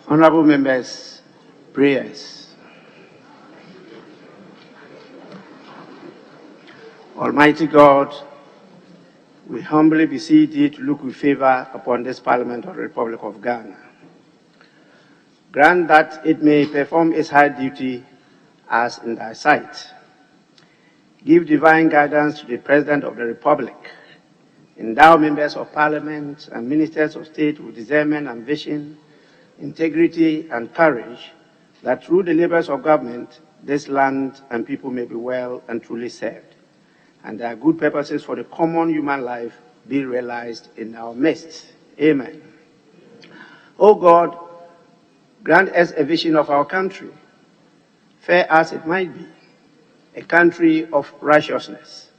Honorable members, prayers. Almighty God, we humbly beseech thee to look with favor upon this Parliament of the Republic of Ghana. Grant that it may perform its high duty as in thy sight. Give divine guidance to the President of the Republic. Endow members of Parliament and ministers of state with discernment and vision, integrity and courage, that through the labors of government, this land and people may be well and truly served, and their good purposes for the common human life be realized in our midst. Amen. O God, grant us a vision of our country, fair as it might be, a country of righteousness,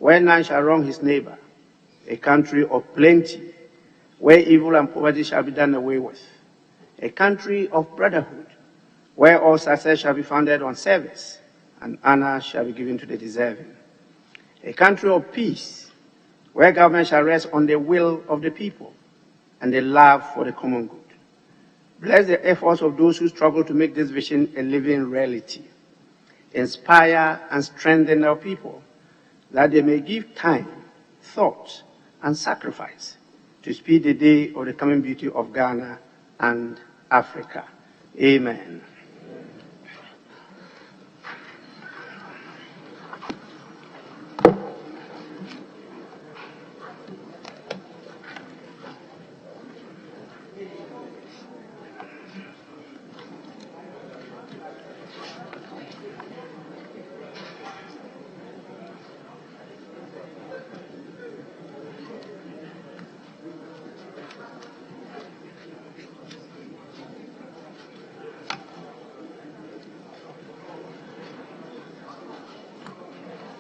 where none shall wrong his neighbor, a country of plenty, where evil and poverty shall be done away with, a country of brotherhood, where all success shall be founded on service, and honor shall be given to the deserving, a country of peace, where government shall rest on the will of the people and the love for the common good. Bless the efforts of those who struggle to make this vision a living reality. Inspire and strengthen our people, that they may give time, thought, and sacrifice to speed the day of the coming beauty of Ghana and Africa. Amen.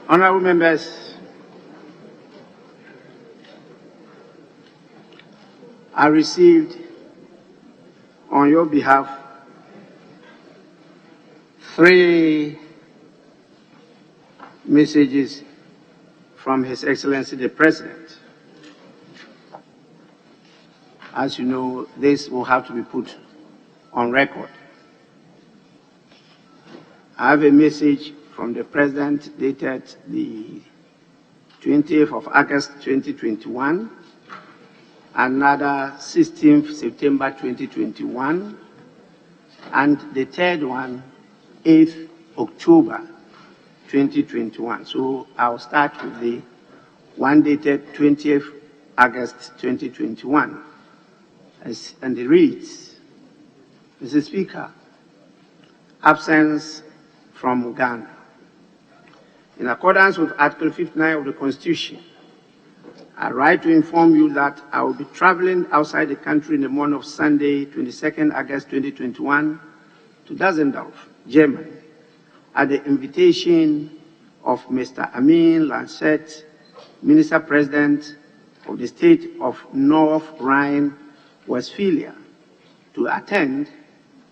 Honorable members, I received on your behalf 3 messages from His Excellency the President. As you know, this will have to be put on record. I have a message from the President dated the 20th of August 2021, another 16th September 2021, and the third one, 8th October 2021. So I'll start with the one dated 20th August 2021. And it reads, Mr. Speaker, absence from Ghana. In accordance with Article 59 of the Constitution, I write to inform you that I will be traveling outside the country in the morning of Sunday, 22nd August 2021, to Düsseldorf, Germany, at the invitation of Mr. Amin Laschet, Minister President of the state of North Rhine-Westphalia, to attend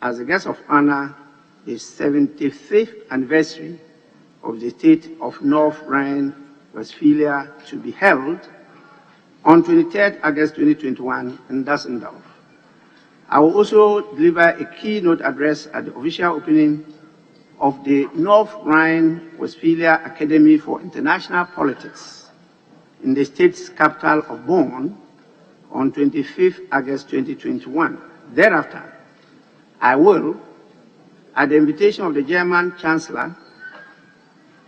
as a guest of honor the 75th anniversary of the state of North Rhine-Westphalia, to be held on 23rd August 2021 in Düsseldorf. I will also deliver a keynote address at the official opening of the North Rhine-Westphalia Academy for International Politics in the state's capital of Bonn on 25th August 2021. Thereafter, I will, at the invitation of the German Chancellor,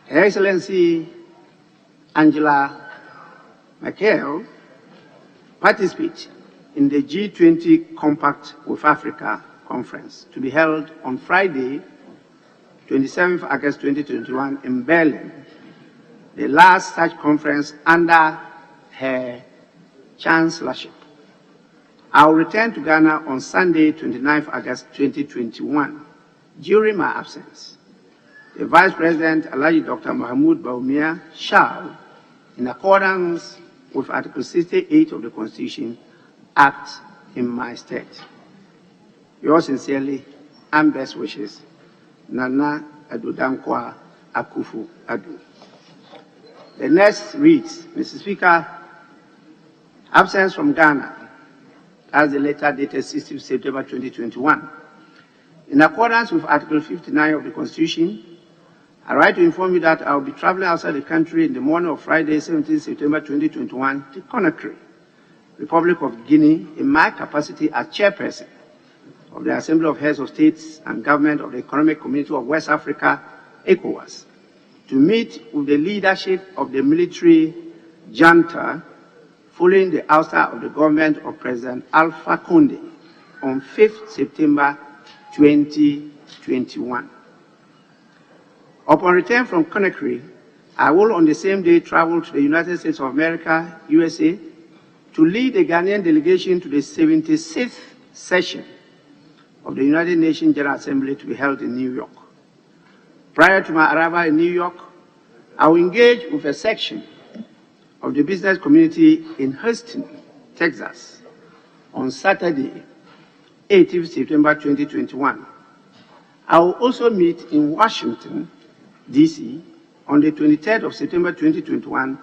Her Excellency Angela Merkel, participate in the G20 Compact with Africa conference to be held on Friday, 27th August 2021 in Berlin, the last such conference under her chancellorship. I will return to Ghana on Sunday, 29th August 2021. During my absence, the Vice President, Alhaji Dr. Mahmoud Bawumia, shall, in accordance with Article 68 of the Constitution, act in my stead. Yours sincerely and best wishes, Nana Adodankwa Akufo-Addo. The next reads, Mr. Speaker, absence from Ghana. as the letter dated 16 September 2021. In accordance with Article 59 of the Constitution, I write to inform you that I will be traveling outside the country in the morning of Friday, 17 September 2021 to Conakry, Republic of Guinea, in my capacity as chairperson of the Assembly of Heads of States and Government of the Economic Community of West Africa, ECOWAS, to meet with the leadership of the military junta following the ouster of the government of President Alpha Conde on 5th September 2021. Upon return from Conakry, I will on the same day travel to the United States of America, USA, to lead the Ghanaian delegation to the 76th session of the United Nations General Assembly to be held in New York. Prior to my arrival in New York, I will engage with a section of the business community in Houston, Texas, on Saturday, 18th September 2021. I will also meet in Washington, D.C., on the 23rd of September 2021,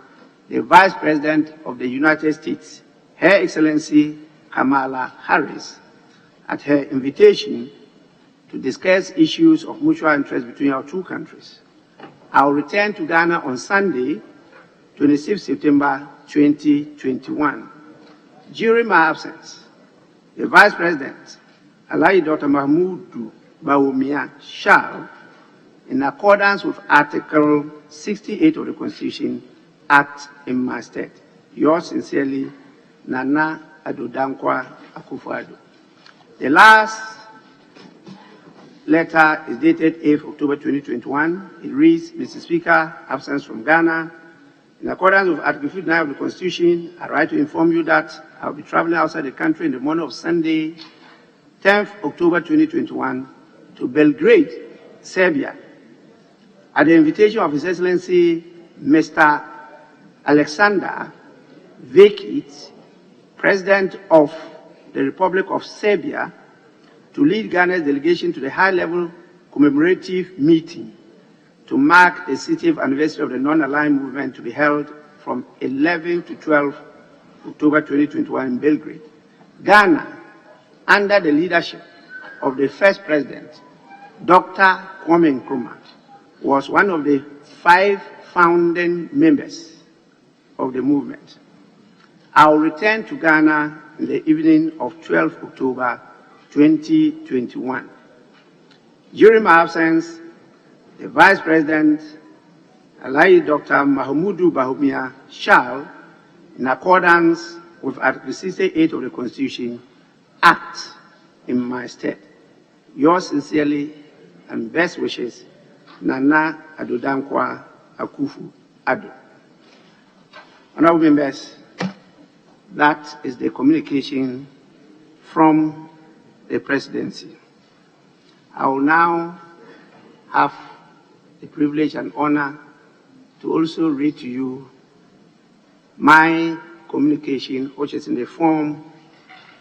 the Vice President of the United States, Her Excellency Kamala Harris, at her invitation to discuss issues of mutual interest between our two countries. I will return to Ghana on Sunday, 26 September 2021. During my absence, the Vice President, Alayi Dr. Mahmoud Bawumia, shall, in accordance with Article 68 of the Constitution, act in my stead. Yours sincerely, Nana Addo Dankwa Akufo-Addo. The last letter is dated 8th October 2021. It reads, Mr. Speaker, absence from Ghana. In accordance with Article 59 of the Constitution, I write to inform you that I will be traveling outside the country in the morning of Sunday, 10th October 2021, to Belgrade, Serbia, at the invitation of His Excellency Mr. Alexander Vučić, President of the Republic of Serbia, to lead Ghana's delegation to the high-level commemorative meeting to mark the 60th anniversary of the non-aligned movement to be held from 11 to 12 October 2021 in Belgrade. Ghana, under the leadership of the first president, Dr. Kwame Nkrumah, was one of the 5 founding members of the movement. I will return to Ghana in the evening of 12 October 2021. During my absence, the Vice President, Alayi Dr. Mahmoud Bawumia, shall, in accordance with Article 68 of the Constitution, act in my stead. Yours sincerely and best wishes, Nana Addo Dankwa Akufo-Addo. Honorable members, that is the communication from the presidency. I will now have the privilege and honor to also read to you my communication, which is in the form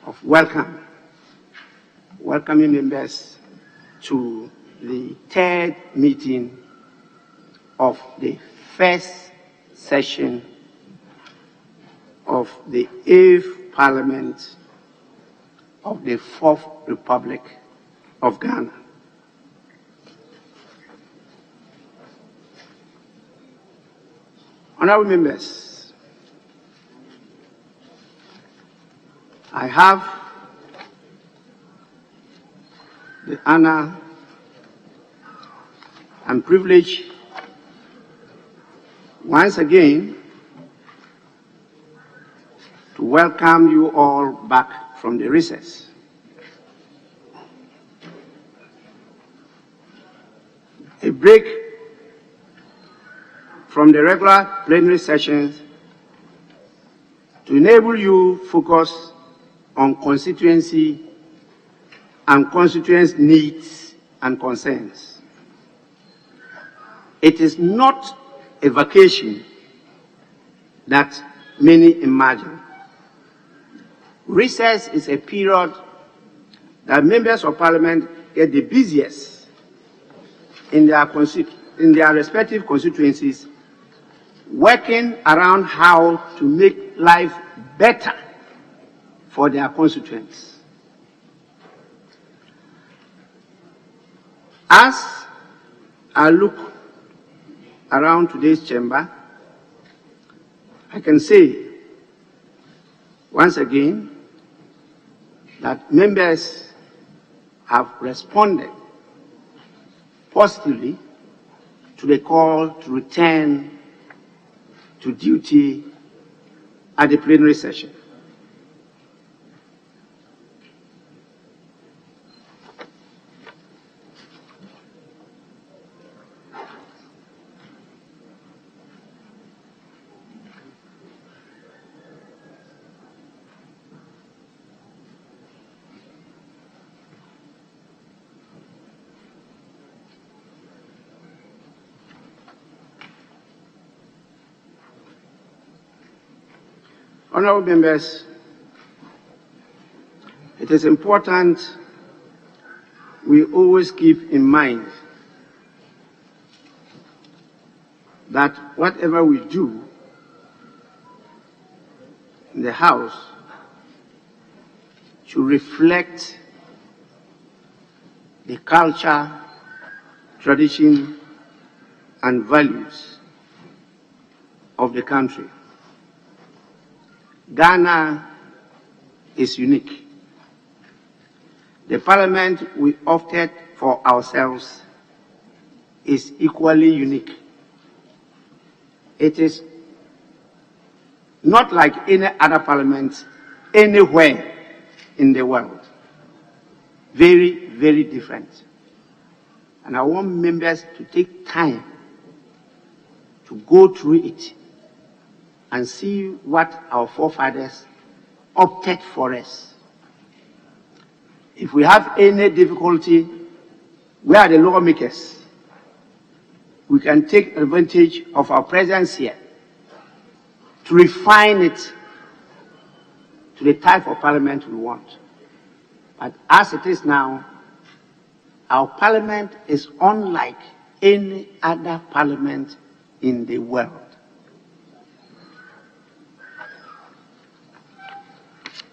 of welcoming members to the 3rd meeting of the first session of the 8th Parliament of the 4th Republic of Ghana. Honorable members, I have the honor and privilege once again to welcome you all back from the recess. A break from the regular plenary sessions to enable you focus on constituency and constituents' needs and concerns. It is not a vacation that many imagine. Recess is a period that members of parliament get the busiest in their respective constituencies, working around how to make life better for their constituents. As I look around today's chamber, I can say once again that members have responded positively to the call to return to duty at the plenary session. Honourable members, it is important we always keep in mind that whatever we do in the House should reflect the culture, tradition, and values of the country. Ghana is unique. The parliament we opted for ourselves is equally unique. It is not like any other parliament anywhere in the world. Very, very different. And I want members to take time to go through it and see what our forefathers opted for us. If we have any difficulty, we are the lawmakers. We can take advantage of our presence here to refine it to the type of parliament we want. But as it is now, our parliament is unlike any other parliament in the world.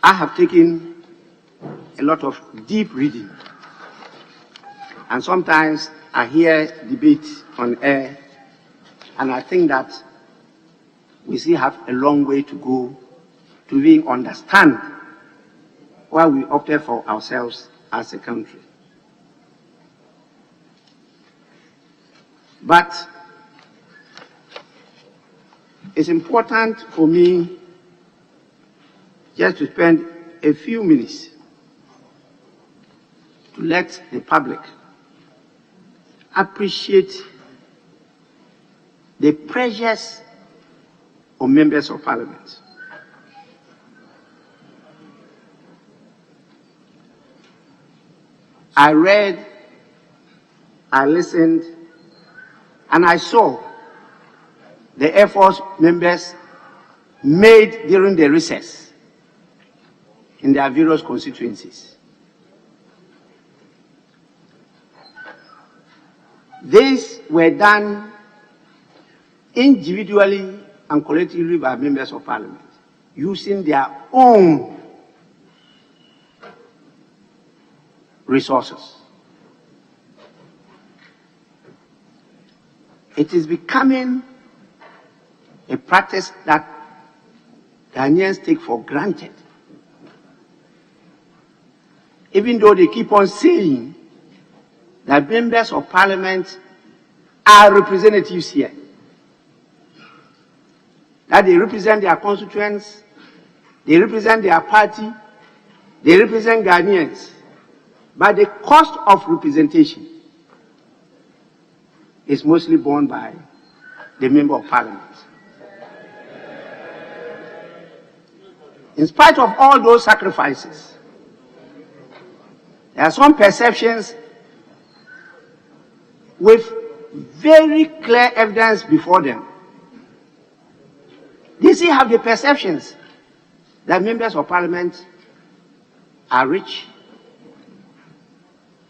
I have taken a lot of deep reading, and sometimes I hear debates on air, and I think that we still have a long way to go to even understand why we opted for ourselves as a country. But it's important for me just to spend a few minutes to let the public appreciate the pressures of members of parliament. I read, I listened, and I saw the efforts members made during the recess in their various constituencies. These were done individually and collectively by members of parliament, using their own resources. It is becoming a practice that Ghanaians take for granted, even though they keep on saying that members of parliament are representatives here, that they represent their constituents, they represent their party, they represent Ghanaians. But the cost of representation is mostly borne by the member of parliament. In spite of all those sacrifices, there are some perceptions with very clear evidence before them. They still have the perceptions that members of parliament are rich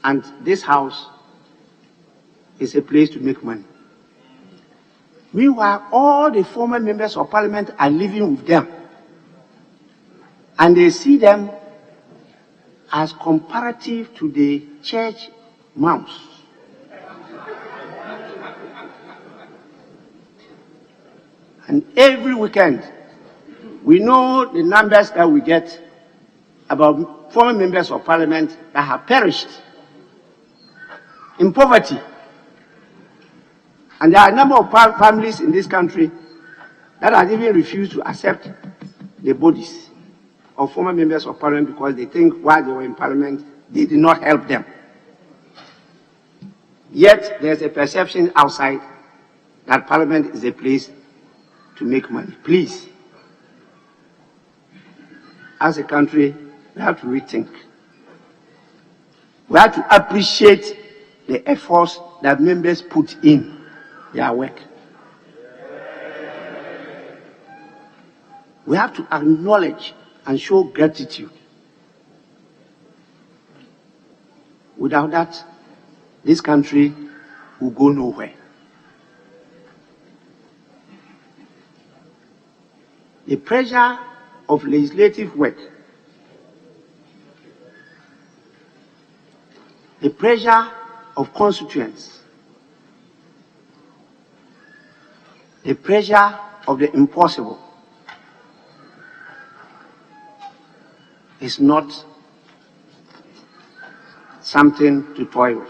and this house is a place to make money. Meanwhile, all the former members of parliament are living with them. and they see them as comparative to the church mouse. And every weekend, we know the numbers that we get about former members of parliament that have perished in poverty. And there are a number of families in this country that have even refused to accept the bodies of former members of parliament because they think while they were in parliament, they did not help them. Yet there's a perception outside that parliament is a place to make money. Please, as a country, we have to rethink. We have to appreciate the efforts that members put in their work. We have to acknowledge and show gratitude. Without that, this country will go nowhere. The pressure of legislative work, the pressure of constituents, the pressure of the impossible is not something to toy with.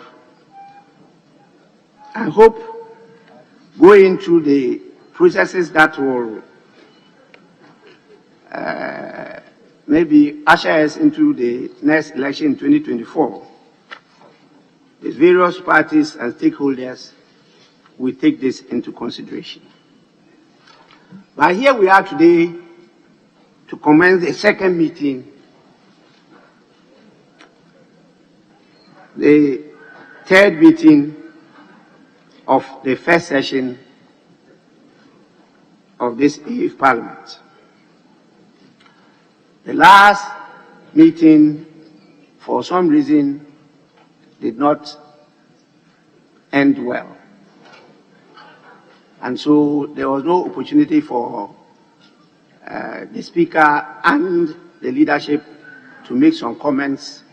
I hope going through the processes that will maybe usher us into the next election in 2024, the various parties and stakeholders will take this into consideration. But here we are today to commence the second meeting, the third meeting of the first session of this EF Parliament. The last meeting, for some reason, did not end well. And so there was no opportunity for the Speaker and the leadership to make some comments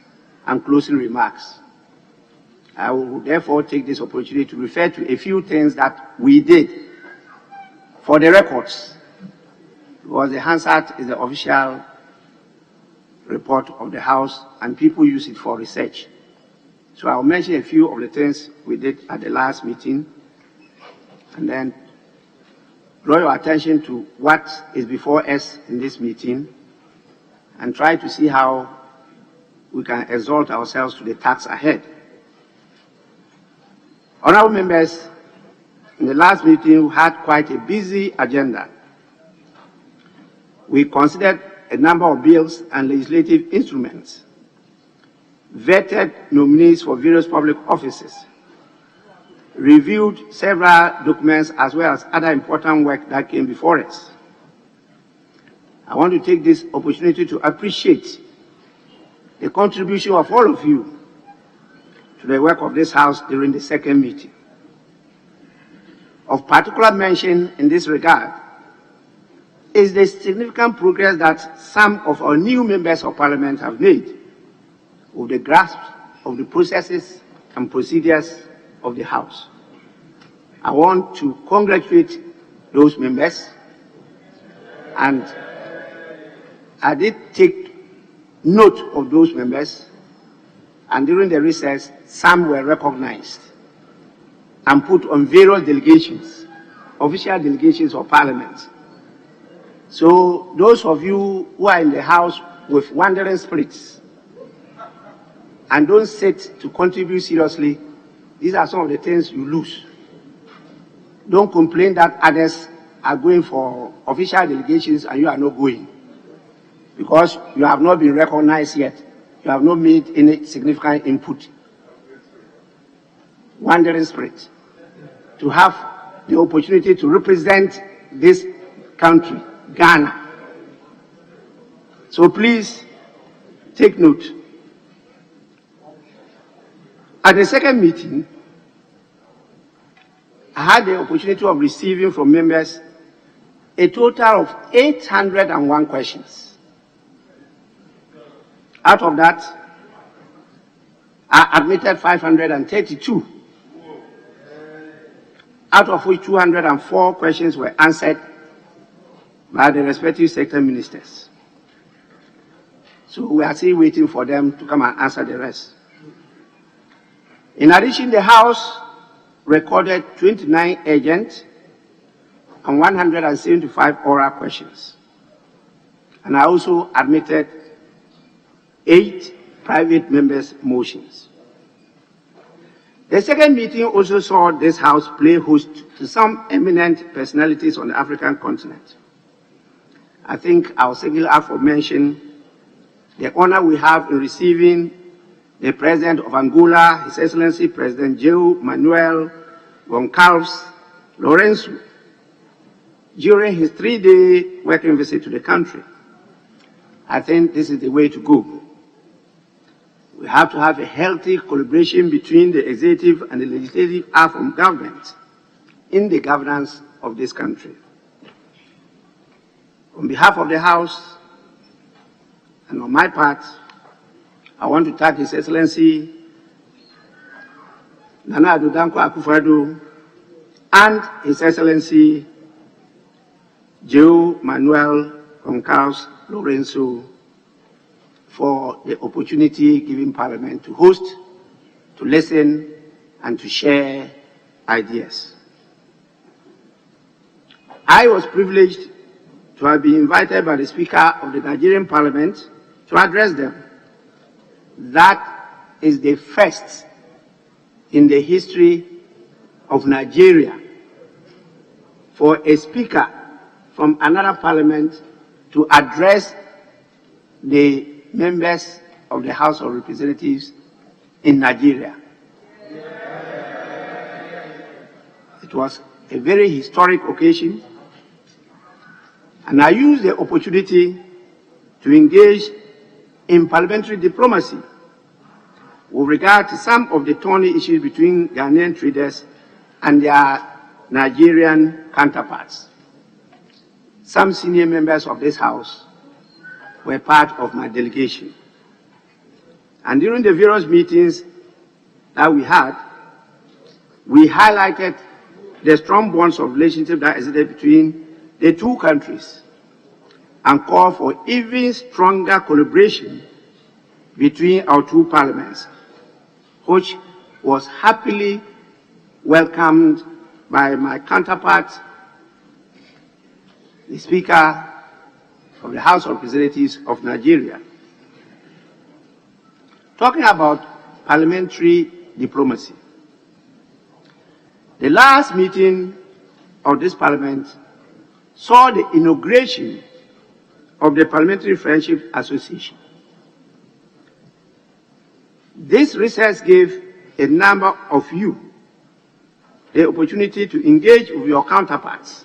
and closing remarks. I will therefore take this opportunity to refer to a few things that we did for the records, because the Hansard is the official report of the House and people use it for research. So I'll mention a few of the things we did at the last meeting and then draw your attention to what is before us in this meeting and try to see how we can exalt ourselves to the task ahead. Honorable members, in the last meeting we had quite a busy agenda. We considered a number of bills and legislative instruments, vetted nominees for various public offices, reviewed several documents as well as other important work that came before us. I want to take this opportunity to appreciate the contribution of all of you to the work of this House during the second meeting. Of particular mention in this regard is the significant progress that some of our new members of Parliament have made with the grasp of the processes and procedures of the House. I want to congratulate those members, and I did take note of those members, and during the recess, some were recognized and put on various delegations, official delegations of Parliament. So those of you who are in the House with wandering spirits and don't sit to contribute seriously, these are some of the things you lose. Don't complain that others are going for official delegations and you are not going, because you have not been recognized yet. You have not made any significant input. Wandering spirit. To have the opportunity to represent this country, Ghana. So please take note. At the second meeting, I had the opportunity of receiving from members a total of 801 questions. Out of that, I admitted 532, out of which 204 questions were answered by the respective sector ministers. So we are still waiting for them to come and answer the rest. In addition, the House recorded 29 urgent and 175 oral questions. And I also admitted 8 private members' motions. The second meeting also saw this House play host to some eminent personalities on the African continent. I think I'll single out for mention the honor we have in receiving the President of Angola, His Excellency President João Manuel Goncalves Lourenço, during his 3-day working visit to the country. I think this is the way to go. We have to have a healthy collaboration between the executive and the legislative arm of government in the governance of this country. On behalf of the House and on my part, I want to thank His Excellency Nana Addo Dankwa Akufo-Addo and His Excellency João Manuel Goncalves Lourenço for the opportunity given Parliament to host, to listen, and to share ideas. I was privileged to have been invited by the Speaker of the Nigerian Parliament to address them. That is the first in the history of Nigeria for a Speaker from another Parliament to address the members of the House of Representatives in Nigeria. It was a very historic occasion, and I used the opportunity to engage in parliamentary diplomacy with regard to some of the thorny issues between Ghanaian traders and their Nigerian counterparts. Some senior members of this House were part of my delegation. And during the various meetings that we had, we highlighted the strong bonds of relationship that existed between the two countries and called for even stronger collaboration between our two parliaments, which was happily welcomed by my counterpart, the Speaker of the House of Representatives of Nigeria. Talking about parliamentary diplomacy. The last meeting of this Parliament saw the inauguration of the Parliamentary Friendship Association. This recess gave a number of you the opportunity to engage with your counterparts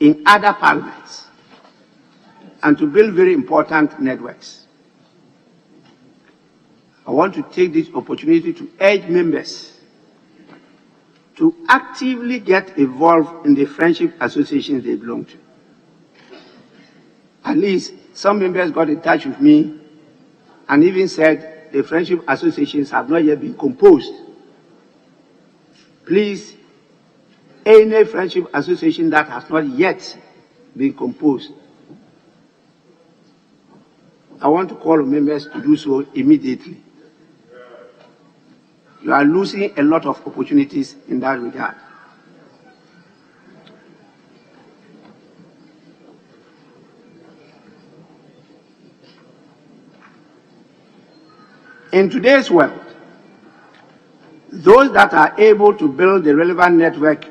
in other parliaments and to build very important networks. I want to take this opportunity to urge members to actively get involved in the friendship associations they belong to. At least some members got in touch with me and even said the friendship associations have not yet been composed. Please, any friendship association that has not yet been composed, I want to call on members to do so immediately. You are losing a lot of opportunities in that regard. In today's world, those that are able to build the relevant network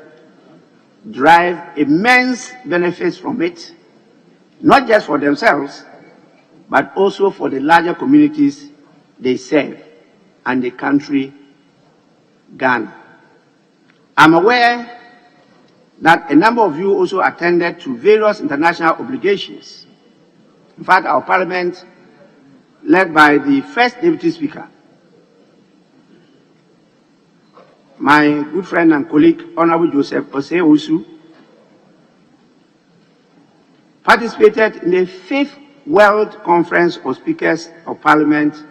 derive immense benefits from it, not just for themselves, but also for the larger communities they serve and the country, Ghana. I'm aware that a number of you also attended to various international obligations. In fact, our Parliament, led by the first Deputy Speaker, my good friend and colleague, Honorable Joseph Osei-Osu, participated in the 5th World Conference of Speakers of Parliament,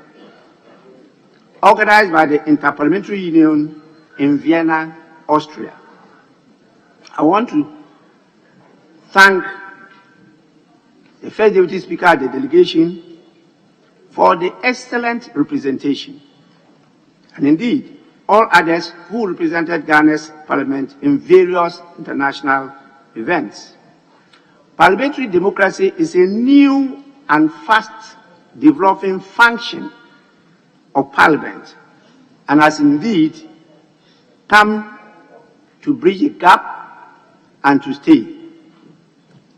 organized by the Interparliamentary Union in Vienna, Austria. I want to thank the First Deputy Speaker of the delegation for the excellent representation, and indeed all others who represented Ghana's parliament in various international events. Parliamentary democracy is a new and fast developing function of parliament and has indeed come to bridge a gap and to stay.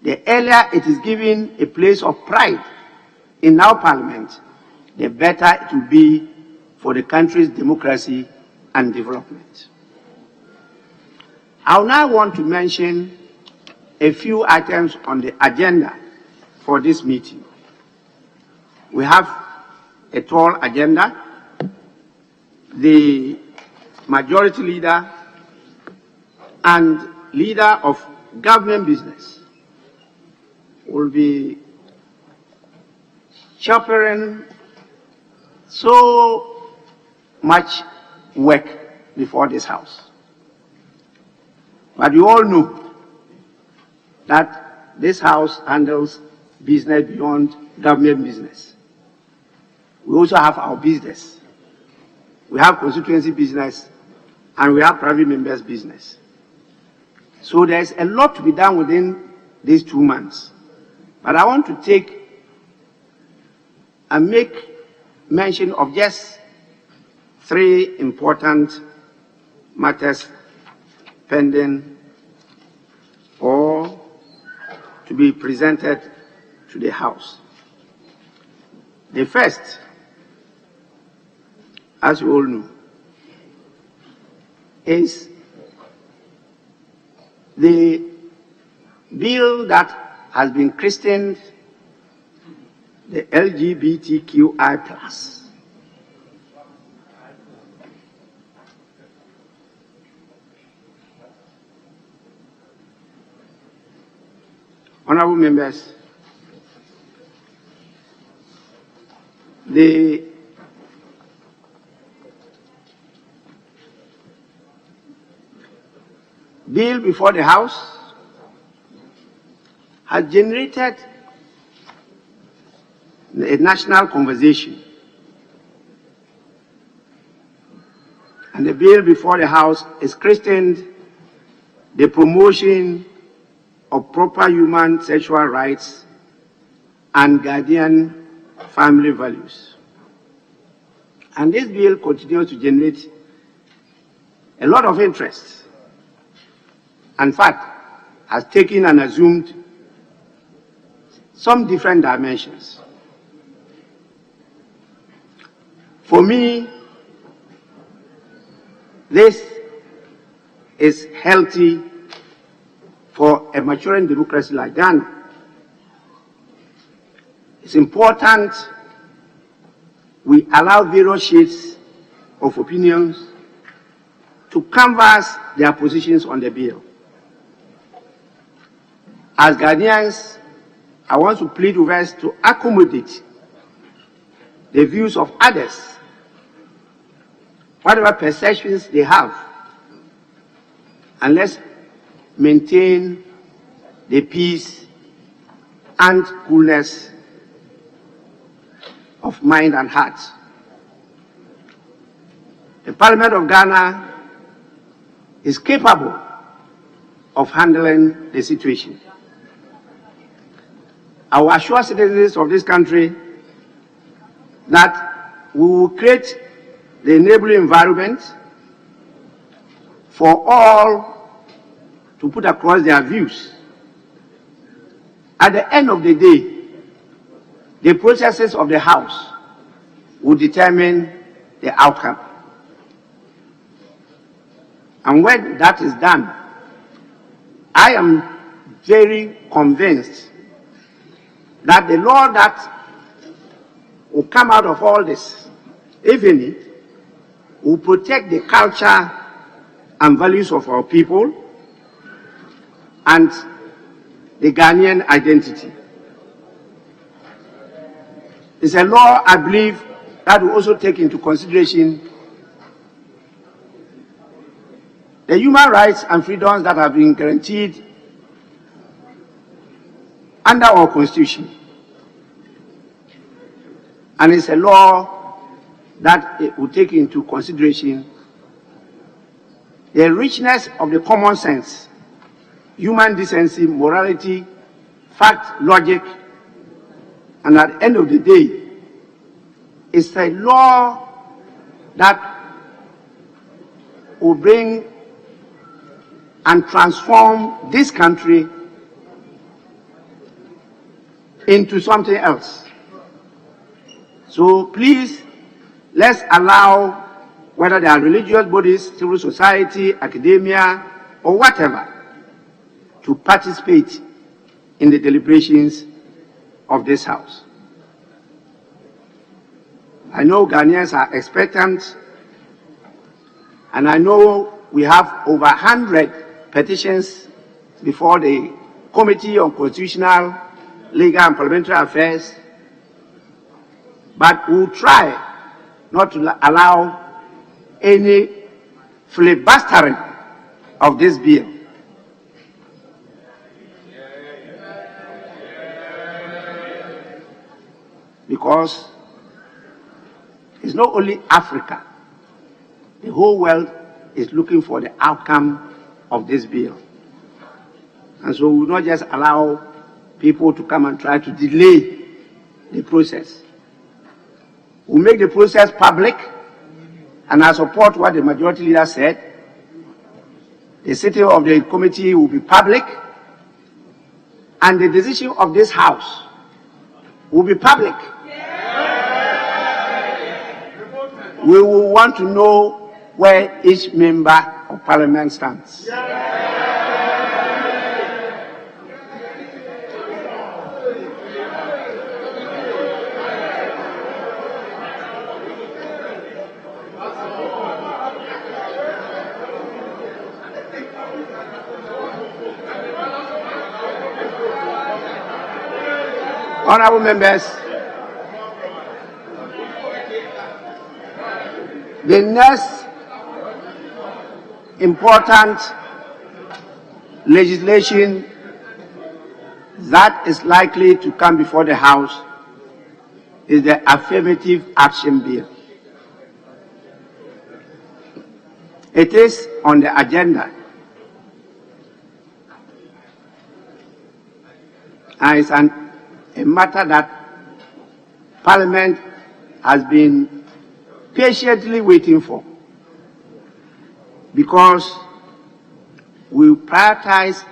The earlier it is given a place of pride in our parliament, the better it will be for the country's democracy and development. I now want to mention a few items on the agenda for this meeting. We have a tall agenda. The majority leader and leader of government business will be championing so much work before this House. But you all know that this House handles business beyond government business. We also have our business. We have constituency business and we have private members' business. So there's a lot to be done within these 2 months. But I want to take and make mention of just 3 important matters pending or to be presented to the House. The first, as you all know, is the bill that has been christened the LGBTQI+. Honorable members, the bill before the House has generated a national conversation. And the bill before the House is christened the promotion of proper human sexual rights and guardian family values. And this bill continues to generate a lot of interest. In fact, has taken and assumed some different dimensions. For me, this is healthy for a maturing democracy like Ghana. It's important we allow various shades of opinions to canvass their positions on the bill. As Ghanaians, I want to plead with us to accommodate the views of others, whatever perceptions they have, and let's maintain the peace and coolness of mind and heart. The Parliament of Ghana is capable of handling the situation. I will assure citizens of this country that we will create the enabling environment for all to put across their views. At the end of the day, the processes of the House will determine the outcome. And when that is done, I am very convinced that the law that will come out of all this, if any, will protect the culture and values of our people and the Ghanaian identity. It's a law, I believe, that will also take into consideration the human rights and freedoms that have been guaranteed under our Constitution. And it's a law that it will take into consideration the richness of the common sense, human decency, morality, fact, logic, and at the end of the day, it's a law that will bring and transform this country into something else. So please, let's allow, whether they are religious bodies, civil society, academia, or whatever, to participate in the deliberations of this House. I know Ghanaians are expectant, and I know we have over 100 petitions before the Committee on Constitutional, Legal and Parliamentary Affairs, but we'll try not to allow any filibustering of this bill. Because it's not only Africa, the whole world is looking for the outcome of this bill. And so we will not just allow people to come and try to delay the process. We'll make the process public, and I support what the majority leader said. The sitting of the committee will be public, and the decision of this House will be public. We will want to know where each member of Parliament stands. Honorable members, the next important legislation that is likely to come before the House is the Affirmative Action Bill. It is on the agenda, and it's a matter that Parliament has been patiently waiting for, because we prioritize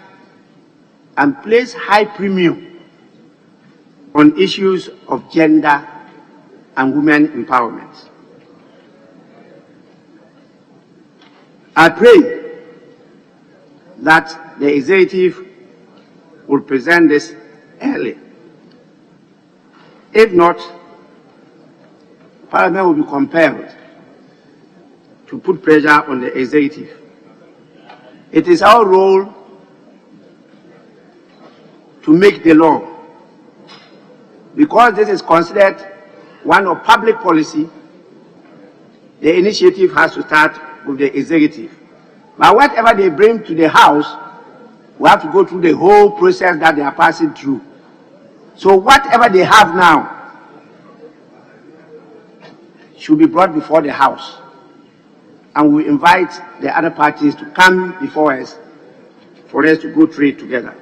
and place high premium on issues of gender and women empowerment. I pray that the executive will present this early. If not, Parliament will be compelled to put pressure on the executive. It is our role to make the law. Because this is considered one of public policy, the initiative has to start with the executive. But whatever they bring to the House, we have to go through the whole process that they are passing through. So whatever they have now should be brought before the House. And we invite the other parties to come before us for us to go through it together.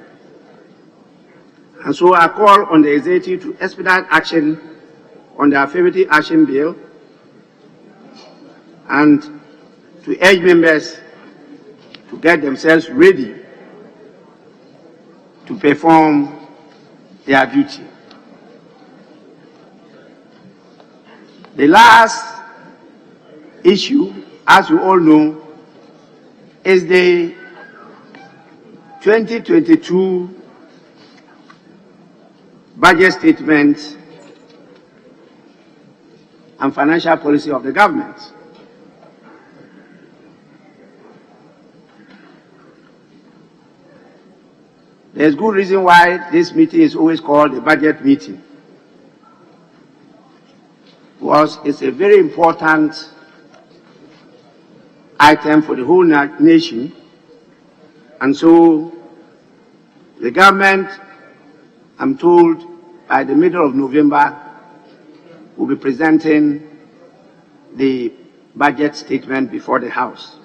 And so I call on the executive to expedite action on the Affirmative Action Bill and to urge members to get themselves ready to perform their duty. The last issue, as you all know, is the 2022 budget statement and financial policy of the government. There's good reason why this meeting is always called a budget meeting. because it's a very important item for the whole nation. And so the government, I'm told, by the middle of November, will be presenting the budget statement before the House.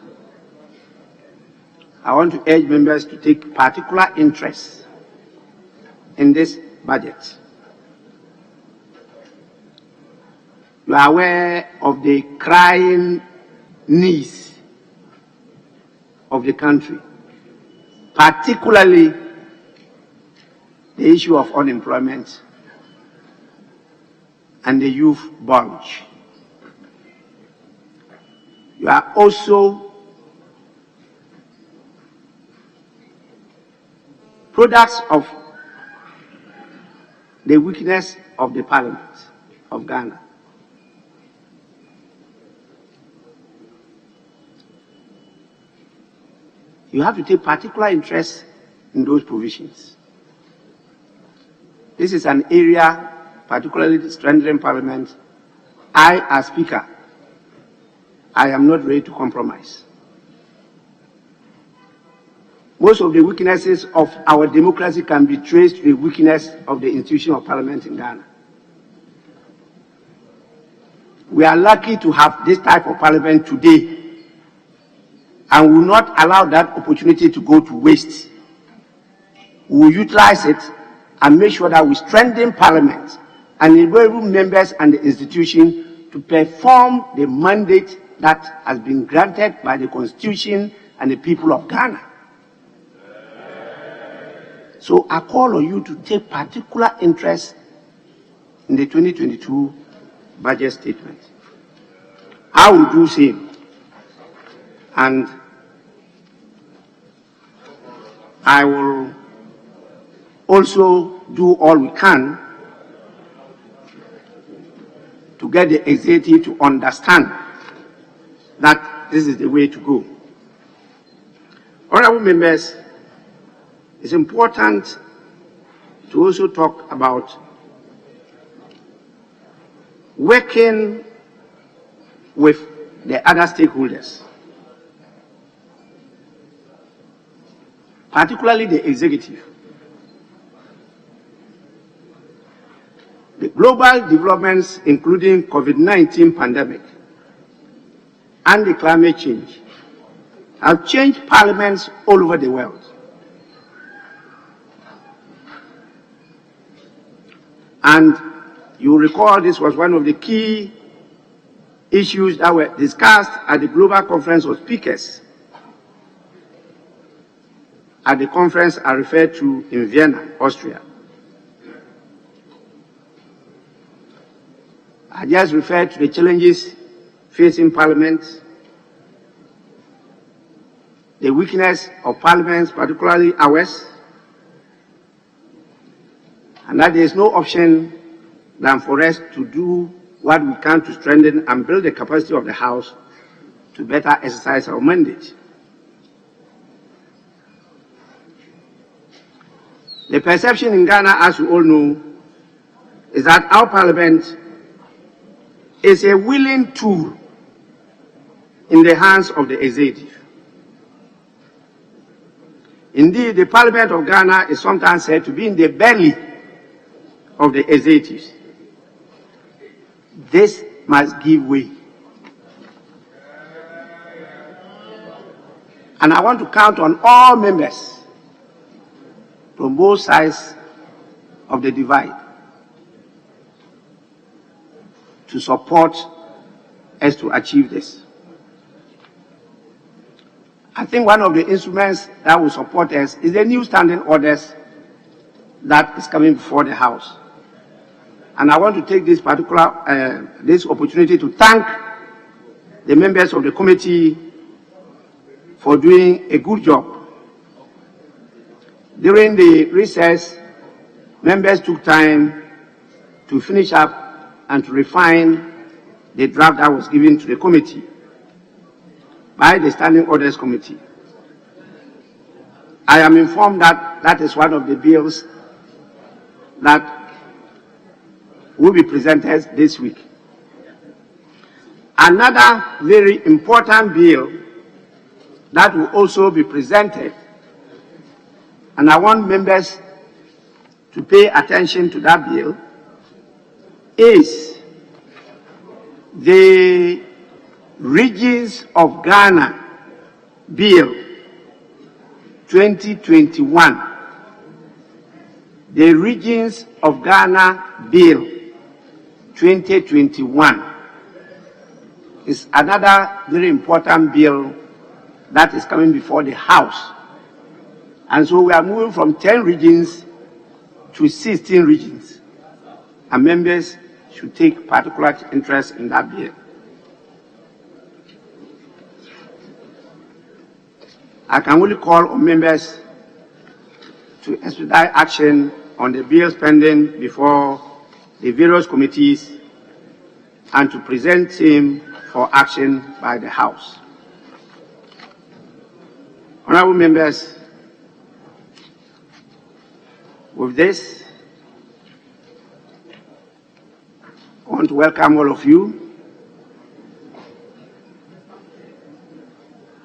I want to urge members to take particular interest in this budget. You are aware of the crying needs of the country, particularly the issue of unemployment and the youth bulge. You are also products of the weakness of the Parliament of Ghana. You have to take particular interest in those provisions. This is an area, particularly strengthening Parliament. I, as Speaker, I am not ready to compromise. Most of the weaknesses of our democracy can be traced to the weakness of the institution of Parliament in Ghana. We are lucky to have this type of Parliament today, and will not allow that opportunity to go to waste. We will utilize it and make sure that we strengthen Parliament and enable members and the institution to perform the mandate that has been granted by the Constitution and the people of Ghana. So I call on you to take particular interest in the 2022 budget statement. I will do same. And I will also do all we can to get the executive to understand that this is the way to go. Honorable members, it's important to also talk about working with the other stakeholders, particularly the executive. The global developments, including COVID-19 pandemic and the climate change, have changed parliaments all over the world. And you recall this was one of the key issues that were discussed at the Global Conference of Speakers at the conference I referred to in Vienna, Austria. I just referred to the challenges facing Parliament, the weakness of parliaments, particularly ours, and that there is no option than for us to do what we can to strengthen and build the capacity of the House to better exercise our mandate. The perception in Ghana, as you all know, is that our Parliament is a willing tool in the hands of the executive. Indeed, the Parliament of Ghana is sometimes said to be in the belly of the executives. This must give way. And I want to count on all members from both sides of the divide to support us to achieve this. I think one of the instruments that will support us is the new standing orders that is coming before the House. And I want to take this particular this opportunity to thank the members of the committee for doing a good job. During the recess, members took time to finish up and to refine the draft that was given to the committee by the Standing Orders Committee. I am informed that that is one of the bills that will be presented this week. Another very important bill that will also be presented, and I want members to pay attention to that bill, is the Regions of Ghana Bill 2021. The Regions of Ghana Bill 2021 is another very important bill that is coming before the House. And so we are moving from 10 regions to 16 regions. And members should take particular interest in that bill. I can only call on members to expedite action on the bills pending before the various committees and to present him for action by the House. Honorable members, with this, I want to welcome all of you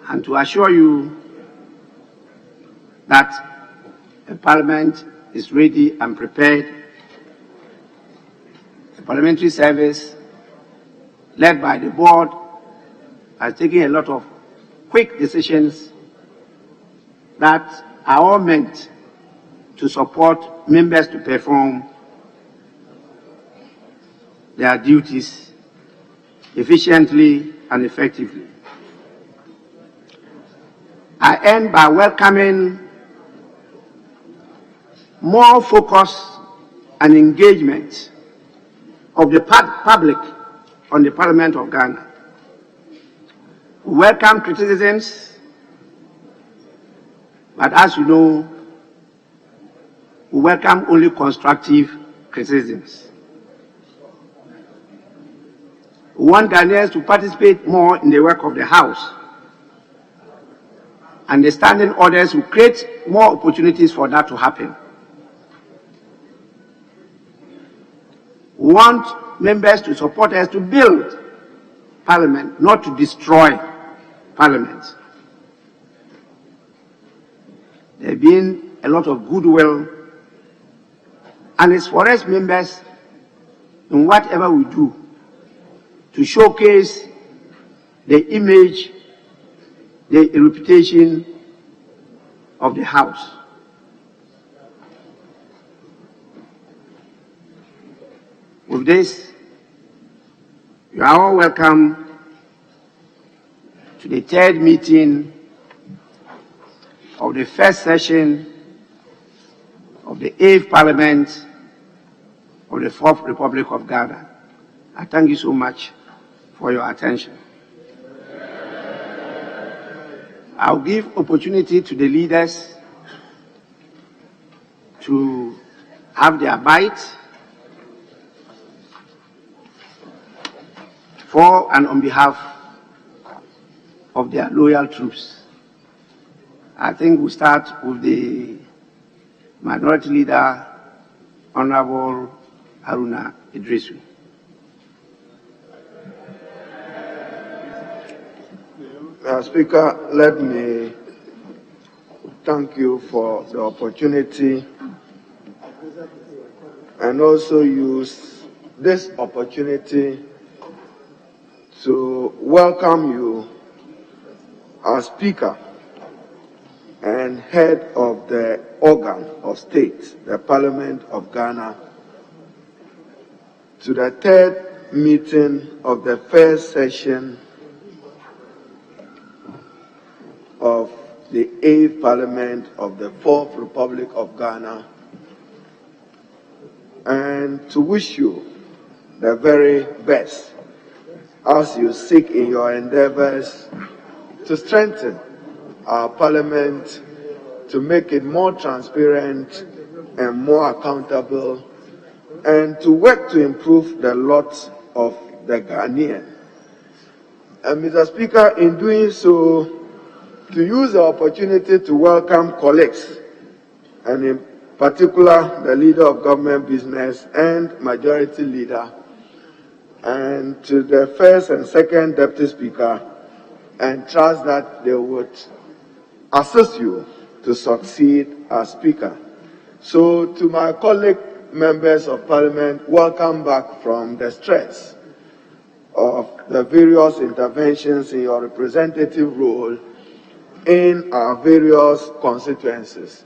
and to assure you that the Parliament is ready and prepared. The Parliamentary Service, led by the board, has taken a lot of quick decisions that are all meant to support members to perform their duties efficiently and effectively. I end by welcoming more focus and engagement of the public on the Parliament of Ghana. We welcome criticisms, but as you know, we welcome only constructive criticisms. We want Ghanaians to participate more in the work of the House, and the standing orders will create more opportunities for that to happen. We want members to support us to build Parliament, not to destroy Parliament. There has been a lot of goodwill, and it's for us members, in whatever we do, to showcase the image, the reputation of the House. With this, you are all welcome to the third meeting of the first session of the 8th Parliament of the 4th Republic of Ghana. I thank you so much for your attention. I'll give opportunity to the leaders to have their bite for and on behalf of their loyal troops. I think we'll start with the Minority Leader, Honorable Haruna Idrisu. Speaker, let me thank you for the opportunity and also use this opportunity to welcome you as Speaker and head of the organ of state, the Parliament of Ghana, to the third meeting of the first session of the 8th Parliament of the 4th Republic of Ghana, and to wish you the very best as you seek in your endeavors to strengthen our Parliament, to make it more transparent and more accountable, and to work to improve the lot of the Ghanaian. And Mr. Speaker, in doing so, to use the opportunity to welcome colleagues, and in particular the Leader of Government Business and Majority Leader, and to the first and second Deputy Speaker, and trust that they would assist you to succeed as Speaker. So to my colleague members of Parliament, welcome back from the stress of the various interventions in your representative role in our various constituencies.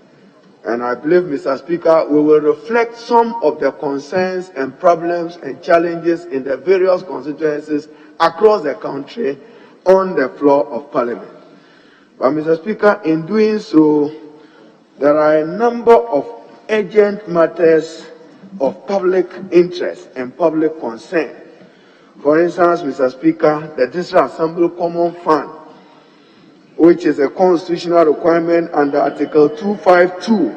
And I believe, Mr. Speaker, we will reflect some of the concerns and problems and challenges in the various constituencies across the country on the floor of Parliament. But, Mr. Speaker, in doing so, there are a number of urgent matters of public interest and public concern. For instance, Mr. Speaker, the District Assembly Common Fund, which is a constitutional requirement under Article 252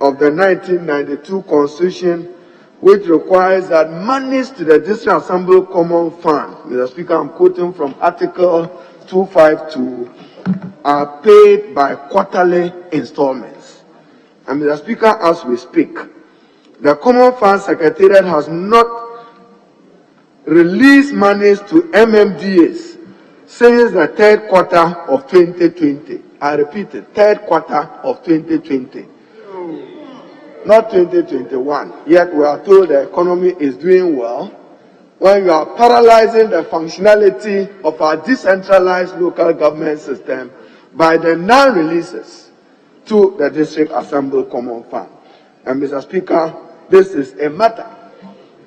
of the 1992 Constitution, which requires that monies to the District Assembly Common Fund, Mr. Speaker, I'm quoting from Article 252, are paid by quarterly installments. And Mr. Speaker, as we speak, the Common Fund Secretariat has not released monies to MMDAs since the third quarter of 2020. I repeat it, third quarter of 2020. Not 2021. Yet we are told the economy is doing well when you are paralyzing the functionality of our decentralized local government system by the non-releases to the District Assembly Common Fund. And Mr. Speaker, this is a matter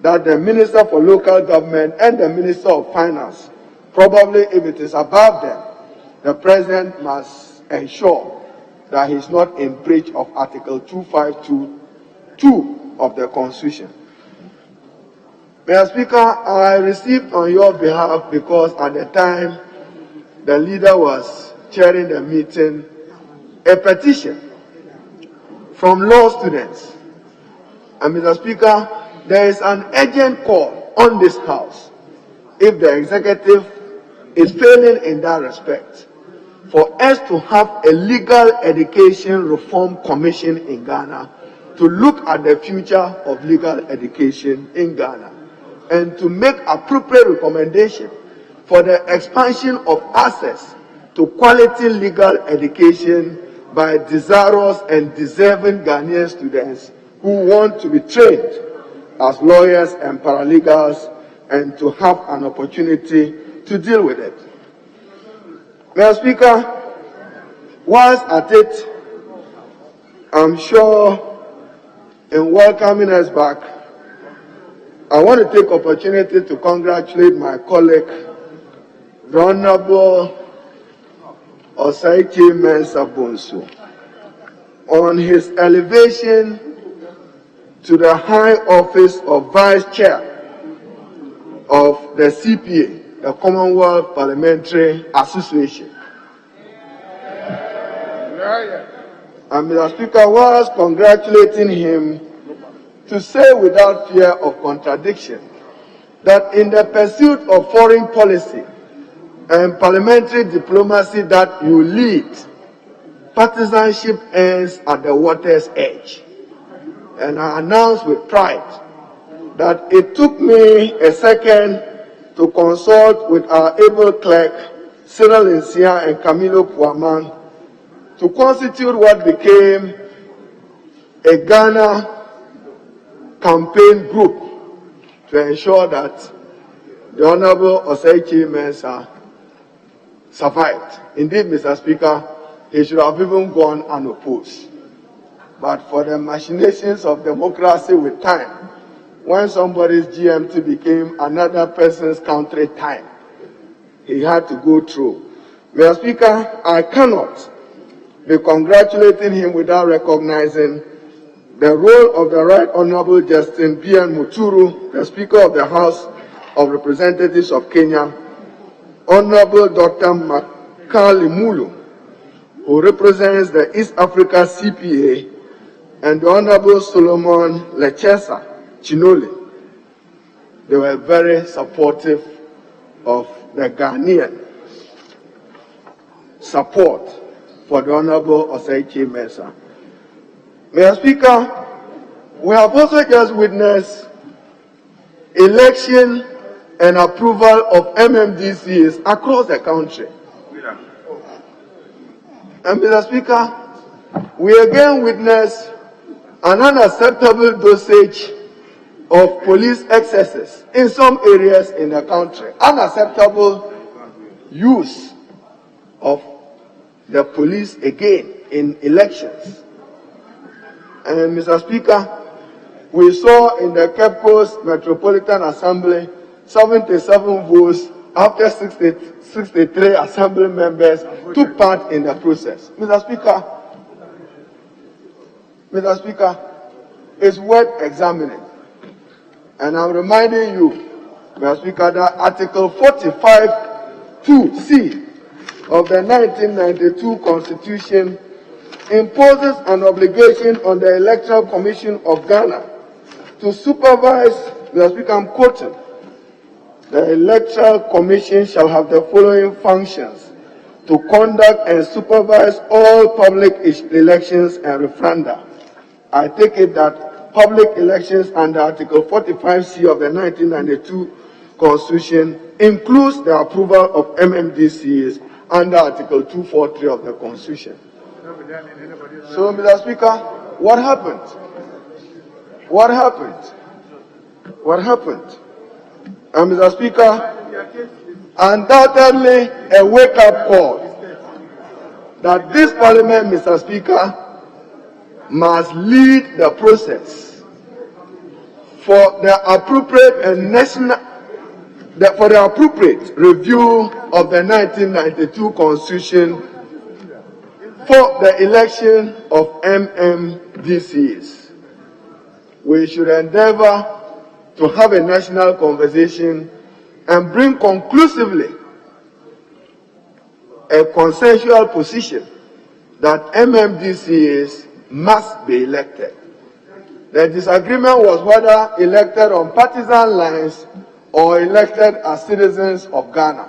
that the Minister for Local Government and the Minister of Finance, probably if it is above them, the President must ensure that he is not in breach of Article 252 of the Constitution. Mr. Speaker, I received on your behalf, because at the time the leader was chairing the meeting, a petition from law students. And Mr. Speaker, there is an urgent call on this House, if the executive is failing in that respect, for us to have a legal education reform commission in Ghana to look at the future of legal education in Ghana and to make appropriate recommendation for the expansion of access to quality legal education by desirous and deserving Ghanaian students who want to be trained as lawyers and paralegals and to have an opportunity to deal with it. Mr. Speaker, whilst at it, I'm sure in welcoming us back, I want to take opportunity to congratulate my colleague, the Honorable Osaichi Mensah Bonsu, on his elevation to the high office of Vice Chair of the CPA, the Commonwealth Parliamentary Association. And Mr. Speaker, whilst congratulating him, to say without fear of contradiction that in the pursuit of foreign policy and parliamentary diplomacy that you lead, partisanship ends at the water's edge. And I announce with pride that it took me a second to consult with our able clerk, Cyril Nsia and Camilo Puaman, to constitute what became a Ghana campaign group to ensure that the Honorable Osaichi Mensah survived. Indeed, Mr. Speaker, he should have even gone unopposed. But for the machinations of democracy with time, when somebody's GMT became another person's country time, he had to go through. Mr. Speaker, I cannot be congratulating him without recognizing the role of the Right Honorable Justin B.N. Muturu, the Speaker of the House of Representatives of Kenya, Honorable Dr. Makali Mulu, who represents the East Africa CPA, and the Honorable Solomon Lechesa Chinole. They were very supportive of the Ghanaian support for the Honorable Osaichi Mensah. Mr. Speaker, we have also just witnessed election and approval of MMDCs across the country. And Mr. Speaker, we again witness an unacceptable dosage of police excesses in some areas in the country. Unacceptable use of the police again in elections. And Mr. Speaker, we saw in the Cape Coast Metropolitan Assembly 77 votes after 63 assembly members took part in the process. Mr. Speaker, it's worth examining. And I'm reminding you, Mr. Speaker, that Article 45(2)(c) of the 1992 Constitution imposes an obligation on the Electoral Commission of Ghana to supervise, Mr. Speaker, I'm quoting, the Electoral Commission shall have the following functions: to conduct and supervise all public elections and referenda. I take it that public elections under Article 45(c) of the 1992 Constitution includes the approval of MMDCs under Article 243 of the Constitution. So, Mr. Speaker, what happened? What happened? What happened? And Mr. Speaker, undoubtedly a wake-up call that this Parliament, Mr. Speaker, must lead the process for the appropriate and for the appropriate review of the 1992 Constitution for the election of MMDCs. We should endeavor to have a national conversation and bring conclusively a consensual position that MMDCs must be elected. The disagreement was whether elected on partisan lines or elected as citizens of Ghana.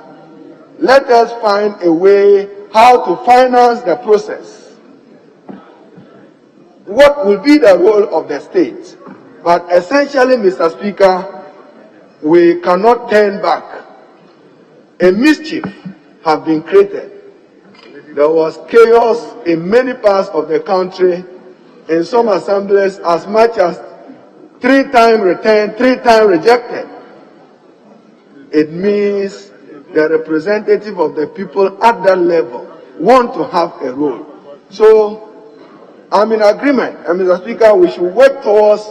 Let us find a way how to finance the process. What will be the role of the state? But essentially, Mr. Speaker, we cannot turn back. A mischief has been created. There was chaos in many parts of the country, in some assemblies as much as 3 times returned, 3 times rejected. It means the representative of the people at that level want to have a role. So I'm in agreement, and Mr. Speaker, we should work towards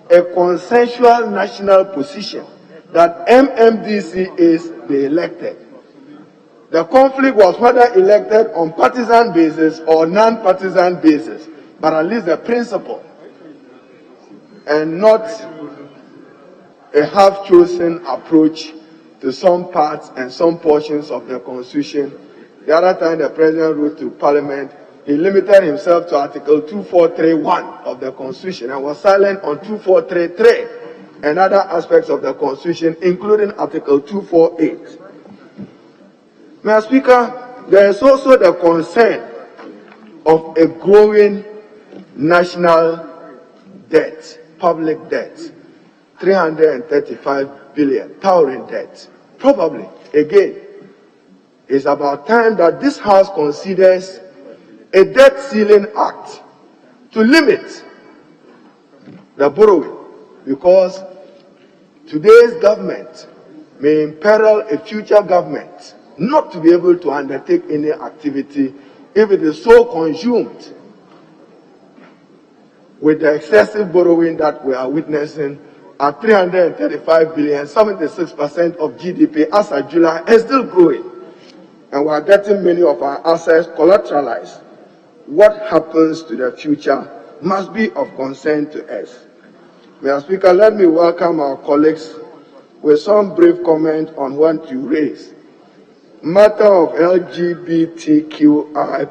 a consensual national position that MMDC is the elected. The conflict was whether elected on partisan basis or non-partisan basis, but at least the principle, and not a half-chosen approach to some parts and some portions of the Constitution. The other time the President wrote to Parliament, he limited himself to Article 2431 of the Constitution and was silent on 2433 and other aspects of the Constitution, including Article 248. Mr. Speaker, there is also the concern of a growing national debt, public debt, 335 billion, towering debt. Probably, again, it's about time that this House considers a debt ceiling act to limit the borrowing, because today's government may imperil a future government not to be able to undertake any activity if it is so consumed with the excessive borrowing that we are witnessing at 335 billion, 76% of GDP as of July, is still growing. And we are getting many of our assets collateralized. What happens to the future must be of concern to us. Mr. Speaker, let me welcome our colleagues with some brief comment on what you raised. Matter of LGBTQI+.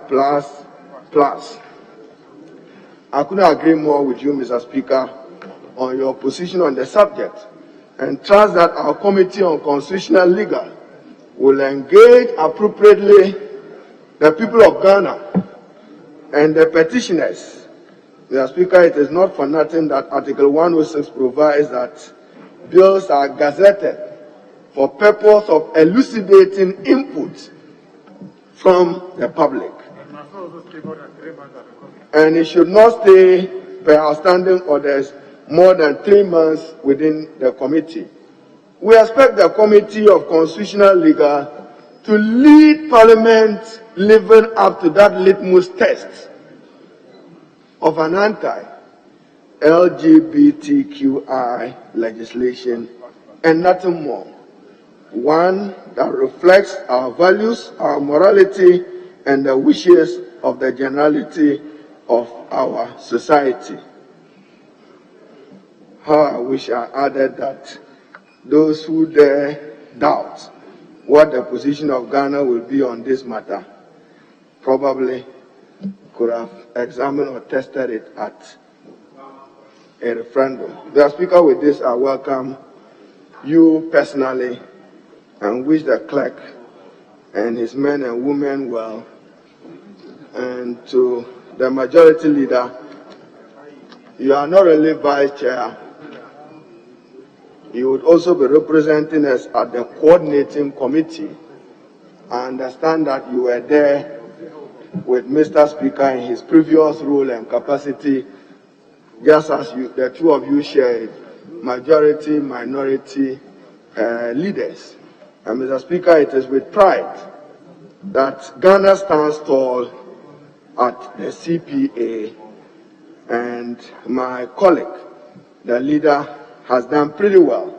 I couldn't agree more with you, Mr. Speaker, on your position on the subject, and trust that our Committee on Constitutional Legal will engage appropriately the people of Ghana and the petitioners. Mr. Speaker, it is not for nothing that Article 106 provides that bills are gazetted for purpose of elucidating input from the public. And it should not stay per outstanding orders more than 3 months within the committee. We expect the Committee of Constitutional Legal to lead Parliament living up to that litmus test of an anti-LGBTQI legislation and nothing more. One that reflects our values, our morality, and the wishes of the generality of our society. How I wish I added that those who dare doubt what the position of Ghana will be on this matter probably could have examined or tested it at a referendum. Mr. Speaker, with this, I welcome you personally and wish the clerk and his men and women well. And to the majority leader, you are not only vice chair, you would also be representing us at the coordinating committee. I understand that you were there with Mr. Speaker in his previous role and capacity, just as the two of you shared majority, minority leaders. And Mr. Speaker, it is with pride that Ghana stands tall at the CPA, and my colleague, the leader, has done pretty well.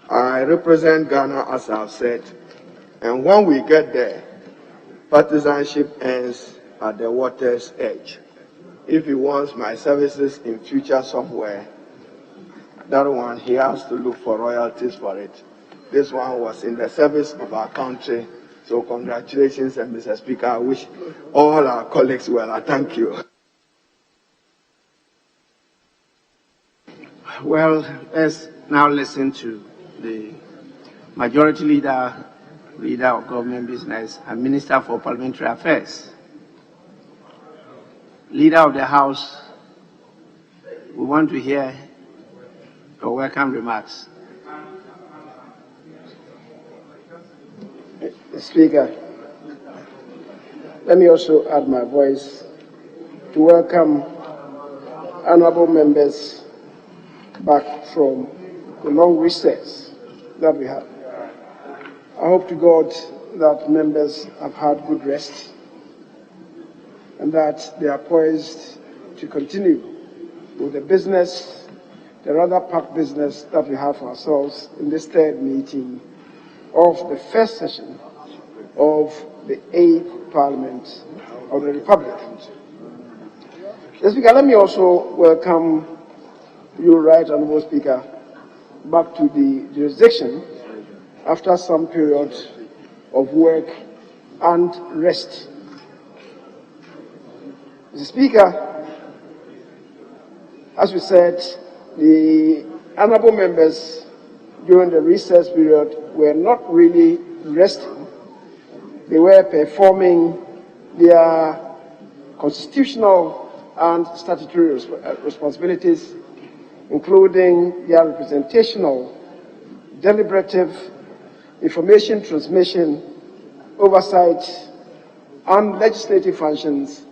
I represent Ghana, as I've said, and when we get there, partisanship ends at the water's edge. If he wants my services in future somewhere, that one, he has to look for royalties for it. This one was in the service of our country, so congratulations, and Mr. Speaker, I wish all our colleagues well. I thank you. Well, let's now listen to the majority leader of government business and Minister for Parliamentary Affairs. Leader of the House, we want to hear your welcome remarks. Speaker, let me also add my voice to welcome honorable members back from the long recess that we had. I hope to God that members have had good rest and that they are poised to continue with the business, the rather packed business that we have for ourselves in this third meeting of the first session of the 8th Parliament of the Republic. Speaker, let me also welcome you, Right Honourable Speaker, back to the jurisdiction after some period of work and rest. Mr. Speaker, as we said, the honourable members during the recess period were not really resting. They were performing their constitutional and statutory responsibilities, including their representational, deliberative, information transmission, oversight, and legislative functions,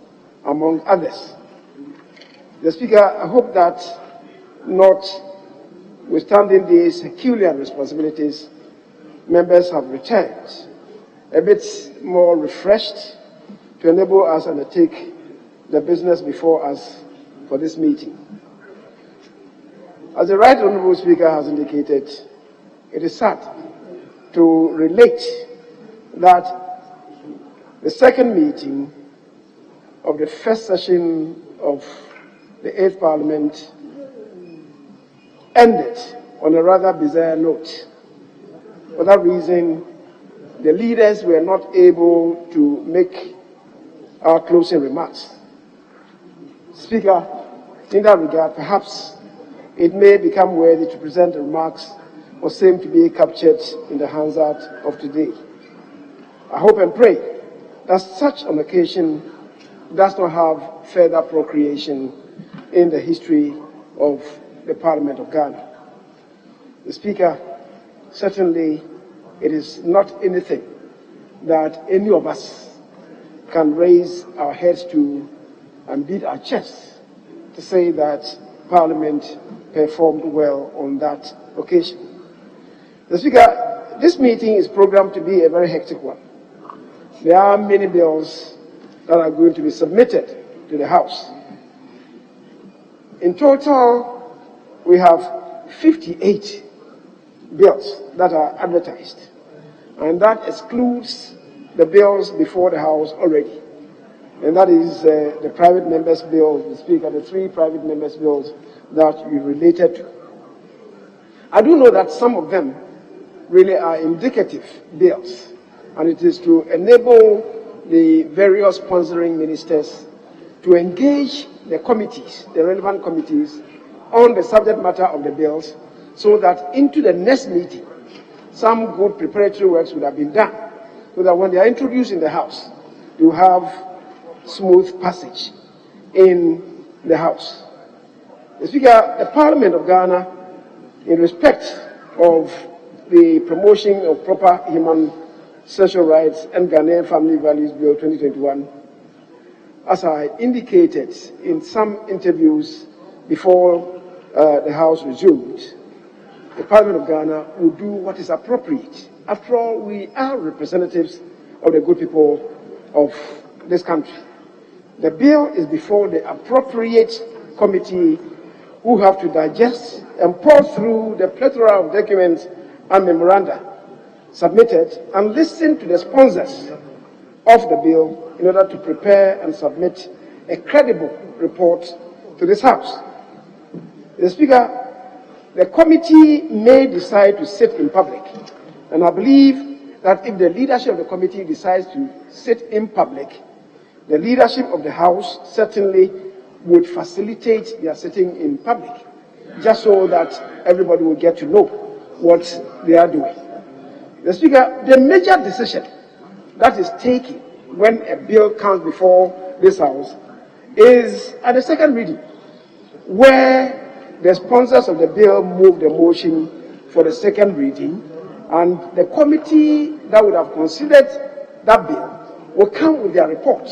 among others. Mr. Speaker, I hope that, notwithstanding these peculiar responsibilities, members have returned a bit more refreshed to enable us to undertake the business before us for this meeting. As the Right Honourable Speaker has indicated, it is sad to relate that the second meeting of the first session of the 8th Parliament ended on a rather bizarre note. For that reason, the leaders were not able to make our closing remarks. Speaker, in that regard, perhaps it may become worthy to present the remarks or seem to be captured in the Hansard of today. I hope and pray that such an occasion does not have further procreation in the history of the Parliament of Ghana. The Speaker, certainly it is not anything that any of us can raise our heads to and beat our chests to say that Parliament performed well on that occasion. Mr. Speaker, this meeting is programmed to be a very hectic one. There are many bills that are going to be submitted to the House. In total, we have 58 bills that are advertised, and that excludes the bills before the House already. And that is the private members' bills, Mr. Speaker, the 3 private members' bills that you related to. I do know that some of them really are indicative bills, and it is to enable the various sponsoring ministers to engage the committees, the relevant committees, on the subject matter of the bills, so that into the next meeting, some good preparatory works would have been done, so that when they are introduced in the House, you have smooth passage in the House. Mr. Speaker, the Parliament of Ghana, in respect of the promotion of proper human social rights and Ghanaian Family Values Bill 2021, as I indicated in some interviews before the House resumed, the Parliament of Ghana will do what is appropriate. After all, we are representatives of the good people of this country. The bill is before the appropriate committee, who have to digest and pour through the plethora of documents and memoranda submitted and listen to the sponsors of the bill in order to prepare and submit a credible report to this House. Mr. Speaker, the committee may decide to sit in public, and I believe that if the leadership of the committee decides to sit in public, the leadership of the House certainly would facilitate their sitting in public, just so that everybody will get to know what they are doing. Mr. Speaker, the major decision that is taken when a bill comes before this House is at the second reading, where the sponsors of the bill move the motion for the second reading, and the committee that would have considered that bill will come with their report.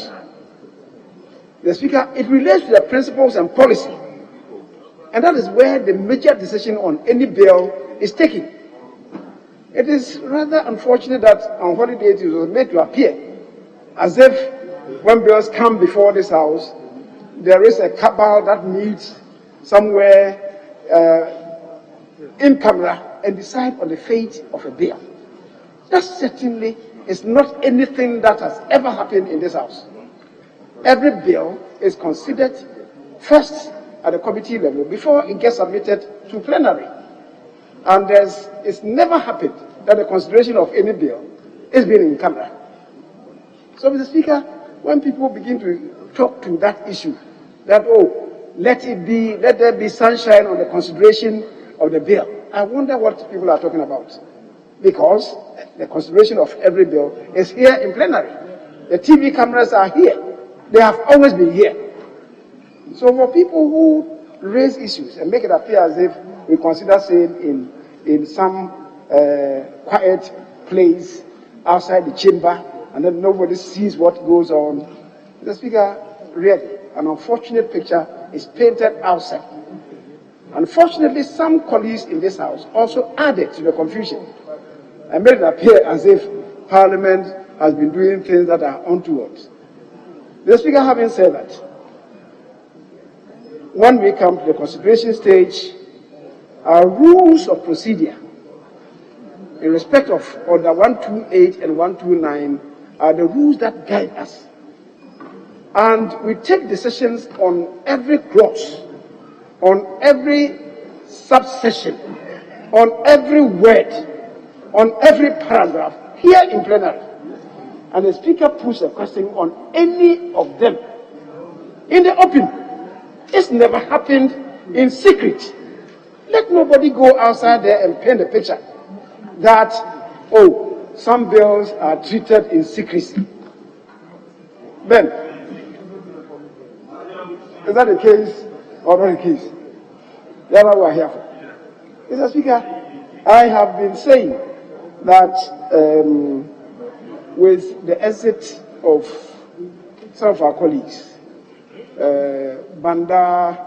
The Speaker, it relates to the principles and policy, and that is where the major decision on any bill is taken. It is rather unfortunate that on holidays it was made to appear as if when bills come before this House, there is a cabal that meets somewhere in camera and decide on the fate of a bill. That certainly is not anything that has ever happened in this House. Every bill is considered first at the committee level before it gets submitted to plenary. And it's never happened that the consideration of any bill is being in camera. So, Mr. Speaker, when people begin to talk to that issue, that, let there be sunshine on the consideration of the bill, I wonder what people are talking about. Because the consideration of every bill is here in plenary. The TV cameras are here. They have always been here. So for people who raise issues and make it appear as if we consider saying in some quiet place outside the chamber and then nobody sees what goes on, Mr. Speaker, really, an unfortunate picture is painted outside. Unfortunately, some colleagues in this House also added to the confusion and made it appear as if Parliament has been doing things that are untoward. The Speaker, having said that, when we come to the consideration stage, our rules of procedure in respect of Order 128 and 129 are the rules that guide us. And we take decisions on every clause, on every subsection, on every word, on every paragraph here in plenary. And the Speaker puts a question on any of them in the open. It's never happened in secret. Let nobody go outside there and paint a picture that, some bills are treated in secrecy. Ben, is that the case or not the case? That's what we're here for. Mr. Speaker, I have been saying that with the exit of some of our colleagues, Banda,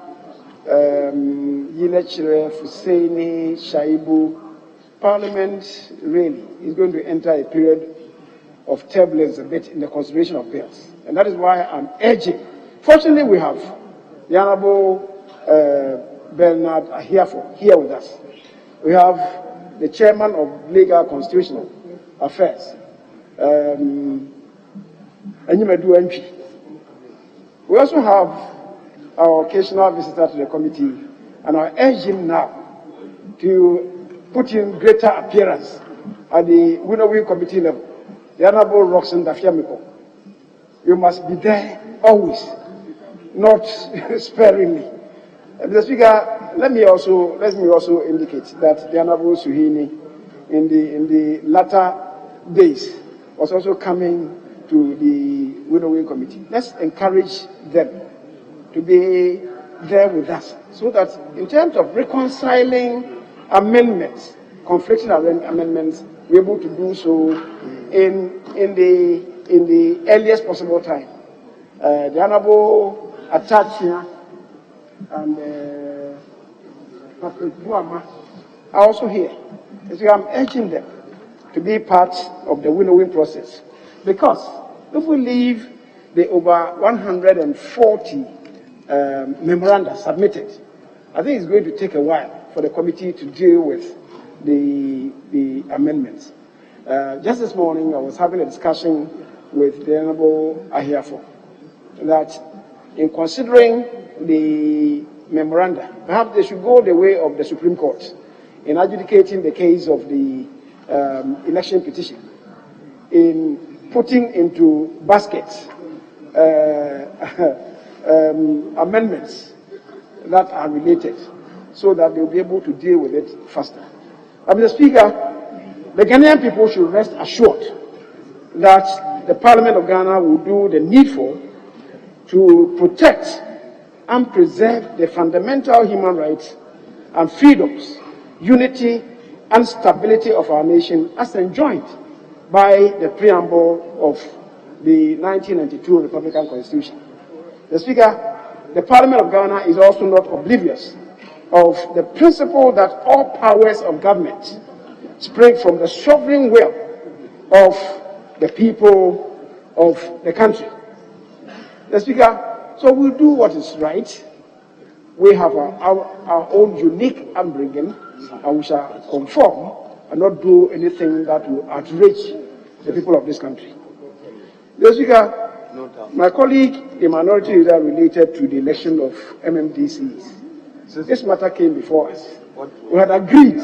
Yilechire, Fuseini, Shaibu, Parliament really is going to enter a period of turbulence a bit in the consideration of bills. And that is why I'm urging. Fortunately, we have the Honorable Bernard Ahiafo here with us. We have the Chairman of Legal Constitutional Affairs, Enyimedu MP. We also have our occasional visitor to the committee, and I urge him now to put in greater appearance at the Winnowing Committee level, the Honorable Roxanne Dafiamiko. You must be there always, not sparingly. Mr. Speaker, let me also indicate that the Honorable Suhini, in the latter days, was also coming to the Winnowing Committee. Let's encourage them to be there with us, so that in terms of reconciling amendments, conflicting amendments, we're able to do so in the earliest possible time. The Honorable Atachia and Dr. Buama are also here. So I'm urging them to be part of the winnowing process, because if we leave the over 140 memoranda submitted, I think it's going to take a while for the committee to deal with the amendments. Just this morning, I was having a discussion with the Honorable Ahiafo that in considering the memoranda, perhaps they should go the way of the Supreme Court in adjudicating the case of the election petition, in putting into baskets amendments that are related, so that they'll be able to deal with it faster. Mr. Speaker, the Ghanaian people should rest assured that the Parliament of Ghana will do the needful to protect and preserve the fundamental human rights and freedoms, unity and stability of our nation as enjoined by the preamble of the 1992 Republican Constitution. Mr. Speaker, the Parliament of Ghana is also not oblivious of the principle that all powers of government spring from the sovereign will of the people of the country. Mr. Speaker, so we'll do what is right. We have our own unique upbringing, and we shall conform and not do anything that will outrage the people of this country. Mr. Speaker, my colleague, the minority leader, related to the election of MMDCs. This matter came before us. We had agreed,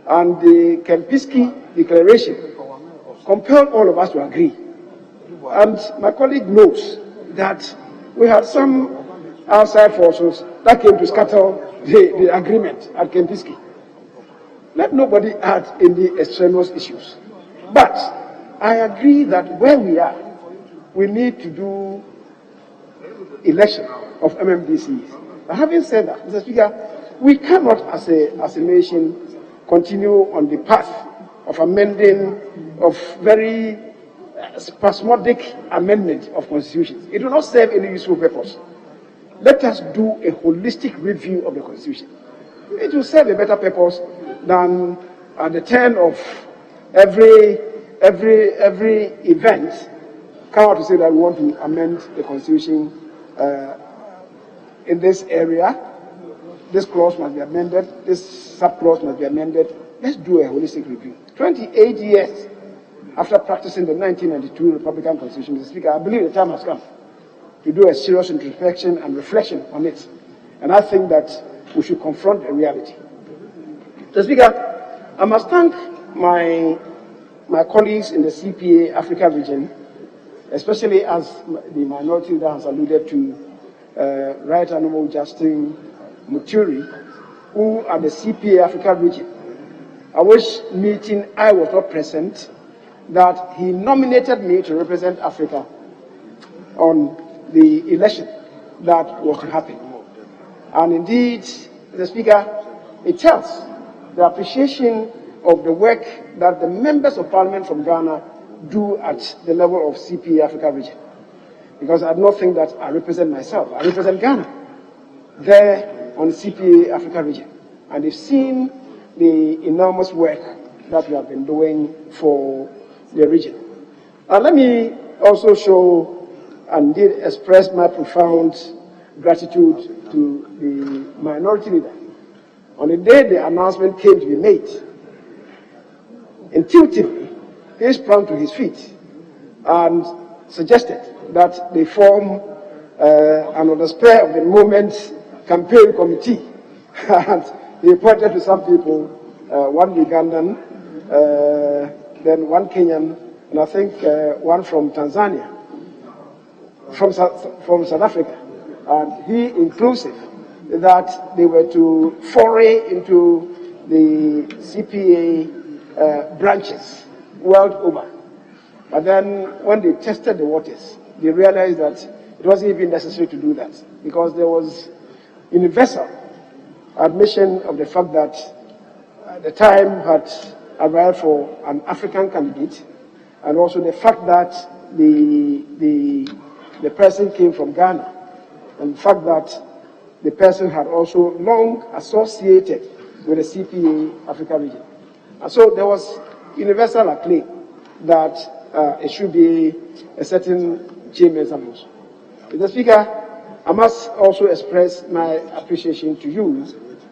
and the Kempinski Declaration compelled all of us to agree. And my colleague knows that we had some outside forces that came to scatter the agreement at Kempinski. Let nobody add any extraneous issues. But I agree that where we are, we need to do election of MMDCs. But having said that, Mr. Speaker, we cannot, as a nation, continue on the path of amending, of very spasmodic amendment of constitutions. It will not serve any useful purpose. Let us do a holistic review of the Constitution. It will serve a better purpose than at the turn of every event come out to say that we want to amend the Constitution in this area. This clause must be amended. This subclause must be amended. Let's do a holistic review. 28 years after practicing the 1992 Republican Constitution, Mr. Speaker, I believe the time has come to do a serious introspection and reflection on it. And I think that we should confront the reality. Mr. Speaker, I must thank my colleagues in the CPA Africa region, especially as the minority leader has alluded to, Right Honorable Justin Muturi, who are the CPA Africa region, at which meeting I was not present, that he nominated me to represent Africa on the election that was to happen. And indeed, Mr. Speaker, it tells the appreciation of the work that the members of parliament from Ghana do at the level of CPA Africa region. Because I do not think that I represent myself. I represent Ghana there on the CPA Africa region. And they've seen the enormous work that we have been doing for the region. And let me also show and did express my profound gratitude to the minority leader. On the day the announcement came to be made, intuitively, he sprang to his feet and suggested that they form an on the spur of the moment campaign committee. And he pointed to some people, one Ugandan, then one Kenyan, and I think one from Tanzania, from South Africa, and he inclusive, that they were to foray into the CPA branches world over. But then when they tested the waters, they realized that it wasn't even necessary to do that, because there was universal admission of the fact that the time had arrived for an African candidate, and also the fact that the person came from Ghana, and the fact that the person had also long associated with the CPA Africa region. And so there was universal acclaim that it should be a certain chairman's ambush. Mr. Speaker, I must also express my appreciation to you,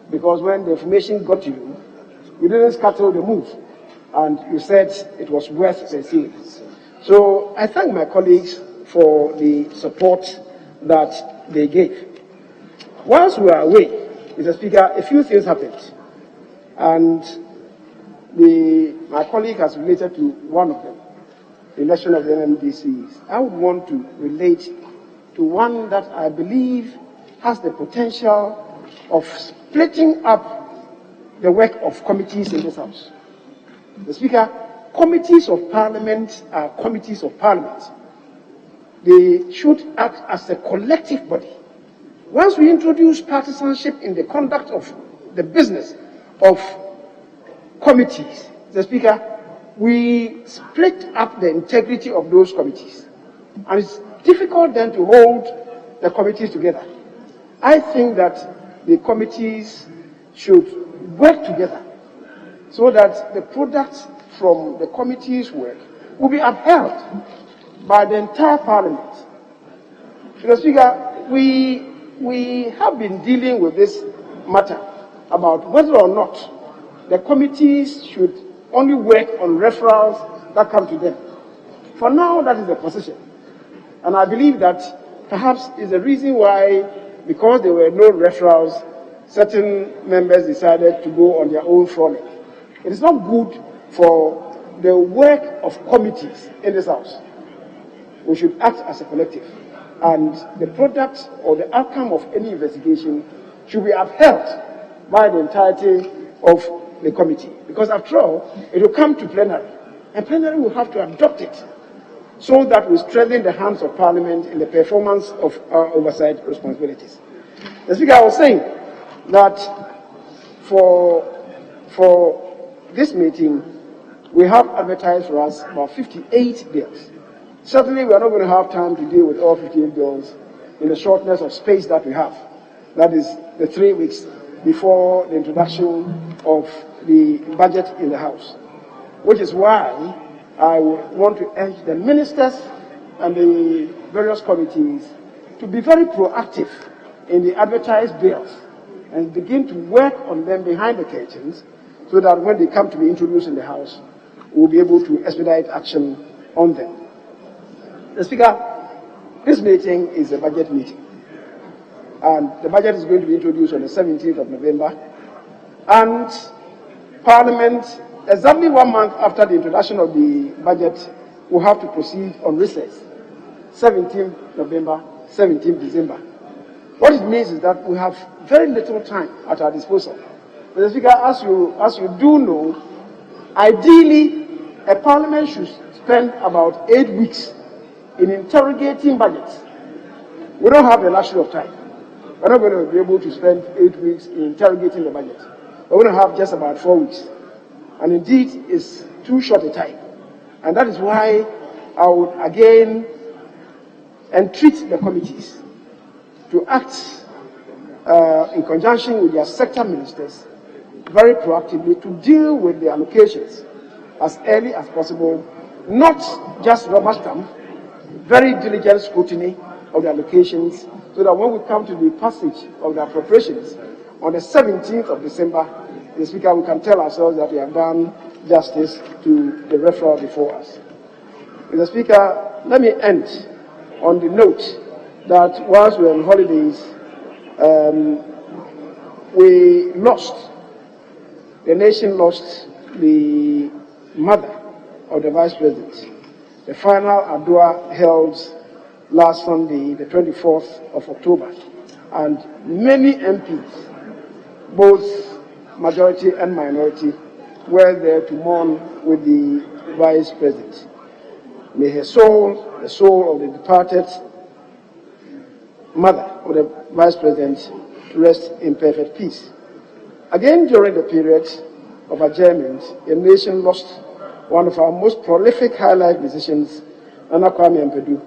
because when the information got to you, you didn't scuttle the move, and you said it was worth pursuing. So I thank my colleagues for the support that they gave. Whilst we were away, Mr. Speaker, a few things happened, and my colleague has related to one of them, the election of the NMDCs. I would want to relate to one that I believe has the potential of splitting up the work of committees in this House. The Speaker, committees of Parliament are committees of Parliament. They should act as a collective body. Once we introduce partisanship in the conduct of the business of committees, the Speaker, we split up the integrity of those committees. And it's difficult then to hold the committees together. I think that the committees should work together so that the products from the committee's work will be upheld by the entire Parliament. Mr. Speaker, we have been dealing with this matter about whether or not the committees should only work on referrals that come to them. For now, that is the position. And I believe that perhaps is the reason why, because there were no referrals, certain members decided to go on their own frolic. It is not good for the work of committees in this House. We should act as a collective, and the product or the outcome of any investigation should be upheld by the entirety of the committee. Because after all, it will come to plenary, and plenary will have to adopt it, so that we strengthen the hands of Parliament in the performance of our oversight responsibilities. The Speaker, I was saying that for this meeting, we have advertised for us about 58 bills. Certainly, we are not going to have time to deal with all 58 bills in the shortness of space that we have. That is the 3 weeks before the introduction of the budget in the House. Which is why I want to urge the ministers and the various committees to be very proactive in the advertised bills and begin to work on them behind the curtains, so that when they come to be introduced in the House, we'll be able to expedite action on them. The Speaker, this meeting is a budget meeting, and the budget is going to be introduced on the 17th of November, and Parliament, exactly 1 month after the introduction of the budget, will have to proceed on recess, 17th November, 17th December. What it means is that we have very little time at our disposal. Mr. Speaker, as you do know, ideally, a Parliament should spend about 8 weeks in interrogating budgets. We don't have the luxury of time. We're not going to be able to spend 8 weeks in interrogating the budget. We're going to have just about 4 weeks. And indeed, it's too short a time. And that is why I would again entreat the committees to act in conjunction with their sector ministers very proactively to deal with the allocations as early as possible, not just rubber stamp, very diligent scrutiny of the allocations, so that when we come to the passage of the appropriations on the 17th of December, the Speaker, we can tell ourselves that we have done justice to the referral before us. Mr. Speaker, let me end on the note that whilst we were on holidays, the nation lost the mother of the Vice President. The final Adua held last Sunday, the 24th of October, and many MPs, both majority and minority, were there to mourn with the Vice President. May her soul, the soul of the departed mother of the Vice President, rest in perfect peace. Again, during the period of adjournment, the nation lost one of our most prolific high-life musicians, Nana Kwame Mpedu.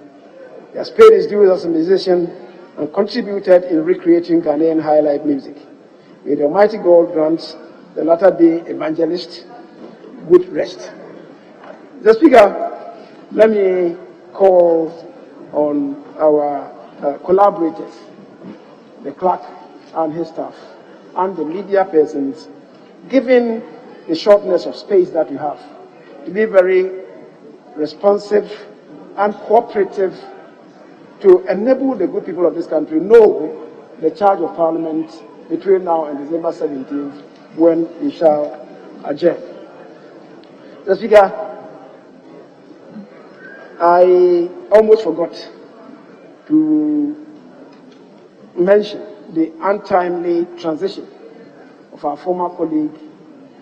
He has paid his dues as a musician and contributed in recreating Ghanaian high-life music. May the Almighty God grant the latter-day evangelist good rest. Mr. Speaker, let me call on our collaborators, the clerk and his staff, and the media persons, given the shortness of space that we have, to be very responsive and cooperative to enable the good people of this country know the charge of Parliament between now and December 17th, when we shall adjourn. Mr. Speaker, I almost forgot to mention the untimely transition of our former colleague,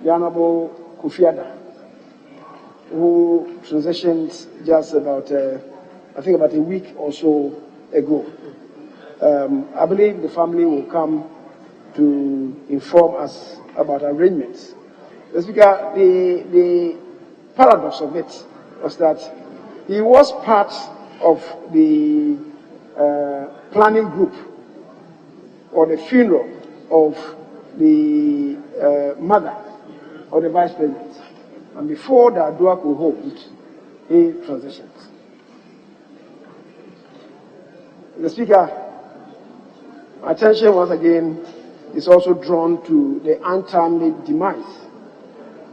the Honorable Kofi Adda, who transitioned just about, I think about a week or so ago. I believe the family will come to inform us about arrangements. Mr. Speaker, the paradox of it was that he was part of the planning group or the funeral of the mother of the Vice President. And before the Adua could hold, he transitioned. Mr. Speaker, my attention once again is also drawn to the untimely demise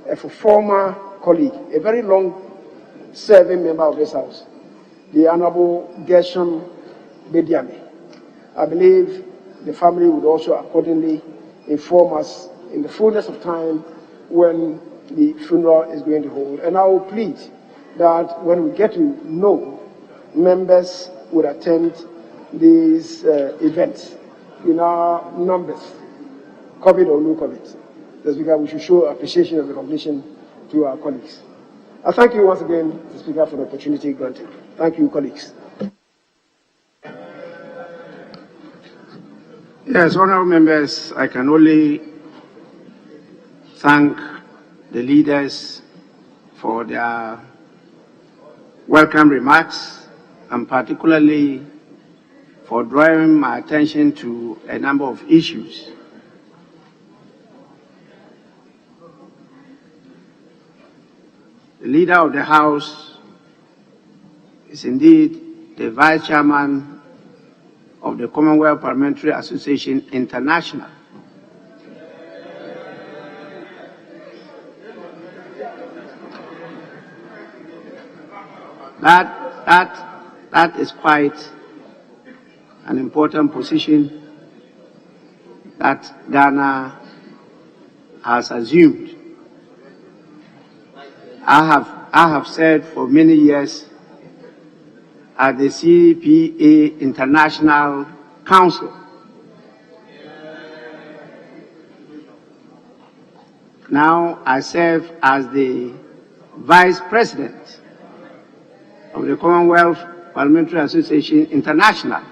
of a former colleague, a very long-serving member of this House, the Honorable Gershom Bediame. I believe the family would also accordingly inform us in the fullness of time when the funeral is going to hold. And I will plead that when we get to know, members would attend these events in our numbers, COVID or no COVID. That's because we should show appreciation and recognition to our colleagues. I thank you once again, Mr. Speaker, for the opportunity granted. Thank you, colleagues. Yes, honorable members, I can only thank the leaders for their welcome remarks, and particularly for drawing my attention to a number of issues. The leader of the House is indeed the Vice Chairman of the Commonwealth Parliamentary Association International. That is quite an important position that Ghana has assumed. I have said for many years at the CPA International Council, now I serve as the Vice President of the Commonwealth Parliamentary Association International.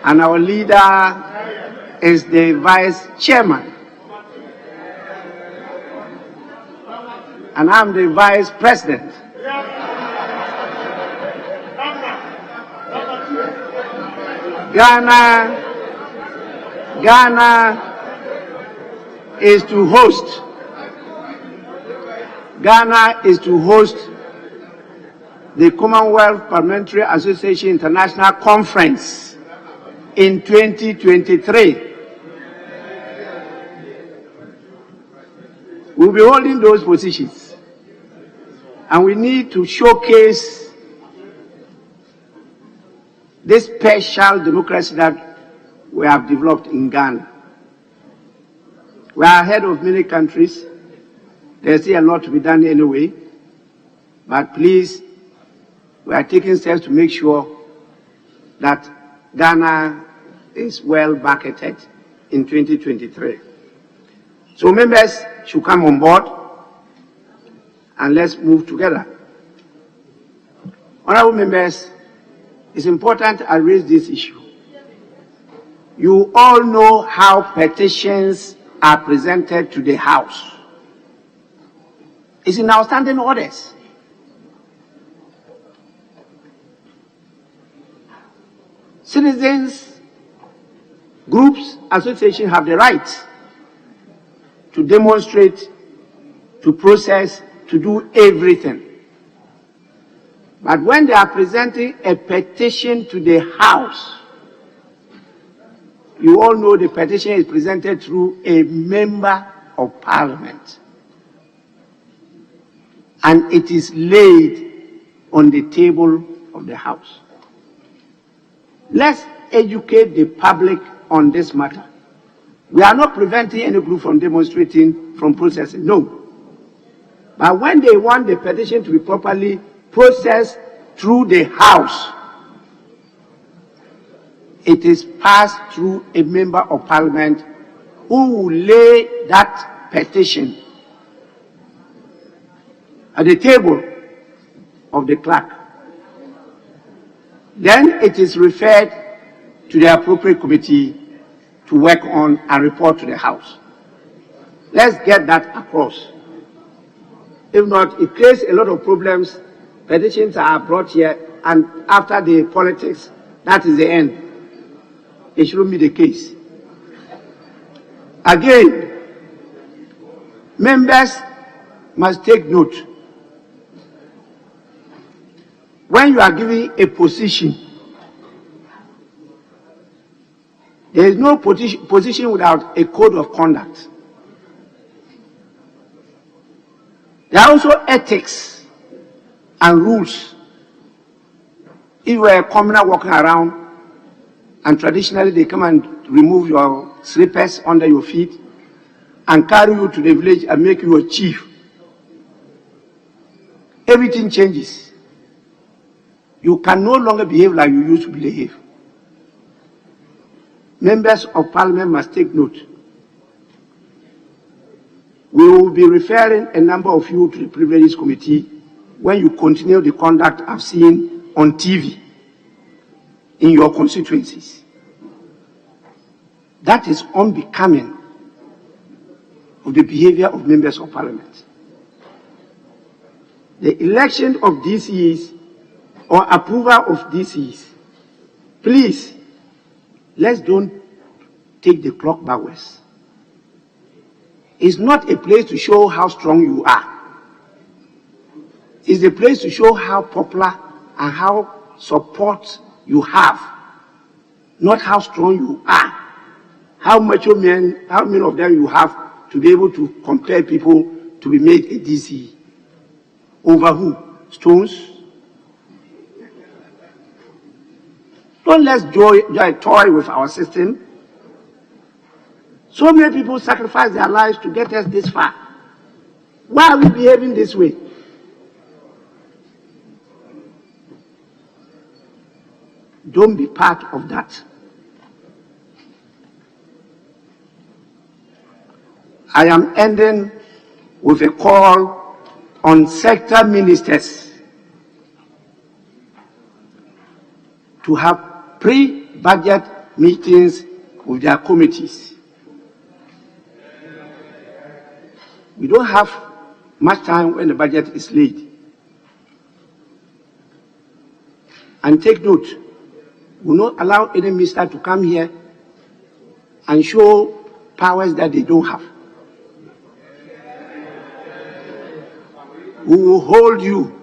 And our leader is the Vice Chairman and I'm the vice president. Ghana is to host. Ghana is to host the Commonwealth Parliamentary Association International Conference in 2023. We'll be holding those positions, and we need to showcase this special democracy that we have developed in Ghana. We are ahead of many countries. There's still a lot to be done anyway, but please, we are taking steps to make sure that Ghana is well bucketed in 2023. So members should come on board and let's move together. Honorable members, it's important I raise this issue. You all know how petitions are presented to the House. It's in our standing orders. Citizens, groups, associations have the right to demonstrate, to process, to do everything. But when they are presenting a petition to the House, you all know the petition is presented through a member of Parliament. And it is laid on the table of the House. Let's educate the public on this matter. We are not preventing any group from demonstrating, from processing, no. But when they want the petition to be properly processed through the House, it is passed through a member of Parliament who will lay that petition at the table of the clerk. Then it is referred to the appropriate committee to work on and report to the House. Let's get that across. If not, it creates a lot of problems. Petitions are brought here, and after the politics, that is the end. It shouldn't be the case. Again, members must take note. When you are giving a position, there is no position without a code of conduct. There are also ethics and rules. If you are a commoner walking around, and traditionally they come and remove your slippers under your feet and carry you to the village and make you a chief, everything changes. You can no longer behave like you used to behave. Members of Parliament must take note. We will be referring a number of you to the Privileges Committee when you continue the conduct I've seen on TV in your constituencies. That is unbecoming of the behavior of members of Parliament. The election of DCs or approval of DCs, please, let's don't take the clock backwards. It's not a place to show how strong you are. It's a place to show how popular and how support you have, not how strong you are. How many of them you have to be able to compare people to be made a DC. Over who? Stones? Don't let's toy with our system. So many people sacrifice their lives to get us this far. Why are we behaving this way? Don't be part of that. I am ending with a call on sector ministers to have pre-budget meetings with their committees. We don't have much time when the budget is laid. And take note, we will not allow any minister to come here and show powers that they don't have. We will hold you.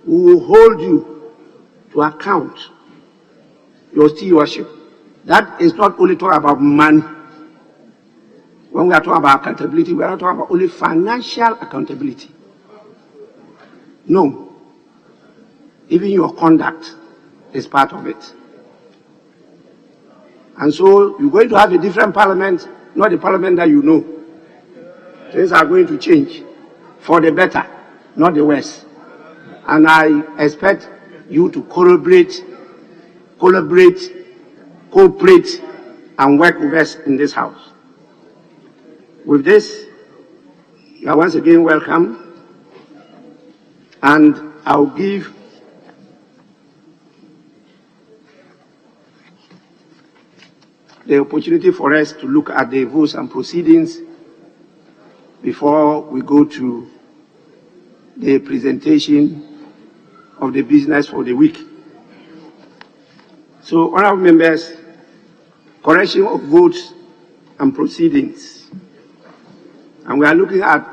We will hold you to account, your stewardship. That is not only talking about money. When we are talking about accountability, we are not talking about only financial accountability. No. Even your conduct is part of it. And so you're going to have a different parliament, not the parliament that you know. Things are going to change for the better, not the worse. And I expect you to collaborate, cooperate, and work with us in this house. With this, you are once again welcome, and I'll give the opportunity for us to look at the votes and proceedings before we go to the presentation of the business for the week. So, honorable members, correction of votes and proceedings. And we are looking at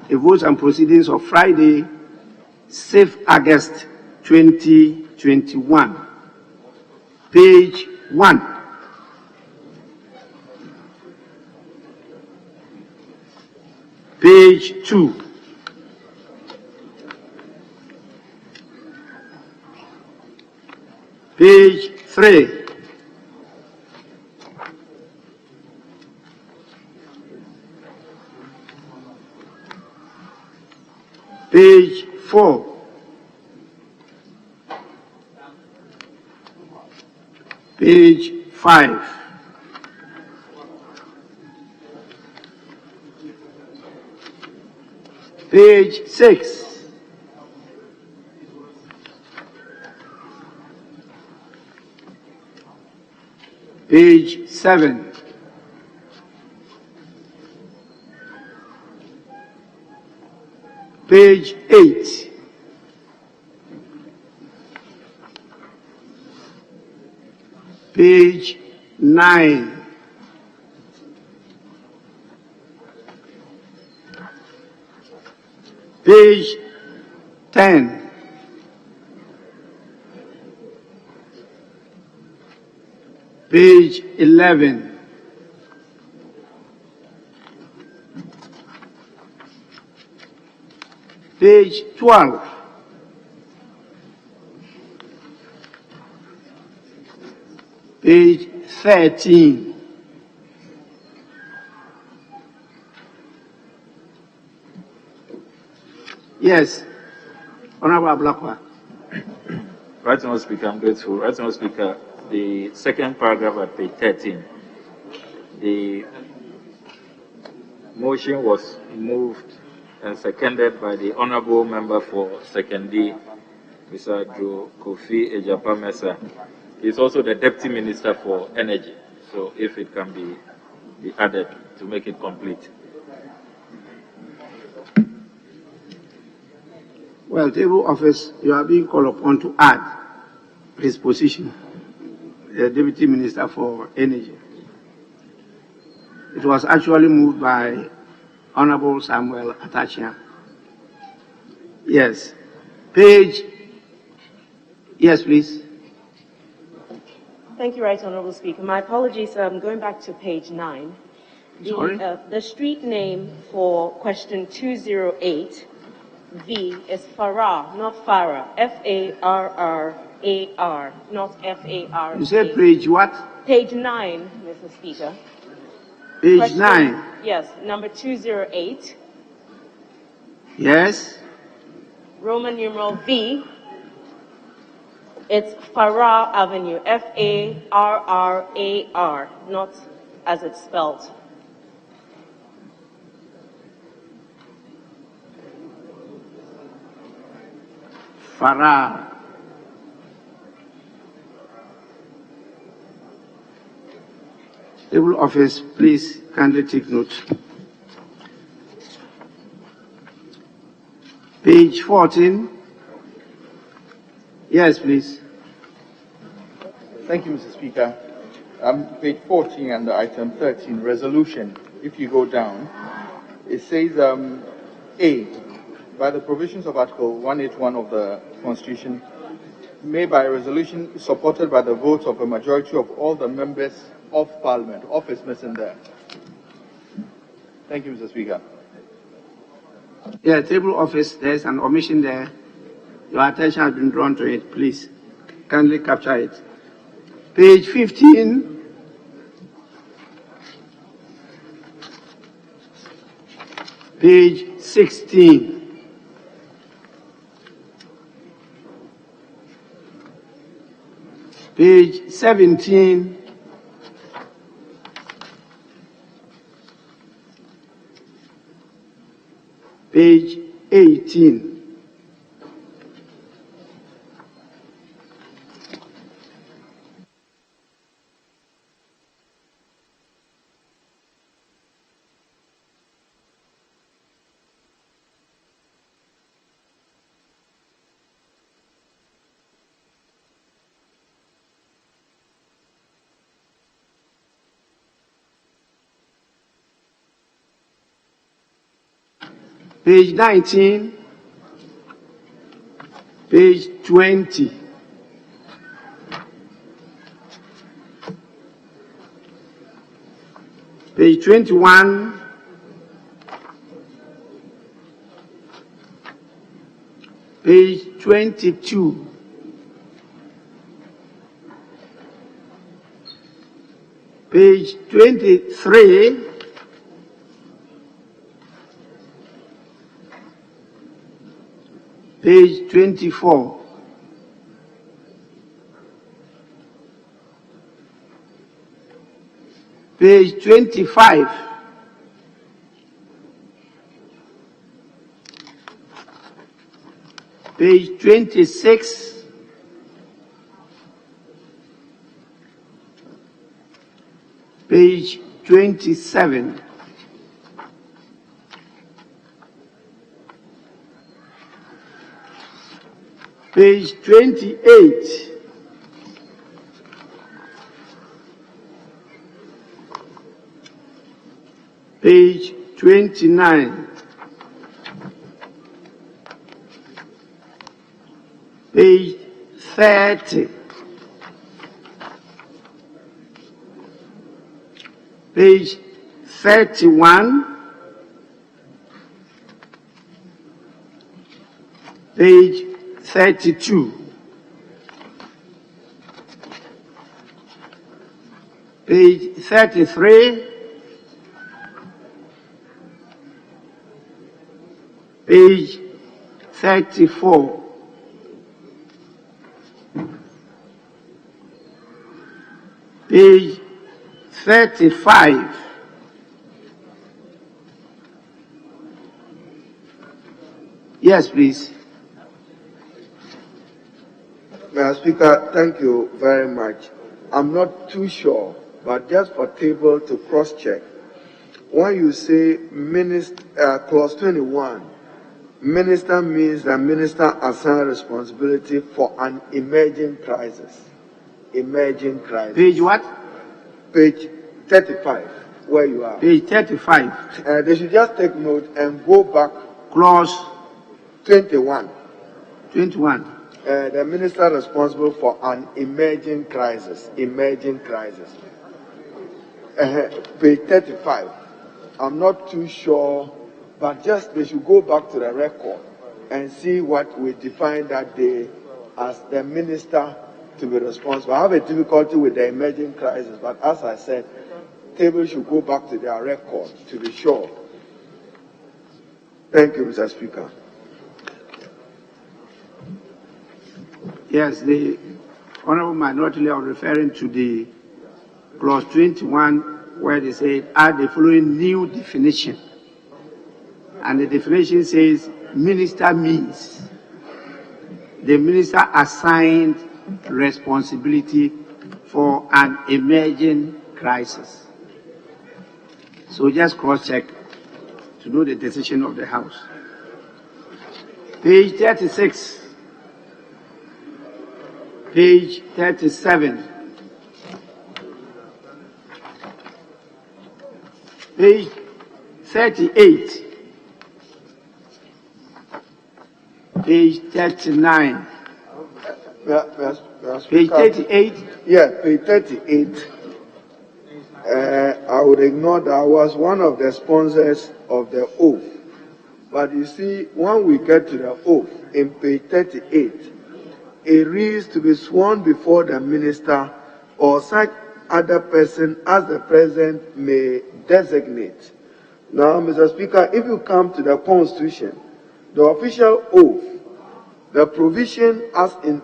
the votes and proceedings of Friday, 6th August 2021, page 1. Page 2. Page 3. Page 4. Page 5. Page 6. Page 7. Page 8. Page 9. Page 10. Page 11. Page 12. Page 13. Yes, Honorable Blackwell. Right, Honourable Speaker, I'm grateful. Right, Honourable Speaker, the second paragraph at page 13, the motion was moved and seconded by the Honourable Member for Second D, Mr. Joe Kofi Ejapa-Mensah. He's also the Deputy Minister for Energy, so if it can be added to make it complete. Well, table office, you are being called upon to add his position, the Deputy Minister for Energy. It was actually moved by Honorable Samuel Atachia. Yes. Page. Yes, please. Thank you, Right Honourable Speaker. My apologies, I'm going back to page 9. The street name for question 208, V, is Farrar, not Farrar. F-A-R-R-A-R, not F-A-R-A. You said page what? Page 9, Mr. Speaker. Page question, 9. Yes, number 208. Yes. Roman numeral V. It's Farrar Avenue, F-A-R-R-A-R, not as it's spelled. Farrar. Table office, please kindly take note. Page 14. Yes, please. Thank you, Mr. Speaker. Page 14 and item 13, resolution. If you go down, it says A, by the provisions of Article 181 of the Constitution, made by a resolution supported by the votes of a majority of all the members of Parliament. Office missing there. Thank you, Mr. Speaker. Yeah, table office, there's an omission there. Your attention has been drawn to it. Please, kindly capture it. Page 15. Page 16. Page 17. Page 18. Page 19, page 20, page 21, page 22, page 23, page 24, page 25, page 26, page 27, page 28, page 29, page 30, page 31, page 32, page 33, page 34, page 35, yes, please. Mr. Speaker, thank you very much. I'm not too sure, but just for table to cross-check, when you say clause 21, minister means that minister assigned responsibility for an emerging crisis. Emerging crisis. Page what? Page 35, where you are. Page 35. They should just take note and go back. Clause 21. 21. The minister responsible for an emerging crisis. Emerging crisis. Page 35. I'm not too sure, but just they should go back to the record and see what we defined that day as the minister to be responsible. I have a difficulty with the emerging crisis, but as I said, table should go back to their record to be sure. Thank you, Mr. Speaker. Yes, the Honorable Minority Leader referring to the clause 21 where they say add the following new definition. And the definition says minister means the minister assigned responsibility for an emerging crisis. So just cross-check to know the decision of the House. Page 36. Page 37. Page 38. Page 39. Page 38. Yeah, page 38. I would ignore that I was one of the sponsors of the oath. But you see, when we get to the oath in page 38, it reads to be sworn before the minister or such other person as the president may designate. Now, Mr. Speaker, if you come to the Constitution, the official oath, the provision as in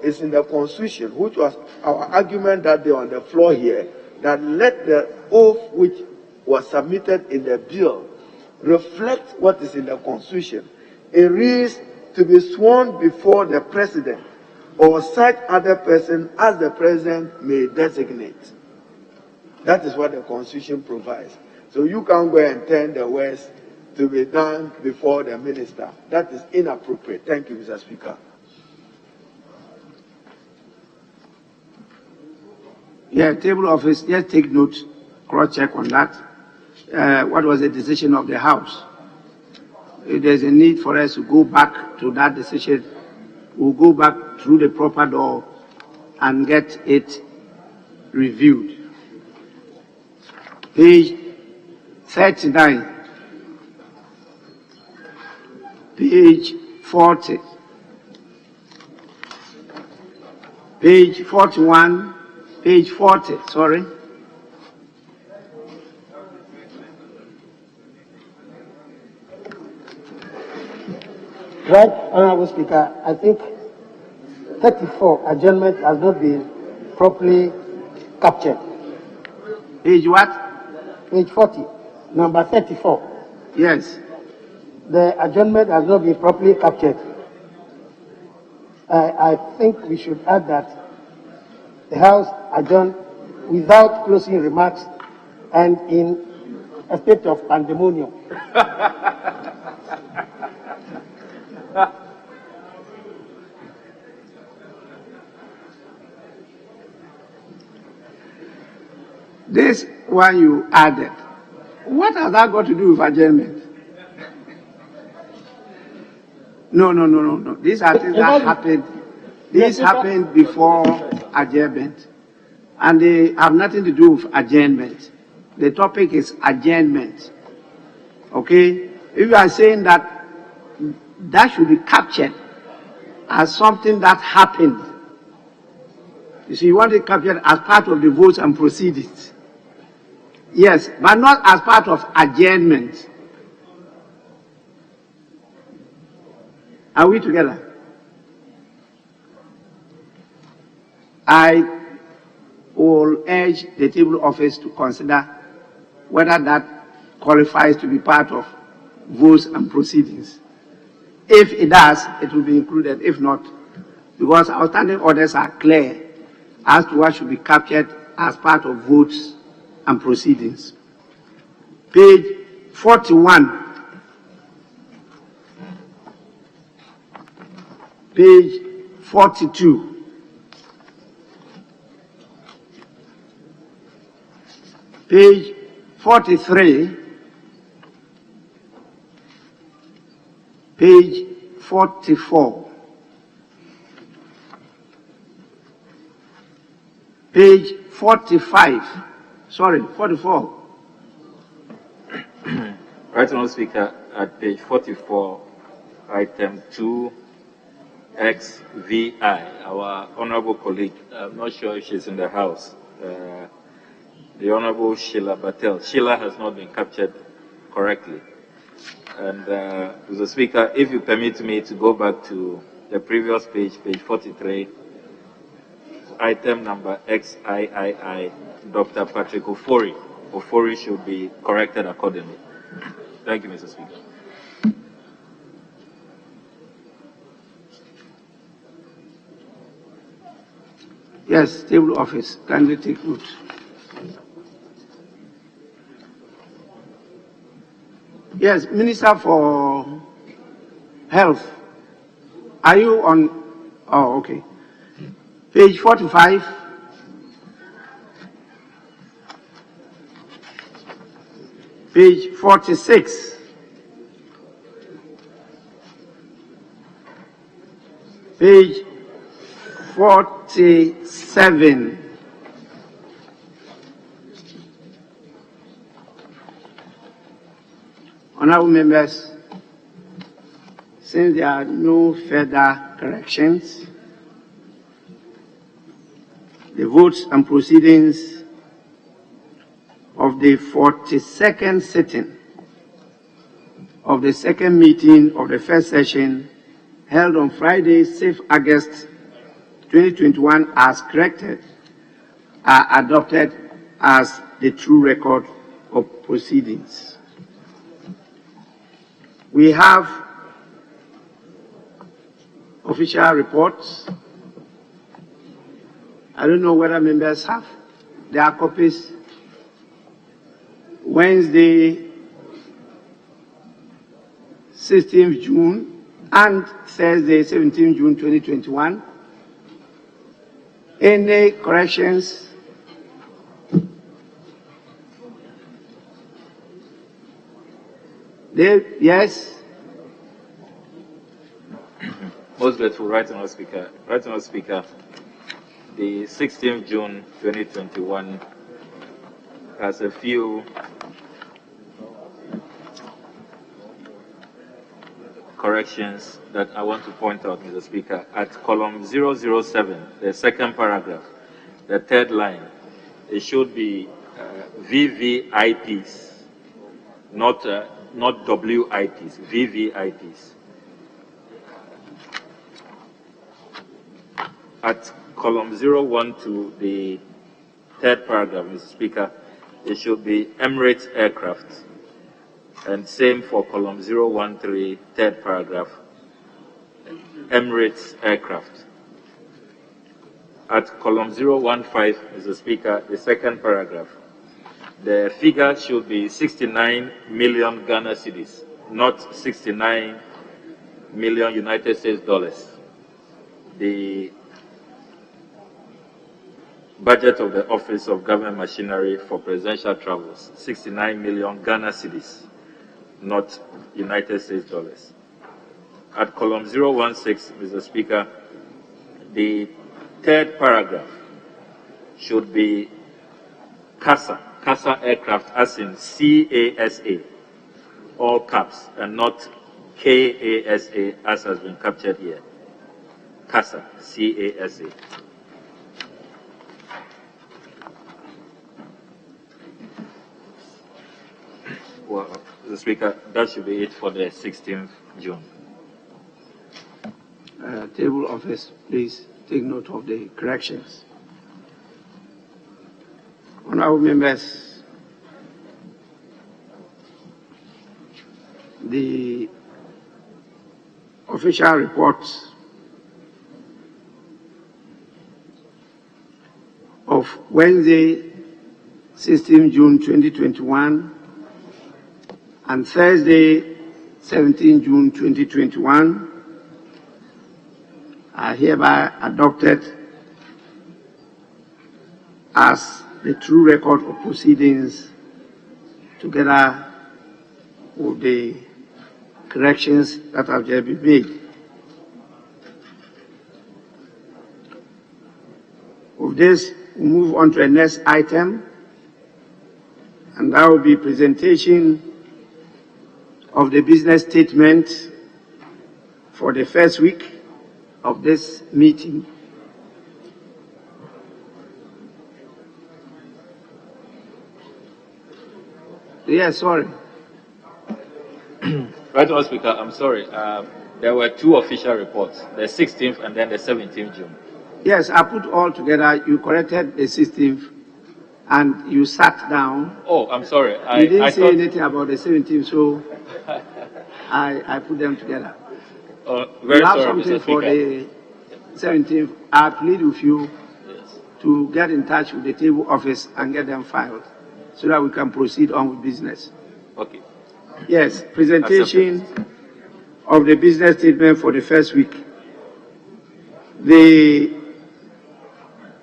is in the Constitution, which was our argument that day on the floor here, that let the oath which was submitted in the bill reflect what is in the Constitution. It reads to be sworn before the president or such other person as the president may designate. That is what the Constitution provides. So you can't go and turn the words to be done before the minister. That is inappropriate. Thank you, Mr. Speaker. Yeah, table office, just take note, cross-check on that. What was the decision of the House? If there's a need for us to go back to that decision, we'll go back through the proper door and get it reviewed. Page 39. Page 40. Page 41. Page 40, sorry. Right, Honorable Speaker, I think 34 adjournment has not been properly captured. Page what? Page 40, number 34. Yes. The adjournment has not been properly captured. I think we should add that the House adjourned without closing remarks and in a state of pandemonium. This one you added, what has that got to do with adjournment? No. These are things that happened. This happened before adjournment, and they have nothing to do with adjournment. The topic is adjournment. Okay? If you are saying that that should be captured as something that happened, you see, you want it captured as part of the votes and proceedings. Yes, but not as part of adjournment. Are we together? I will urge the table office to consider whether that qualifies to be part of votes and proceedings. If it does, it will be included. If not, because our standing orders are clear as to what should be captured as part of votes and proceedings. Page 41. Page 42. Page 43. Page 44. Page 45. Sorry, 44. Right, Honourable Speaker, at page 44, item 2XVI, our honourable colleague, I'm not sure if she's in the House, the Honourable Sheila Batel. Sheila has not been captured correctly. And, Mr. Speaker, if you permit me to go back to the previous page, page 43, item number XIII, Dr. Patrick Ofori. Ofori should be corrected accordingly. Thank you, Mr. Speaker. Yes, table office, kindly take note. Yes, Minister for Health, Are you on? Oh, okay. Page 45. Page 46. Page 47. Honorable members, since there are no further corrections, the votes and proceedings of the 42nd sitting of the second meeting of the first session held on Friday, 6th August 2021 as corrected are adopted as the true record of proceedings. We have official reports. I don't know whether members have their copies. Wednesday, 16th June and Thursday, 17th June 2021. Any corrections? Yes? Most grateful, Right Honourable Speaker. Right Honourable Speaker, the 16th June 2021 has a few corrections that I want to point out, Mr. Speaker. At column 007, the second paragraph, the third line, it should be VVIPs, not WIPs, VVIPs. At column 012, the third paragraph, Mr. Speaker, it should be Emirates aircraft. And same for column 013, third paragraph, Emirates aircraft. At column 015, Mr. Speaker, the second paragraph, the figure should be 69 million Ghana cedis, not 69 million United States dollars. The budget of the Office of Government Machinery for Presidential Travels, 69 million Ghana cedis, not United States dollars. At column 016, Mr. Speaker, the third paragraph should be CASA aircraft, as in CASA, all caps, and not KASA, as has been captured here. CASA, CASA. Well, Mr. Speaker, that should be it for the 16th June. Table office, please take note of the corrections. Honorable members, the official reports of Wednesday, 16 June 2021 and Thursday, 17 June 2021 are hereby adopted as the true record of proceedings, together with the corrections that have just been made. With this, we move on to the next item, and that will be presentation of the business statement for the first week of this meeting. Yes, sorry. Right, Honourable Speaker, I'm sorry. There were two official reports, the 16th and then the 17th June. Yes, I put all together. You corrected the 16th and you sat down. Oh, I'm sorry. You didn't say anything about the 17th, so I put them together. Very you have sorry, something Mr. for Speaker. the 17th. I plead with you Yes. to get in touch with the table office and get them filed so that we can proceed on with business. Okay. Yes, presentation of the business statement for the first week the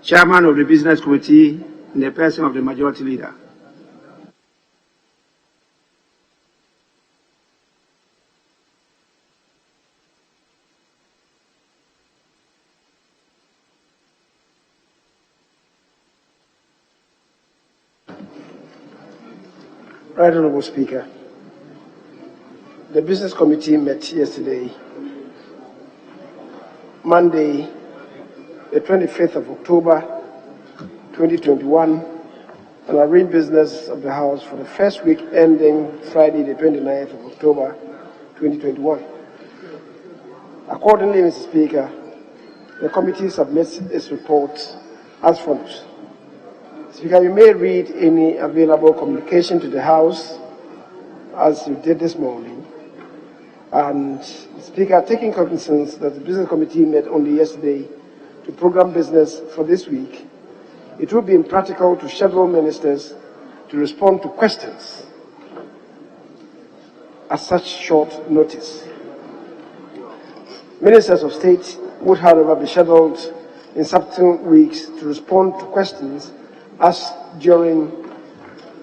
chairman of the business committee in the person of the majority leader. Right Honourable Speaker, the Business Committee met yesterday, Monday, the 25th of October, 2021, and arranged business of the House for the first week ending Friday, the 29th of October, 2021. Accordingly, Mr. Speaker, the committee submits its report as follows. Speaker, you may read any available communication to the House, as you did this morning. And, Speaker, taking cognizance that the Business Committee met only yesterday to program business for this week, it would be impractical to schedule ministers to respond to questions at such short notice. Ministers of State would, however, be scheduled in subsequent weeks to respond to questions as during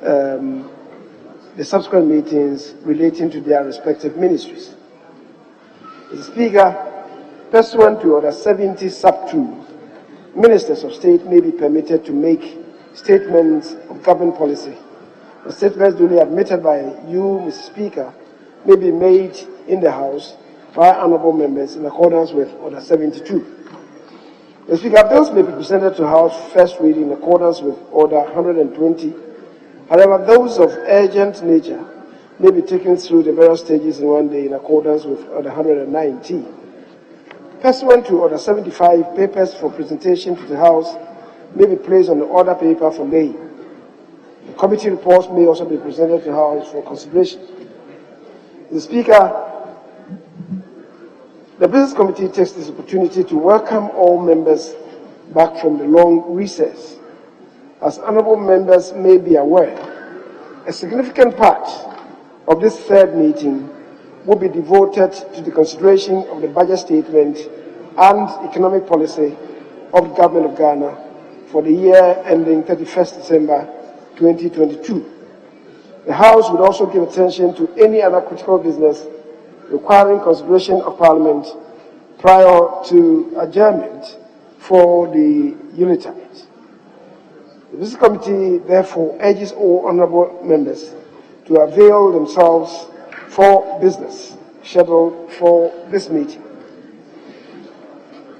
the subsequent meetings relating to their respective ministries. Mr. Speaker, pursuant to Order 70 Sub 2, ministers of state may be permitted to make statements of government policy. The statements duly admitted by you, Mr. Speaker, may be made in the House by honourable members in accordance with Order 72. The Speaker, bills may be presented to the House first reading in accordance with Order 120. However, those of urgent nature may be taken through the various stages in one day in accordance with Order 119. Pursuant to Order 75, papers for presentation to the House may be placed on the order paper for laying. The committee reports may also be presented to the House for consideration. The Speaker, the Business Committee takes this opportunity to welcome all members back from the long recess. As honourable members may be aware, a significant part of this third meeting will be devoted to the consideration of the budget statement and economic policy of the Government of Ghana for the year ending 31st December 2022. The House would also give attention to any other critical business requiring consideration of Parliament prior to adjournment for the Unitide. The Business Committee therefore urges all honourable members to avail themselves for business scheduled for this meeting.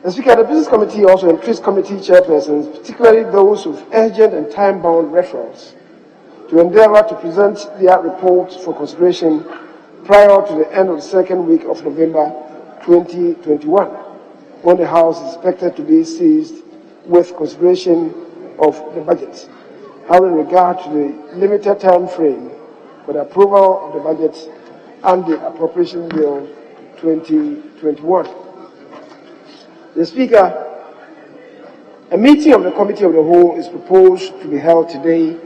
Mr. Speaker, the Business Committee also entreats committee chairpersons, particularly those with urgent and time-bound referrals, to endeavour to present their reports for consideration prior to the end of the second week of November 2021, when the House is expected to be seized with consideration of the budget, having regard to the limited time frame for the approval of the budget and the Appropriation Bill 2021. The Speaker, a meeting of the Committee of the Whole is proposed to be held today,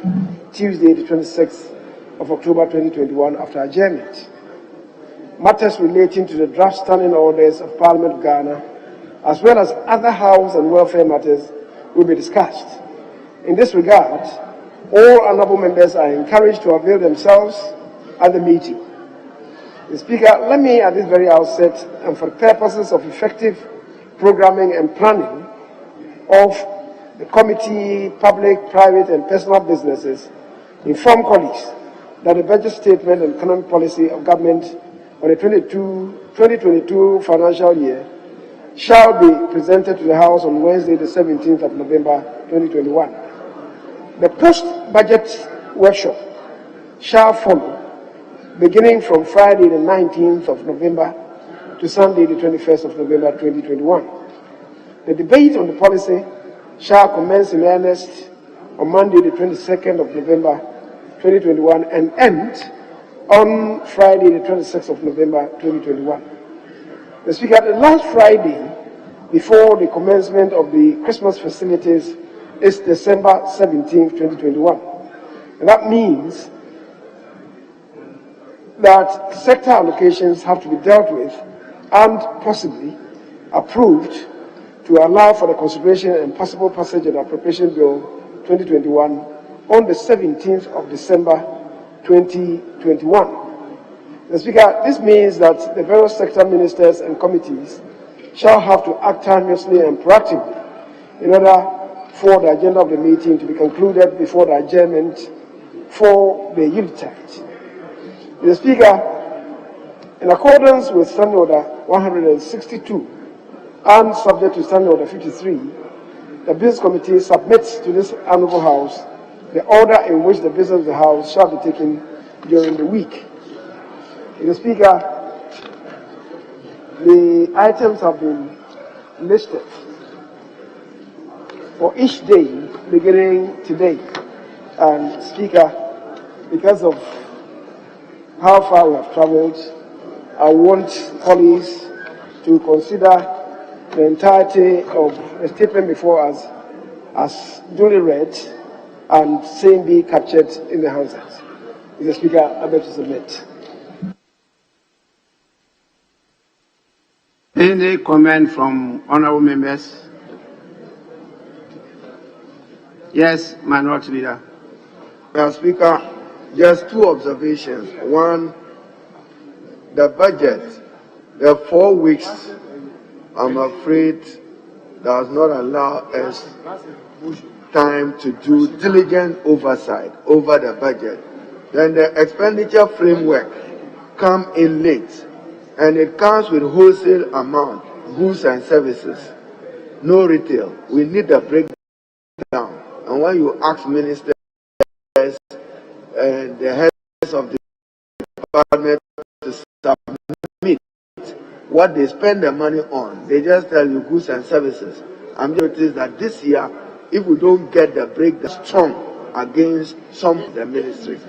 Tuesday, the 26th of October 2021, after adjournment. Matters relating to the draft standing orders of Parliament of Ghana, as well as other house and welfare matters, will be discussed. In this regard, all honourable members are encouraged to avail themselves at the meeting. Mr. Speaker, let me at this very outset, and for the purposes of effective programming and planning of the committee, public, private and personal businesses, inform colleagues that the budget statement and economic policy of government for the 2022 financial year shall be presented to the House on Wednesday, the 17th of November 2021. The post-budget workshop shall follow, beginning from Friday, the 19th of November to Sunday, the 21st of November 2021. The debate on the policy shall commence in earnest on Monday, the 22nd of November 2021 and end on Friday, the 26th of November 2021. Mr. Speaker, the last Friday before the commencement of the Christmas festivities is December 17, 2021. And that means that sector allocations have to be dealt with and possibly approved to allow for the consideration and possible passage of the Appropriation Bill 2021 on the 17th of December 2021. Mr. Speaker, this means that the various sector ministers and committees shall have to act timeously and proactively in order for the agenda of the meeting to be concluded before the adjournment for the Yuletide. Mr. Speaker, in accordance with Standing Order 162 and subject to Standing Order 53, the Business Committee submits to this Honourable House the order in which the business of the House shall be taken during the week. Mr. Speaker, the items have been listed for each day beginning today. And Speaker, because of how far we have travelled, I want colleagues to consider the entirety of the statement before us as duly read and same be captured in the answers. Mr. Speaker, I beg to submit. Any comment from honourable members? Yes, Minority Leader. Mr. Speaker, just two observations. One, the budget, the 4 weeks, I'm afraid, does not allow us time to do diligent oversight over the budget. Then the expenditure framework come in late, and it comes with wholesale amount, goods and services, no retail. We need a breakdown. And when you ask ministers and the heads of the department to submit what they spend their money on, they just tell you goods and services. I'm just noticing that this year, if we don't get the breakdown strong against some of the ministries,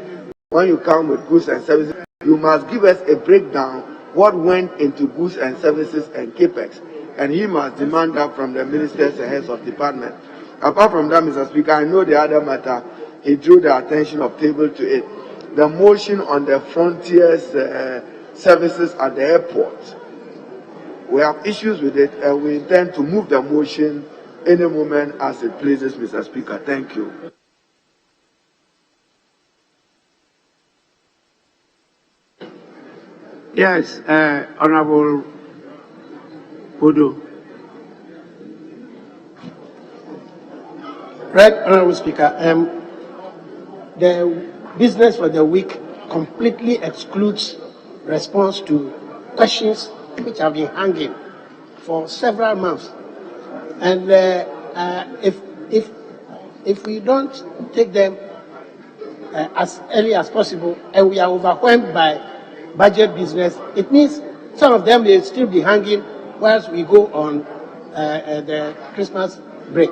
when you come with goods and services, you must give us a breakdown what went into goods and services and capex, and he must demand that from the ministers and heads of department. Apart from that, Mr. Speaker, I know the other matter, he drew the attention of table to it. The motion on the frontiers services at the airport. We have issues with it, and we intend to move the motion any moment as it pleases, Mr. Speaker. Thank you. Yes, Honourable Bodo. Right, Honourable Speaker. The business for the week completely excludes response to questions which have been hanging for several months. And if we don't take them as early as possible, and we are overwhelmed by budget business, it means some of them will still be hanging whilst we go on the Christmas break.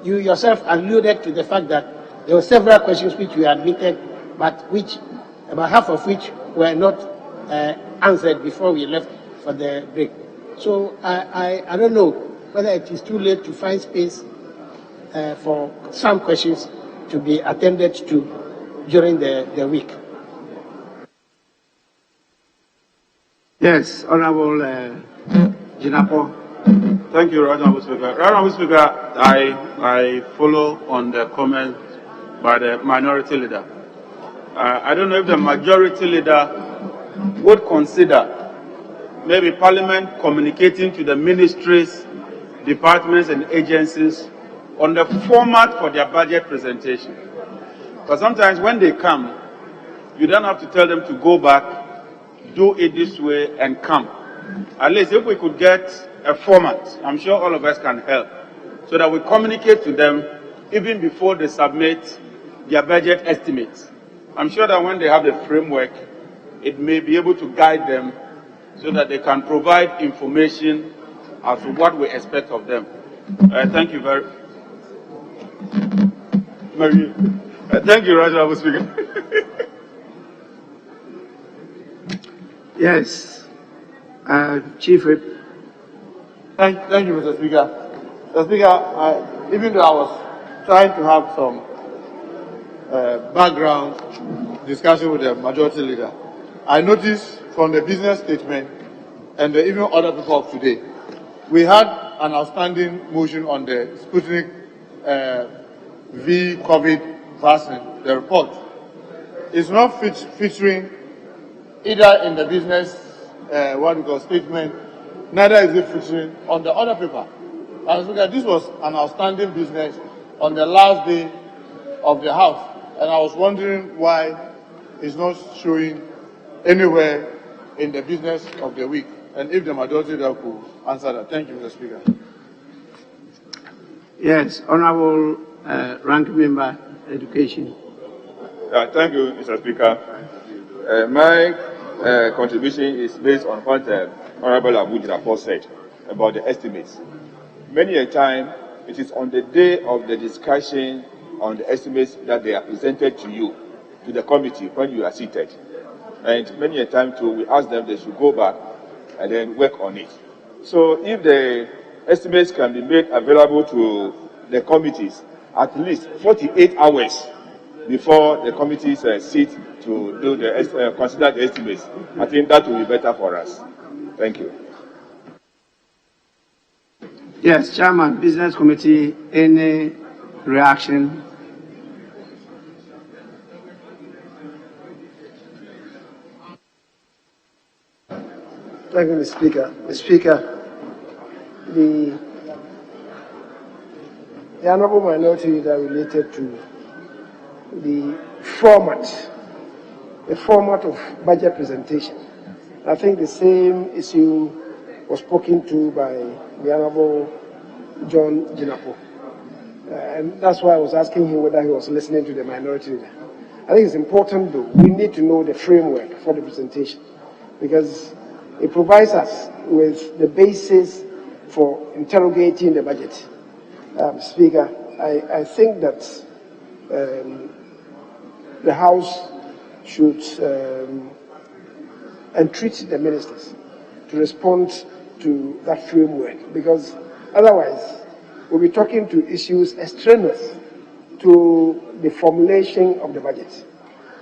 You yourself alluded to the fact that there were several questions which we admitted, but which about half of which were not answered before we left for the break. So I don't know whether it is too late to find space for some questions to be attended to during the week. Yes, Honourable Jinapo. Thank you, Honourable Speaker. Honourable Speaker, I follow on the comment by the Minority Leader. I don't know if the Majority Leader would consider maybe Parliament communicating to the ministries, departments and agencies on the format for their budget presentation. Because sometimes when they come, you don't have to tell them to go back, do it this way and come. At least if we could get a format, I'm sure all of us can help, so that we communicate to them even before they submit their budget estimates. I'm sure that when they have the framework, it may be able to guide them so that they can provide information as to what we expect of them. Thank you very much. Thank you, Honourable Speaker. Yes, Chief Whip. Thank you, Mr. Speaker. Mr. Speaker, even though I was trying to have some background discussion with the Majority Leader, I noticed from the business statement and even other people of today, we had an outstanding motion on the Sputnik V COVID vaccine, the report. It's not featuring either in the business, what we call statement, neither is it featuring on the other paper. And so this was an outstanding business on the last day of the House. And I was wondering why it's not showing anywhere in the business of the week. And if the majority leader could answer that. Thank you, Mr. Speaker. Yes, Honorable Ranking Member, Education. Thank you, Mr. Speaker. My contribution is based on what Honorable Abuja Rapport said about the estimates. Many a time, it is on the day of the discussion on the estimates that they are presented to you, to the committee, when you are seated. And many a time, too, we ask them they should go back and then work on it. So if the estimates can be made available to the committees at least 48 hours before the committees sit to do the consider the estimates, I think that will be better for us. Thank you. Yes, Chairman, Business Committee, any reaction? Thank you, Mr. Speaker. Mr. Speaker, the honourable minority leader related to the format of budget presentation. I think the same issue was spoken to by the Honourable John Jinapo. And that's why I was asking him whether he was listening to the minority leader. I think it's important, though, we need to know the framework for the presentation, because it provides us with the basis for interrogating the budget. Speaker, I think that the House should entreat the ministers to respond to that framework, because otherwise we'll be talking to issues extraneous to the formulation of the budget.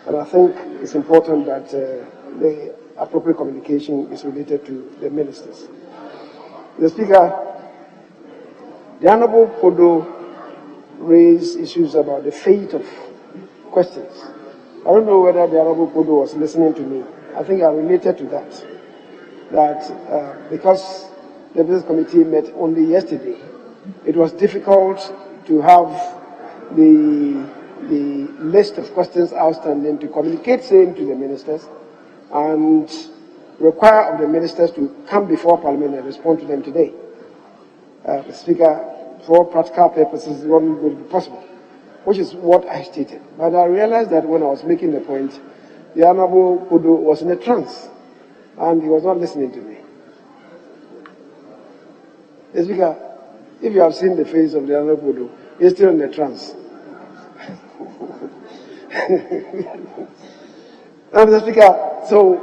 And I think it's important that the appropriate communication is related to the ministers. The Speaker, the Honourable Podo raised issues about the fate of questions. I don't know whether the Honourable Podo was listening to me. I think I related to that. Because the Business Committee met only yesterday, it was difficult to have the list of questions outstanding to communicate same to the ministers and require of the ministers to come before Parliament and respond to them today. Mr. Speaker, for practical purposes, it wasn't going to be possible, which is what I stated. But I realized that when I was making the point, the Honourable Podo was in a trance, and he was not listening to me. Mr. Speaker, if you have seen the face of the Honourable Podo, he's still in a trance. Mr. Speaker, so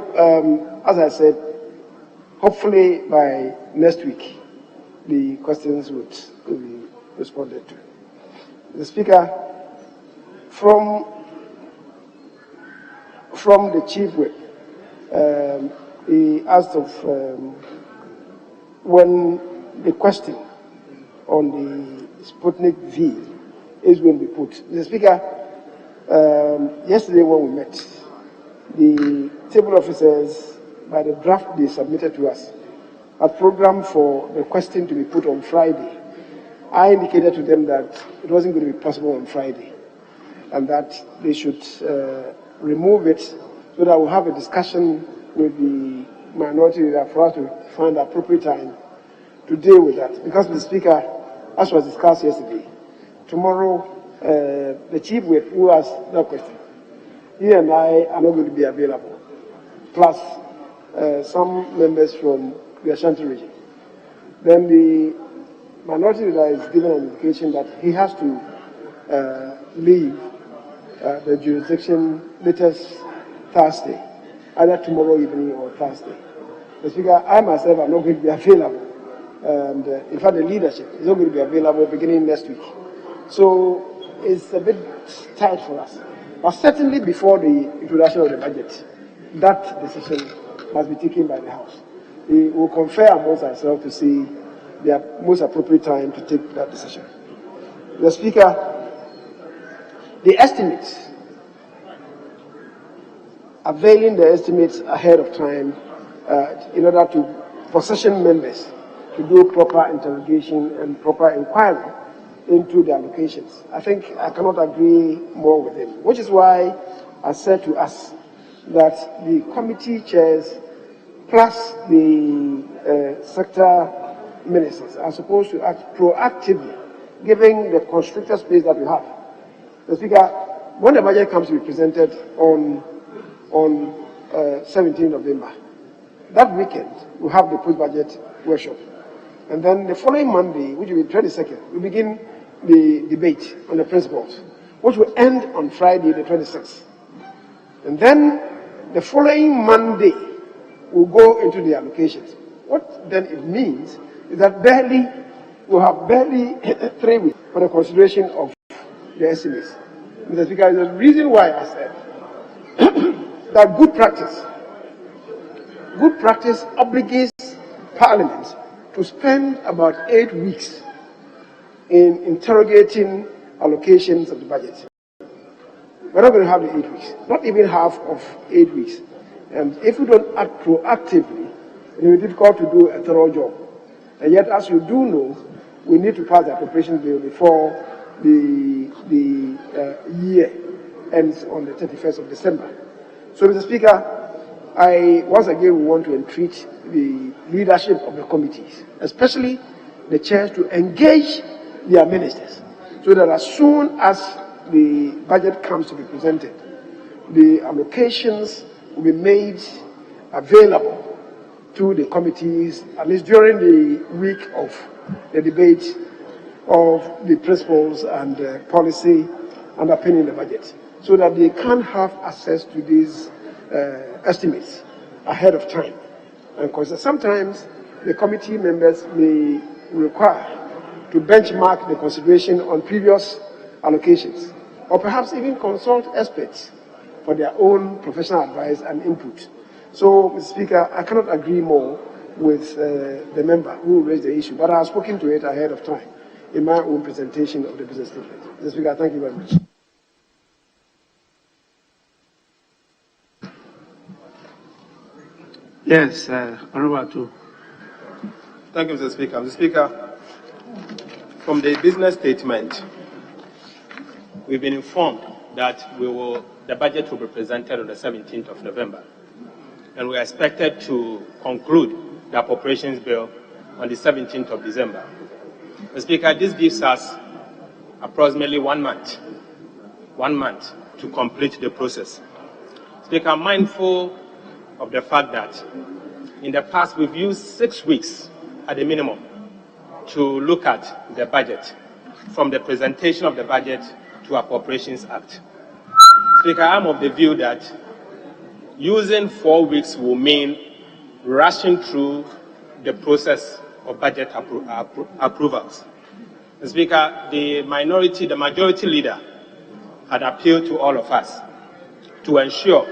as I said, hopefully by next week, the questions will be responded to. Mr. Speaker, from the Chief Whip, he asked of when the question on the Sputnik V is going to be put. Mr. Speaker, yesterday when we met, the table officers, by the draft they submitted to us, had programmed for the question to be put on Friday. I indicated to them that it wasn't going to be possible on Friday, and that they should remove it so that we'll have a discussion with the minority leader for us to find the appropriate time to deal with that. Because, Mr. Speaker, as was discussed yesterday, tomorrow the Chief Whip who asked that question, he and I are not going to be available, plus some members from the Ashanti region. Then the minority leader is given an indication that he has to leave the jurisdiction latest Thursday, either tomorrow evening or Thursday. The Speaker, I myself am not going to be available, and in fact the leadership is not going to be available beginning next week. So it's a bit tight for us. But certainly before the introduction of the budget, that decision must be taken by the House. We will confer amongst ourselves to see the most appropriate time to take that decision. Mr. Speaker, the estimates, availing the estimates ahead of time in order for session members to do proper interrogation and proper inquiry into the allocations. I think I cannot agree more with him, which is why I said to us that the committee chairs plus the sector ministers are supposed to act proactively, given the constricted space that we have. Mr. Speaker, when the budget comes to be presented on 17th of November, that weekend we'll have the post-budget workshop. And then the following Monday, which will be 22nd, we begin the debate on the principles, which will end on Friday, the 26th. And then the following Monday, we'll go into the allocations. What then it means is that we'll have barely 3 weeks for the consideration of the estimates. Mr. Speaker, the reason why I said that good practice obligates Parliament to spend about 8 weeks in interrogating allocations of the budget. We're not going to have the 8 weeks, not even half of 8 weeks. And if we don't act proactively, it will be difficult to do a thorough job. And yet, as you do know, we need to pass the appropriation bill before the year ends on the 31st of December. So, Mr. Speaker, I once again want to entreat the leadership of the committees, especially the chairs, to engage their ministers, so that as soon as the budget comes to be presented, the allocations will be made available to the committees, at least during the week of the debate of the principles and policy underpinning the budget, so that they can have access to these estimates ahead of time. And because sometimes the committee members may require to benchmark the consideration on previous allocations, or perhaps even consult experts for their own professional advice and input. So, Mr. Speaker, I cannot agree more with the member who raised the issue, but I have spoken to it ahead of time in my own presentation of the business statement. Mr. Speaker, thank you very much. Yes, Honorable Two. Thank you, Mr. Speaker. Mr. Speaker, from the business statement, we've been informed that the budget will be presented on the 17th of November, and we are expected to conclude the appropriations bill on the 17th of December. Mr. Speaker, this gives us approximately 1 month to complete the process. Speaker, I'm mindful of the fact that in the past we've used 6 weeks at the minimum to look at the budget, from the presentation of the budget to Appropriations Act. Speaker, I'm of the view that using 4 weeks will mean rushing through the process of budget approvals. Speaker, the majority leader had appealed to all of us to ensure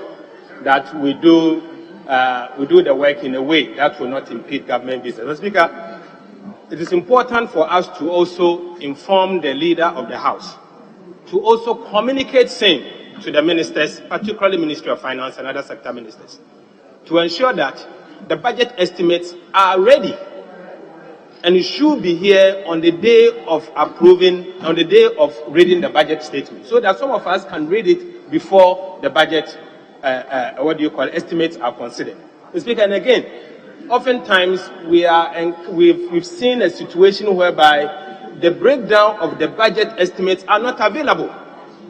that we do the work in a way that will not impede government business. Speaker, it is important for us to also inform the leader of the House, to also communicate same to the ministers, particularly Ministry of Finance and other sector ministers, to ensure that the budget estimates are ready and it should be here on the day of reading the budget statement, so that some of us can read it before the budget estimates are considered. Mr. Speaker, and again, oftentimes we've seen a situation whereby the breakdown of the budget estimates are not available.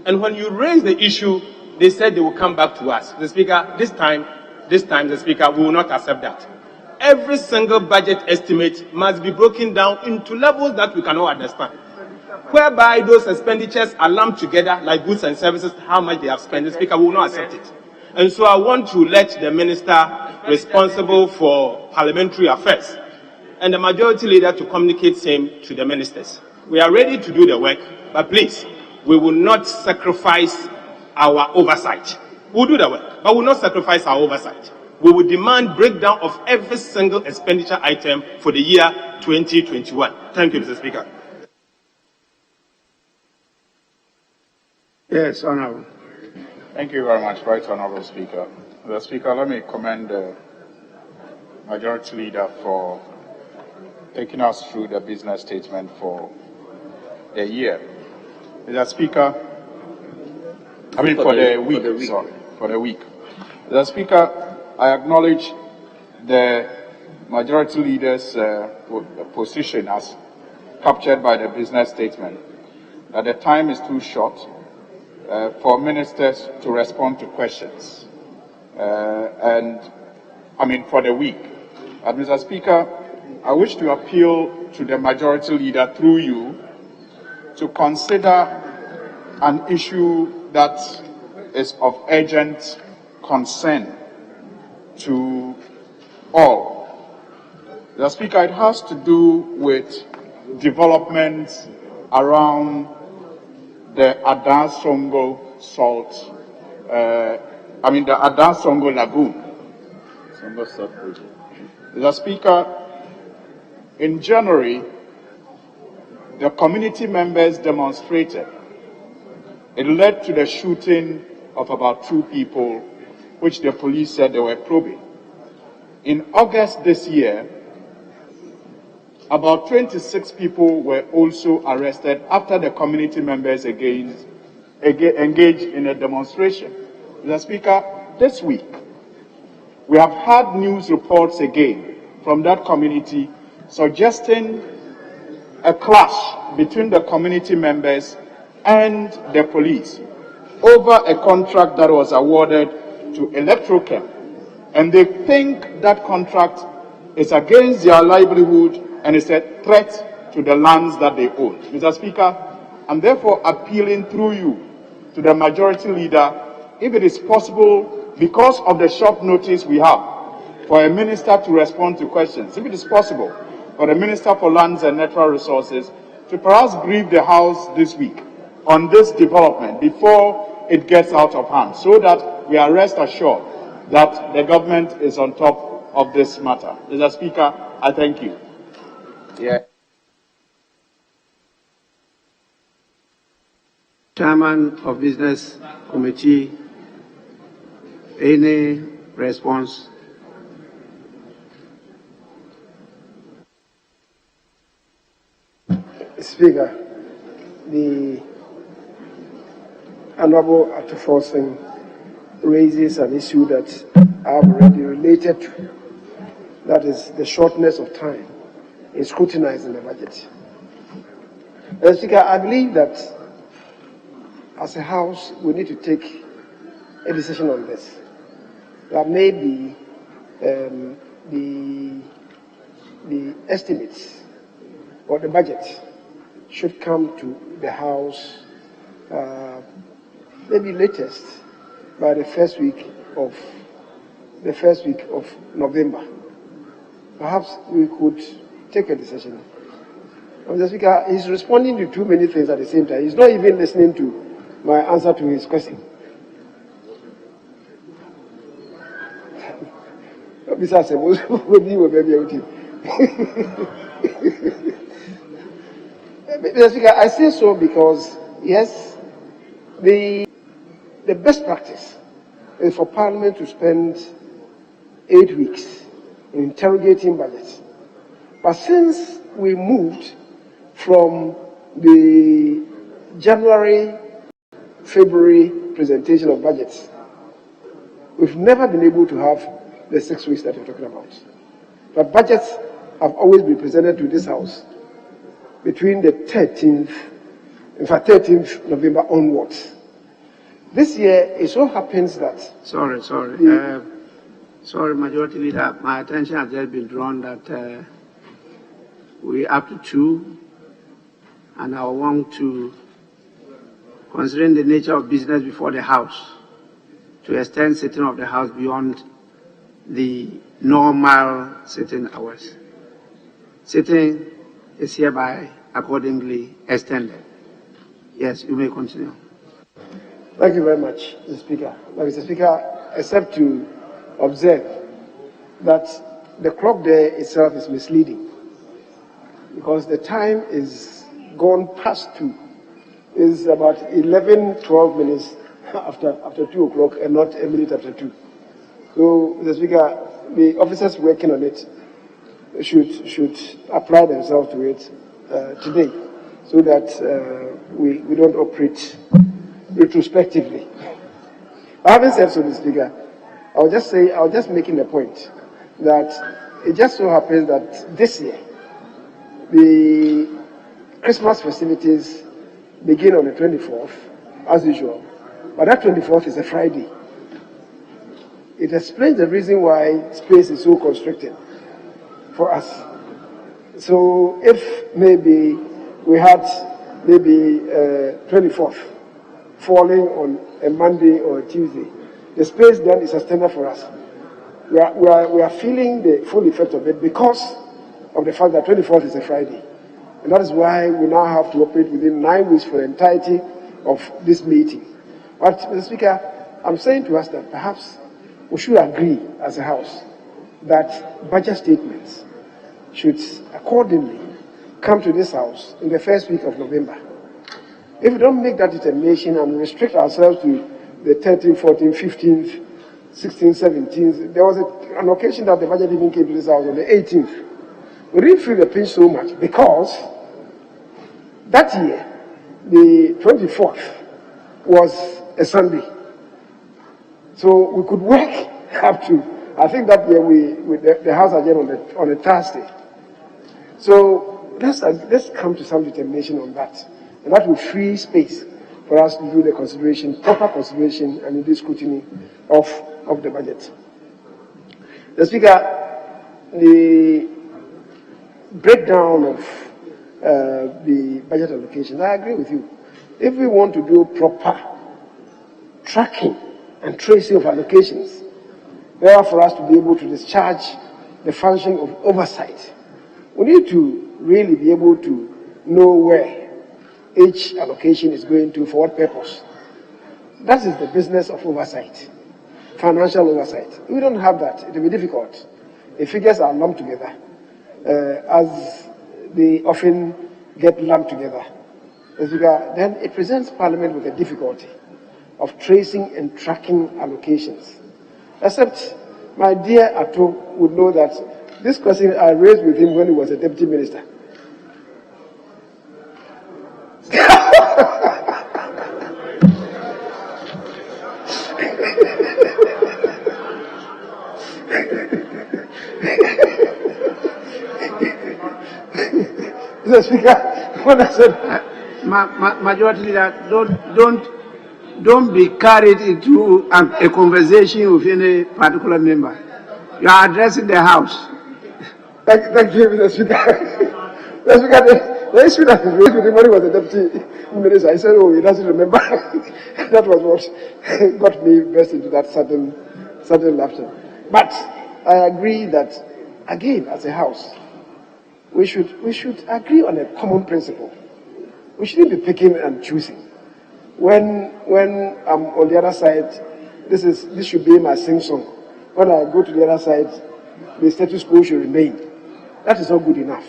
And when you raise the issue, they said they will come back to us. The Speaker, this time, the Speaker, we will not accept that. Every single budget estimate must be broken down into levels that we cannot understand, whereby those expenditures are lumped together like goods and services, how much they have spent. The Speaker, we will not accept it. And so I want to let the minister responsible for parliamentary affairs and the majority leader to communicate same to the ministers. We are ready to do the work, but please, we will not sacrifice our oversight. We'll do the work, but we will not sacrifice our oversight. we will demand breakdown of every single expenditure item for the year 2021. Thank you, Mr. Speaker. Yes, Honorable. Thank you very much, Right Honorable Speaker. Mr. Speaker, let me commend the Majority Leader for taking us through the business statement for the year. Mr. Speaker, for the week. Mr. Speaker, I acknowledge the Majority Leader's position as captured by the business statement, that the time is too short for ministers to respond to questions. For the week. Mr. Speaker, I wish to appeal to the Majority Leader through you to consider an issue that is of urgent concern to all. Mr. Speaker, it has to do with developments around the Adar-Songo salt, the Adar-Songo lagoon. Mr. Speaker, in January, the community members demonstrated. It led to the shooting of about 2 people, which the police said they were probing. In August this year, about 26 people were also arrested after the community members engaged in a demonstration. Mr. Speaker, this week, we have had news reports again from that community suggesting a clash between the community members and the police over a contract that was awarded to Electrochem. And they think that contract is against their livelihood and is a threat to the lands that they own. Mr. Speaker, I'm therefore appealing through you to the Majority Leader, if it is possible, because of the short notice we have, for a minister to respond to questions, if it is possible for the Minister for Lands and Natural Resources to perhaps brief the House this week on this development before it gets out of hand, so that we are rest assured that the government is on top of this matter. Mr. Speaker, I thank you. Chairman of Business Committee, any response? Speaker, the Honorable Atuforsen raises an issue that I have already related to, that is the shortness of time in scrutinizing the budget. Mr. Speaker, I believe that as a House, we need to take a decision on this. That maybe the estimates or the budget should come to the House maybe latest by the first week of November. Perhaps we could take a decision. Mr. Speaker, he's responding to too many things at the same time. He's not even listening to my answer to his question. Mr. Speaker, I say so because, yes, the best practice is for Parliament to spend 8 weeks in interrogating budgets. But since we moved from the January-February presentation of budgets, we've never been able to have the 6 weeks that you're talking about. But budgets have always been presented to this House between the 13th November onwards. This year, it so happens that... Sorry, Majority Leader, my attention has just been drawn that we're up to 2, and I want to, considering the nature of business before the House, to extend sitting of the House beyond the normal sitting hours. Sitting is hereby accordingly extended. Yes, you may continue. Thank you very much, Mr. Speaker. Mr. Speaker, except to observe that the clock there itself is misleading, because the time is gone past 2. It's about 11, 12 minutes after 2 o'clock and not a minute after 2. So, Mr. Speaker, the officers working on it should apply themselves to it today, so that we don't operate retrospectively. Having said so, Mr. Speaker, I was just making a point that it just so happens that this year the Christmas festivities begin on the 24th, as usual, but that 24th is a Friday. It explains the reason why space is so constricted for us. So if maybe we had 24th falling on a Monday or a Tuesday, the space then is extended for us. We are feeling the full effect of it because of the fact that 24th is a Friday. And that is why we now have to operate within 9 weeks for the entirety of this meeting. But, Mr. Speaker, I'm saying to us that perhaps we should agree as a House that budget statements should accordingly come to this House in the first week of November. If we don't make that determination and restrict ourselves to the 13th, 14th, 15th, 16th, 17th, there was an occasion that the budget even came to this House on the 18th. We didn't feel the pinch so much because that year, the 24th was a Sunday. So we could work up to, I think that year the House adjourned on a Thursday. So let's come to some determination on that. And that will free space for us to do the consideration, proper consideration and the scrutiny of the budget. The Speaker, the breakdown of the budget allocation, I agree with you. If we want to do proper tracking and tracing of allocations, there for us to be able to discharge the function of oversight, we need to really be able to know where each allocation is going to, for what purpose. That is the business of oversight, financial oversight. If we don't have that, it will be difficult. The figures are lumped together, as they often get lumped together. Then it presents Parliament with a difficulty of tracing and tracking allocations. Except my dear Atto would know that this question I raised with him when he was a deputy minister. Mr. Speaker, when I said, Majority Leader, don't be carried into a conversation with any particular member. You are addressing the House. Thank you, Mr. Speaker. Mr. Speaker, the issue that is raised with him when he was a deputy minister, I said, oh, he doesn't remember. That was what got me burst into that sudden laughter. But I agree that, again, as a House, we should agree on a common principle. We shouldn't be picking and choosing. When I'm on the other side, this should be my sing song. When I go to the other side, the status quo should remain. That is not good enough.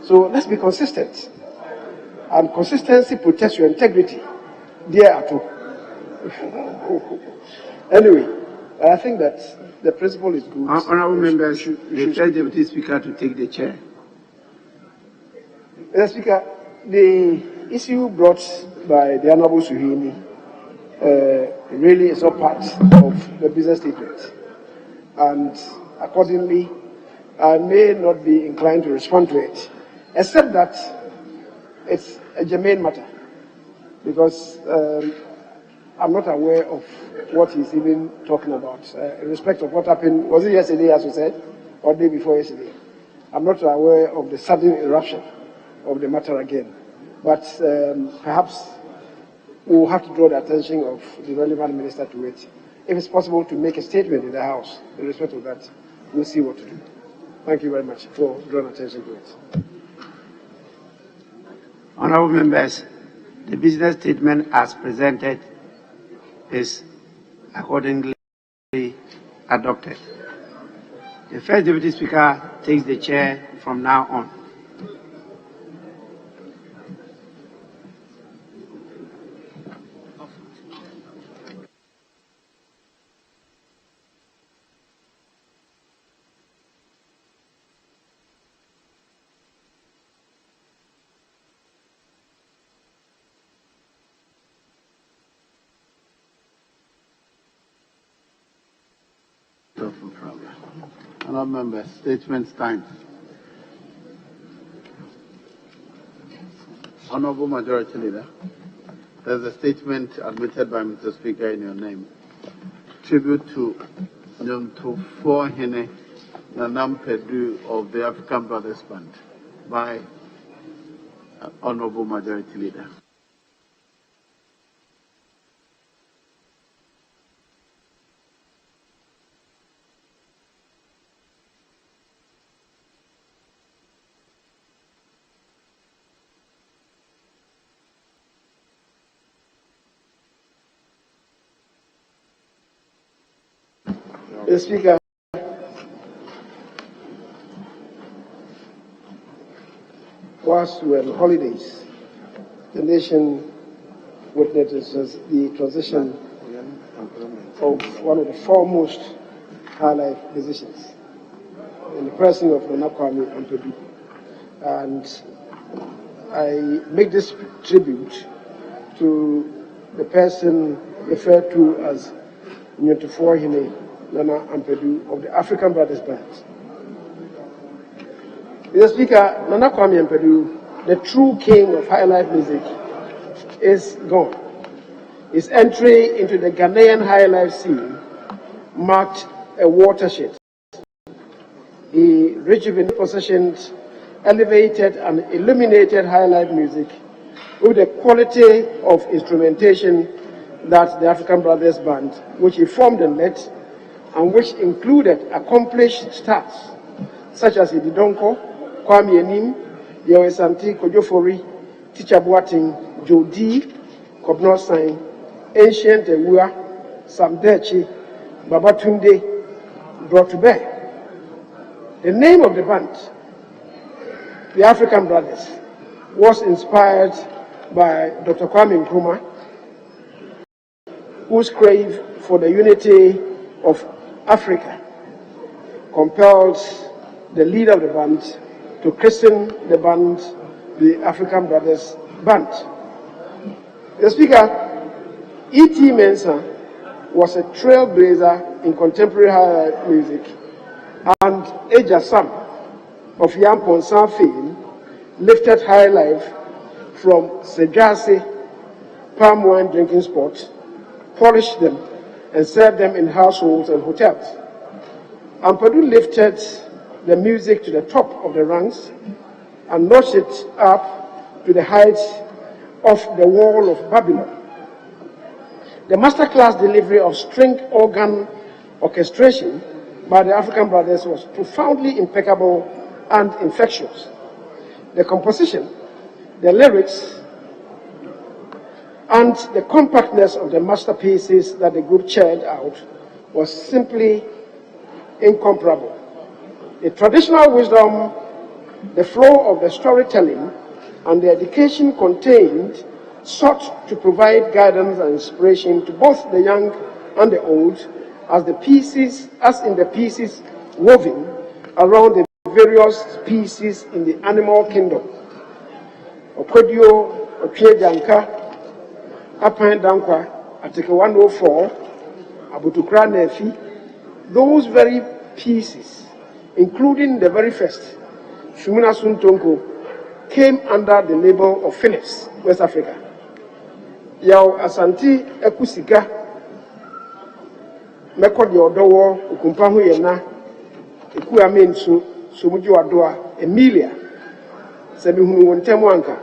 So let's be consistent. And consistency protects your integrity. Dear Atto. Anyway, I think that the principle is good. Honourable members, the first deputy speaker to take the chair. Mr. Speaker, the issue brought by the Honourable Suhini really is not part of the business statement. And accordingly, I may not be inclined to respond to it, except that it's a germane matter, because I'm not aware of what he's even talking about, in respect of what happened, was it yesterday, as we said, or the day before yesterday? I'm not aware of the sudden eruption of the matter again. But perhaps we'll have to draw the attention of the relevant minister to it. If it's possible to make a statement in the House in respect of that, we'll see what to do. Thank you very much for drawing attention to it. Honourable members, the business statement as presented is accordingly adopted. The first Deputy Speaker takes the chair from now on. Honourable members, statements time. Honourable Majority Leader, there's a statement admitted by Mr. Speaker in your name. Tribute to Nyomtofo Hene Nanam Pedu of the African Brothers Band by Honourable Majority Leader. Mr. Speaker, whilst we were on holidays, the nation witnesses the transition of one of the foremost high-life musicians in the person of Nana Kwame Ampadu. And I make this tribute to the person referred to as Nyomtofo Hene Nana Ampadu of the African Brothers Band. Mr. Speaker, Nana Kwame Ampadu, the true king of high-life music, is gone. His entry into the Ghanaian high-life scene marked a watershed. He rejuvenated, positioned, elevated, and illuminated high-life music with the quality of instrumentation that the African Brothers Band, which he formed and led, and which included accomplished stars such as Ididonko, Kwame Enim, Yewe Santi, Kojofori, Teacher Boating, Jodi, Kobno Sain, Ancient Ewua, Sam Dechi, Babatunde, brought to bear. The name of the band, the African Brothers, was inspired by Dr. Kwame Nkrumah, whose crave for the unity of Africa compelled the leader of the band to christen the band the African Brothers Band. The Speaker, E.T. Mensah was a trailblazer in contemporary high music, and Eja Sam of Yamponsan fame lifted high life from Sejase palm wine drinking spots, polished them, and served them in households and hotels. Ampadu lifted the music to the top of the ranks and notched it up to the heights of the wall of Babylon. The masterclass delivery of string organ orchestration by the African Brothers was profoundly impeccable and infectious. The composition, the lyrics, and the compactness of the masterpieces that the group churned out was simply incomparable. The traditional wisdom, the flow of the storytelling, and the education contained sought to provide guidance and inspiration to both the young and the old, as in the pieces woven around the various species in the animal kingdom. Okwedio, Okwejanka, Apan Dankwa, Article 104, Abutukra Nefi, those very pieces, including the very first, Shumina Suntonko, came under the label of Philips, West Africa. Yao Asanti Ekusika, Mekodi Odowo, Ukumpahu Yena, Ekuamensu, Sumuji Wadoa, Emilia, Sebihunu Wontemuanka,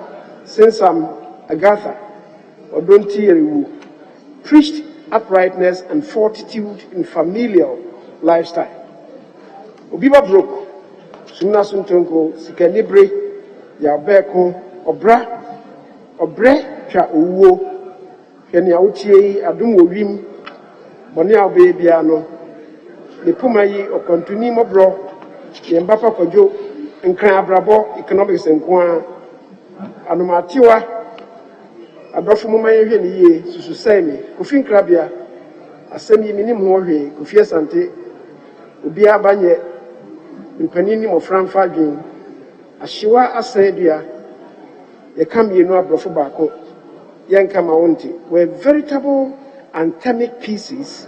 Sensam Agatha, Odonti Eriwu, preached uprightness and fortitude in familial lifestyle. Obiba Brook, Sumna Suntonko, Sikanibre, Yabeko, Obre, Cha Uwo, Kenya Utie, Adum Wim, Bonia Bebiano, the Pumayi or Continimo Bro, the Mbapa Kojo, and Crab economics and Kwan, and Matiwa, Abrafumay Heni, Susemi, Kufin Krabia, a semi minimum, Kufia Sante, Ubia Banye, Mpanini of Fran Fagin, Ashiwa Asedia, the Kamino Brofubako, Yankama Onti, were veritable anthemic pieces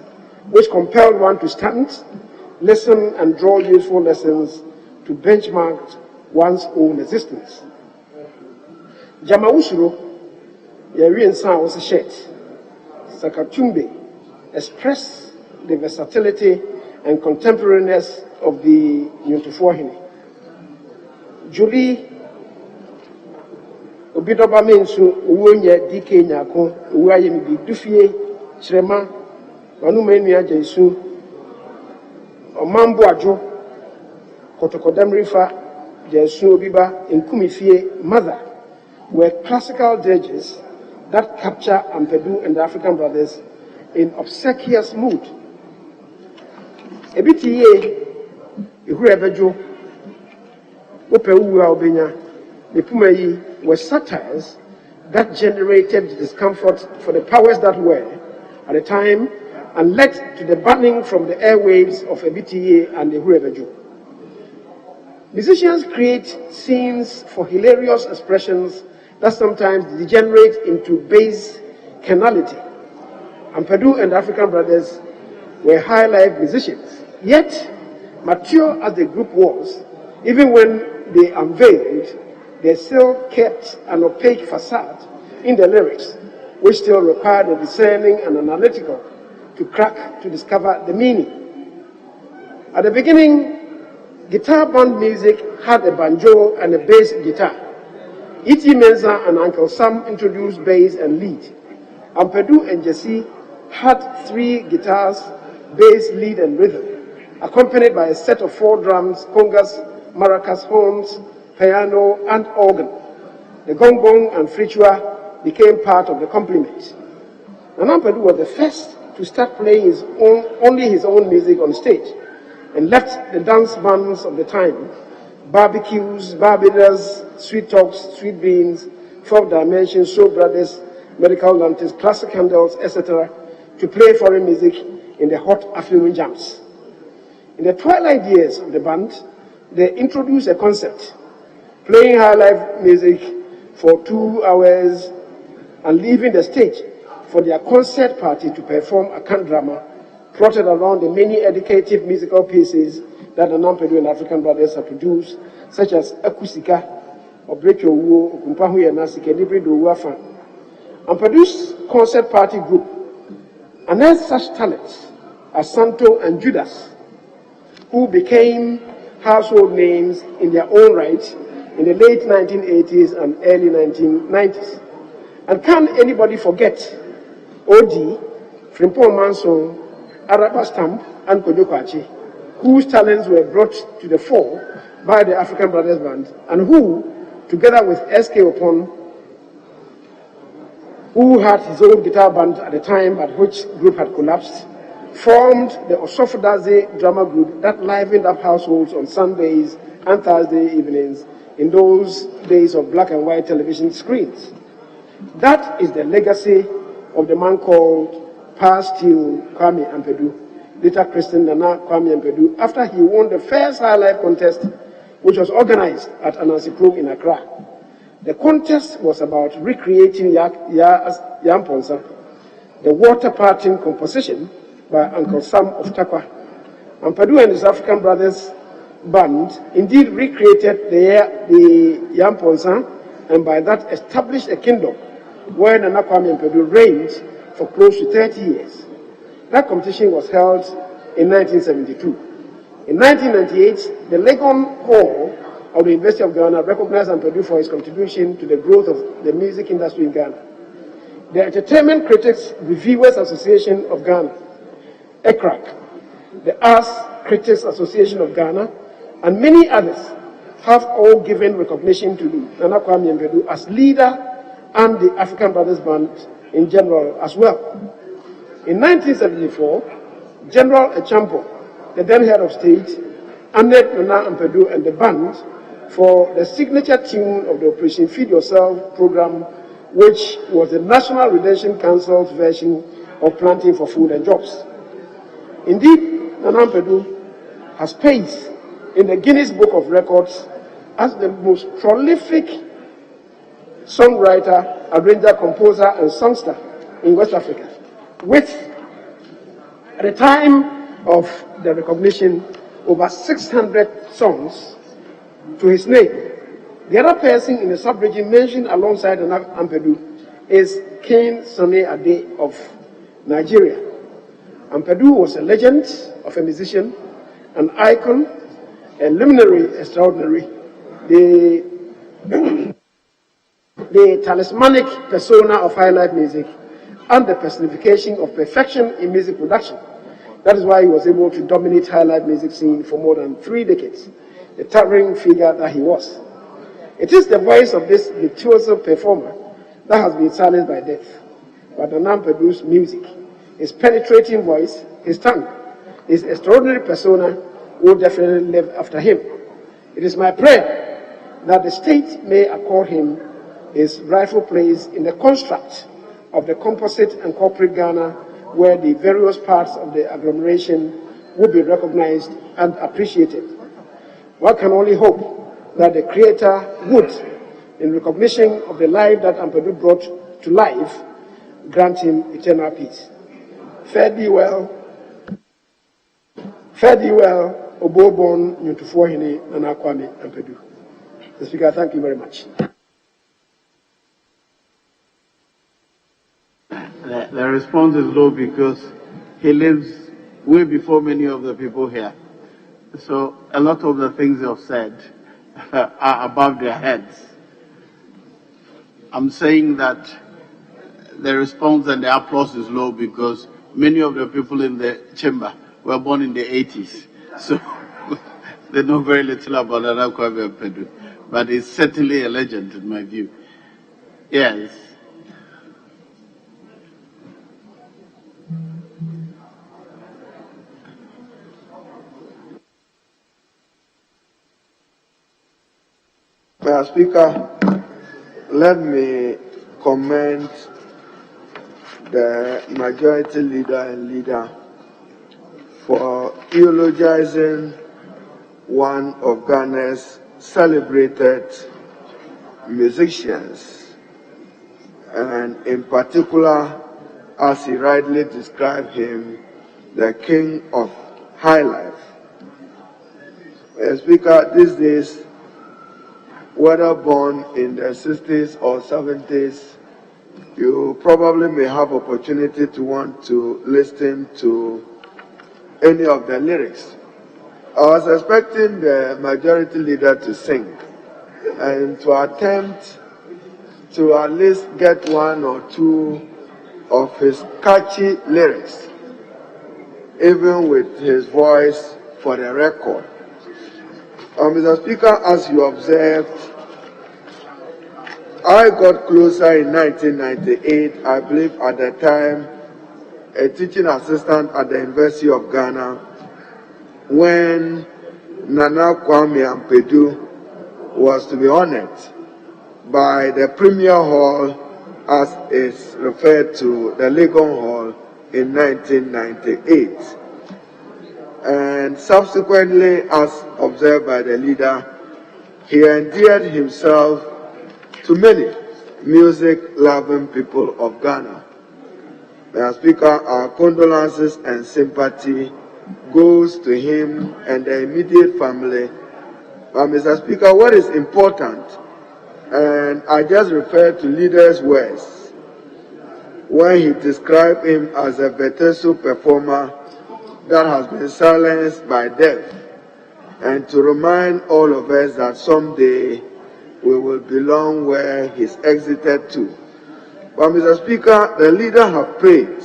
which compelled one to stand, listen, and draw useful lessons to benchmark one's own existence. Jamausuro, Yarian San was a shed. Sakatumbe expressed the versatility and contemporaneous of the Nyuntufuahini. Julie Obidoba Mensu, Uwonya Dike Nyako, Uwayemi Dufie, Shrema, Manumenia Jesu, Omambo Ajo, Kotokodam Rifa, Jesu Obiba, and Kumifie, Mother, were classical dirges that capture Ampadu and the African brothers in obsequious mood. Ebitiye, Ihurebejo, Opeuwa Obenya, the Pumayi were satires that generated discomfort for the powers that were at the time and led to the banning from the airwaves of Ebitiye and the Ihurebejo. Musicians create scenes for hilarious expressions that sometimes degenerate into base carnality. Ampadu and the African brothers were high-life musicians, yet mature as the group was, even when they unveiled, they still kept an opaque facade in the lyrics, which still required a discerning and analytical to crack to discover the meaning. At the beginning, guitar band music had a banjo and a bass guitar. E.T. Mensah and Uncle Sam introduced bass and lead. Ampadu and Jesse had 3 guitars, bass, lead, and rhythm, accompanied by a set of 4 drums, congas, maracas, horns, piano, and organ. The gong gong and frichua became part of the complement. Ampadu was the first to start playing only his own music on stage and left the dance bands of the time, barbecues, barbedas, sweet talks, sweet beans, 4th Dimension, Soul Brothers, Medical Lanterns, Classic Handles, etc., to play foreign music in the hot afternoon jams. In the twilight years of the band, they introduced a concept, playing high-life music for 2 hours and leaving the stage for their concert party to perform a cant drama plotted around the many educative musical pieces that the Ampadu and African brothers have produced, such as Akusika, Obrecho Uwo, Okumpahu Yana, Sikedibri Uwafa. Ampadu's concert party group unearthed such talents as Santo and Judas, who became household names in their own right in the late 1980s and early 1990s. And can anybody forget Odi, Frimpong Manson, Araba Stamp, and Kodokwachi, whose talents were brought to the fore by the African Brothers Band, and who, together with S.K. Opon, who had his own guitar band at the time but which group had collapsed, formed the Osofodaze drama group that livened up households on Sundays and Thursday evenings in those days of black and white television screens. That is the legacy of the man called Pastil Kwame Ampadu, later Christian Nana Kwame Ampadu, after he won the first high life contest, which was organized at Anansi Pro in Accra. The contest was about recreating Yamponsa, the water parting composition by Uncle Sam of Takwa. Ampadu and his African Brothers Band indeed recreated the Yamponsa, and by that established a kingdom where Nana Kwame Ampadu reigned for close to 30 years. That competition was held in 1972. In 1998, the Legon Hall of the University of Ghana recognized Ampadu for his contribution to the growth of the music industry in Ghana. The Entertainment Critics Reviewers Association of Ghana, ECRAC, the Arts Critics Association of Ghana, and many others have all given recognition to Nana Kwame Ampadu as leader and the African Brothers Band in general as well. In 1974, General Echampo the then head of state, honored Nana Ampadu and the band for the signature tune of the Operation Feed Yourself program, which was the National Redemption Council's version of Planting for Food and Jobs. Indeed, Nana Ampadu has placed in the Guinness Book of Records as the most prolific songwriter, arranger, composer, and songster in West Africa, with, at the time of the recognition, over 600 songs to his name. The other person in the sub-region mentioned alongside Nana Ampadu is King Sunny Ade of Nigeria. Ampadu was a legend of a musician, an icon, a luminary extraordinary, the talismanic persona of high-life music, and the personification of perfection in music production. That is why he was able to dominate high-life music scene for more than 3 decades, the towering figure that he was. It is the voice of this virtuoso performer that has been silenced by death. But Nana Ampadu's music, his penetrating voice, his tongue, his extraordinary persona will definitely live after him. It is my prayer that the state may accord him his rightful place in the construct of the composite and corporate Ghana, where the various parts of the agglomeration will be recognized and appreciated. One can only hope that the Creator would, in recognition of the life that Ampadu brought to life, grant him eternal peace. Fare thee well, Obobon Nyutufuahini Nana Kwame Ampadu. Mr. Speaker, thank you very much. The response is low because he lives way before many of the people here. So a lot of the things they have said are above their heads. I'm saying that the response and the applause is low because many of the people in the chamber were born in the 80s. So they know very little about Nana Kwame Ampadu. But he's certainly a legend in my view. Yes. Mr. Speaker, let me commend the majority leader and leader for eulogizing one of Ghana's celebrated musicians, and in particular, as he rightly described him, the king of high life. Mr. Speaker, these days, whether born in the 60s or 70s, you probably may have opportunity to want to listen to any of the lyrics. I was expecting the majority leader to sing and to attempt to at least get 1 or 2 of his catchy lyrics, even with his voice for the record. Mr. Speaker, as you observed, I got closer in 1998, I believe at the time, a teaching assistant at the University of Ghana, when Nana Kwame Ampadu was to be honored by the Premier Hall, as is referred to, the Legon Hall, in 1998. And subsequently, as observed by the leader, he endeared himself to many music-loving people of Ghana. Mr. Speaker, our condolences and sympathy goes to him and the immediate family. But Mr. Speaker, what is important, and I just refer to leader's words, when he described him as a virtuoso performer that has been silenced by death, and to remind all of us that someday we will belong where he's exited to. But Mr. Speaker, the leader have prayed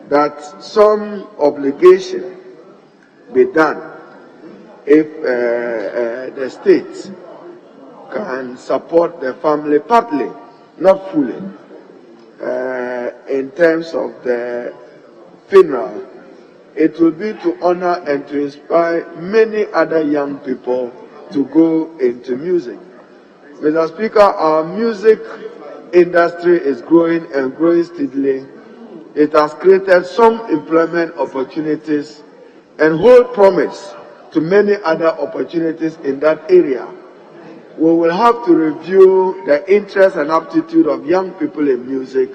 that some obligation be done if the state can support the family partly, not fully, in terms of the funeral it will be to honor and to inspire many other young people to go into music. Mr. Speaker, our music industry is growing and growing steadily. It has created some employment opportunities and hold promise to many other opportunities in that area. We will have to review the interest and aptitude of young people in music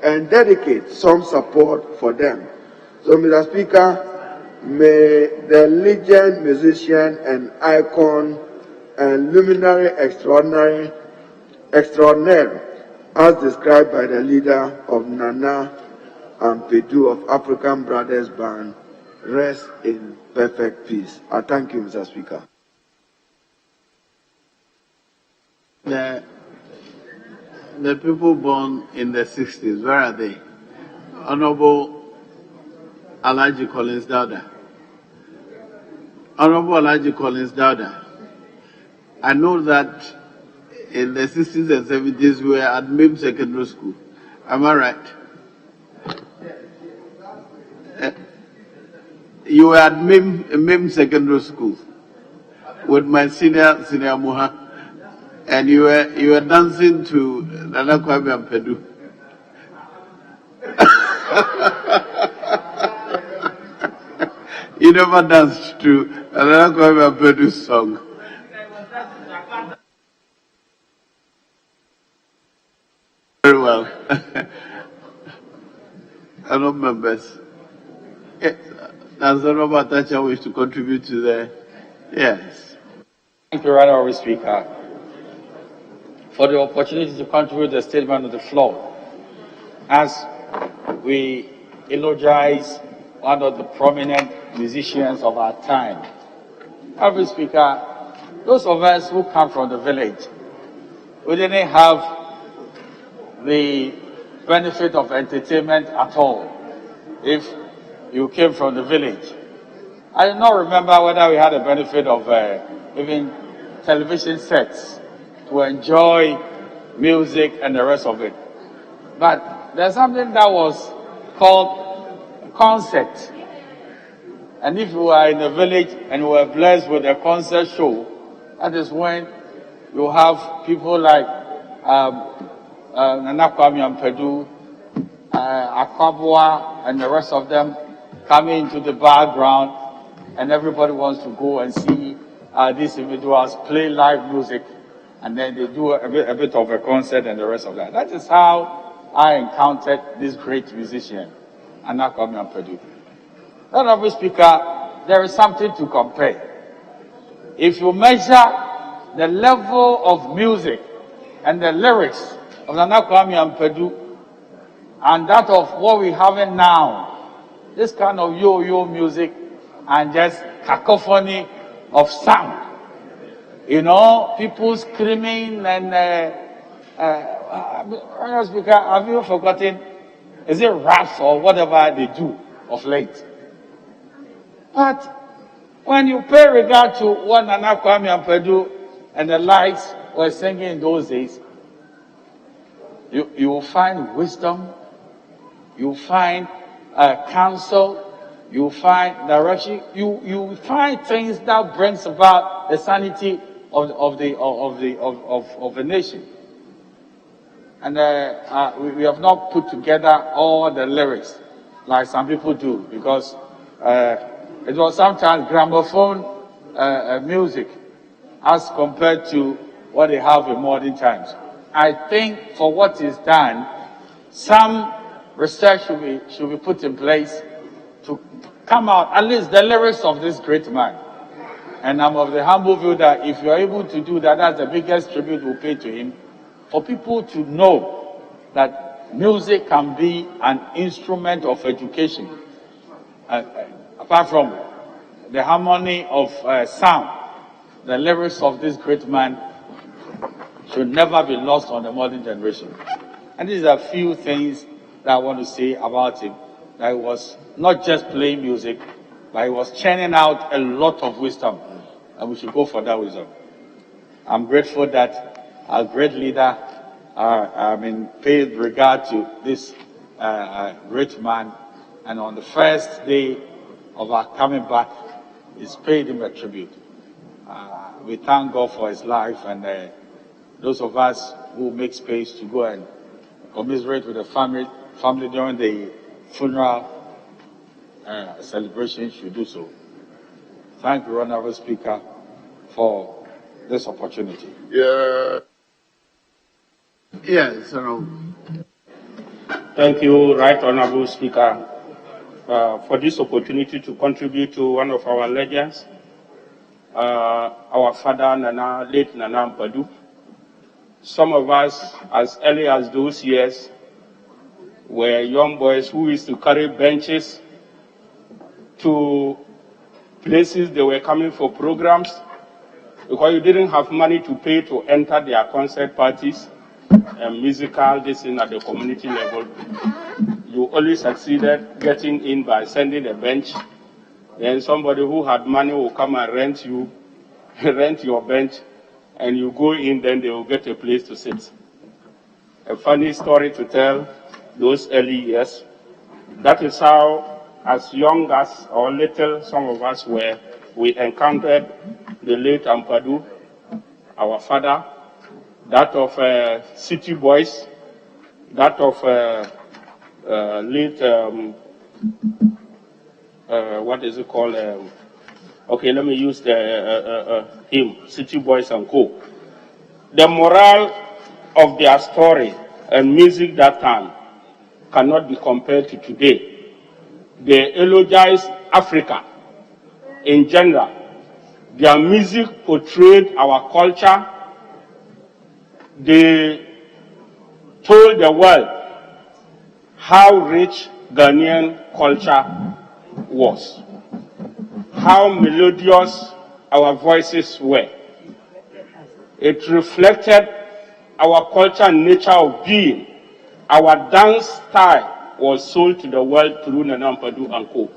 and dedicate some support for them. So, Mr. Speaker, may the legend, musician, and icon and luminary extraordinary, as described by the leader of Nana and Pedu of African Brothers Band, rest in perfect peace. I thank you, Mr. Speaker. The people born in the 60s, where are they? Honorable Alhaji Collins Dauda. Honorable Alhaji Collins Dauda. I know that in the 60s and 70s we were at MIM Secondary School. Am I right? You were at MIM Secondary School with my senior Muha, and you were dancing to Nana Kwame Ampedu. You never danced to Nana Kwame Ampedu's song. Very well. Hello, members. Does the Robert Thatcher wish to contribute to the? Yes. Thank you, Right Honourable Speaker, for the opportunity to contribute the statement on the floor. As we eulogize one of the prominent musicians of our time. Honourable Speaker, those of us who come from the village, we didn't have the benefit of entertainment at all if you came from the village. I do not remember whether we had the benefit of even television sets to enjoy music and the rest of it. But there's something that was called a concert. And if you are in the village and you were blessed with a concert show, that is when you have people like Nana Kwame Ampedu, Akwabua, and the rest of them coming into the background, and everybody wants to go and see these individuals play live music, and then they do a bit of a concert and the rest of that. That is how I encountered this great musician, Nana Kwame Ampedu. Honourable Speaker, there is something to compare. If you measure the level of music and the lyrics of Nana Kwame Ampedu and that of what we have now, this kind of yo-yo music and just cacophony of sound. You know, people screaming and, Honourable Speaker, have you forgotten, is it raps or whatever they do of late? But when you pay regard to what Nana Kwame Ampedu and the likes were singing in those days, you will find wisdom, you will find counsel, you will find direction, you will find things that brings about the sanity of the nation. And we have not put together all the lyrics like some people do, because it was sometimes gramophone music as compared to what they have in modern times. I think for what is done, some research should be put in place to come out, at least the lyrics of this great man. And I'm of the humble view that if you're able to do that, that's the biggest tribute we'll pay to him, for people to know that music can be an instrument of education. Apart from the harmony of sound, the lyrics of this great man should never be lost on the modern generation. And these are a few things that I want to say about him. That he was not just playing music, but he was churning out a lot of wisdom. And we should go for that wisdom. I'm grateful that our great leader paid regard to this great man. And on the first day of our coming back is paid him a tribute. We thank God for his life, and those of us who make space to go and commiserate with the family during the funeral celebration should do so. Thank you, Honorable Speaker, for this opportunity. Yeah. Yes, Thank you, Right Honorable Speaker, for this opportunity to contribute to one of our legends, our father, late Nana Ampadu. Some of us, as early as those years, were young boys who used to carry benches to places they were coming for programs, because you didn't have money to pay to enter their concert parties and musical, this thing at the community level. You only succeeded getting in by sending a bench. Then somebody who had money will come and rent your bench, and you go in, then they will get a place to sit. A funny story to tell those early years. That is how, as young as or little some of us were, we encountered the late Ampadu, our father, that of City Boys, that of late, what is it called? Okay, let me use the hymn, City Boys and Co. The moral of their story and music that time cannot be compared to today. They eulogized Africa in general. Their music portrayed our culture. They told the world how rich Ghanaian culture was, how melodious our voices were. It reflected our culture and nature of being. Our dance style was sold to the world through Nana Ampadu and Co.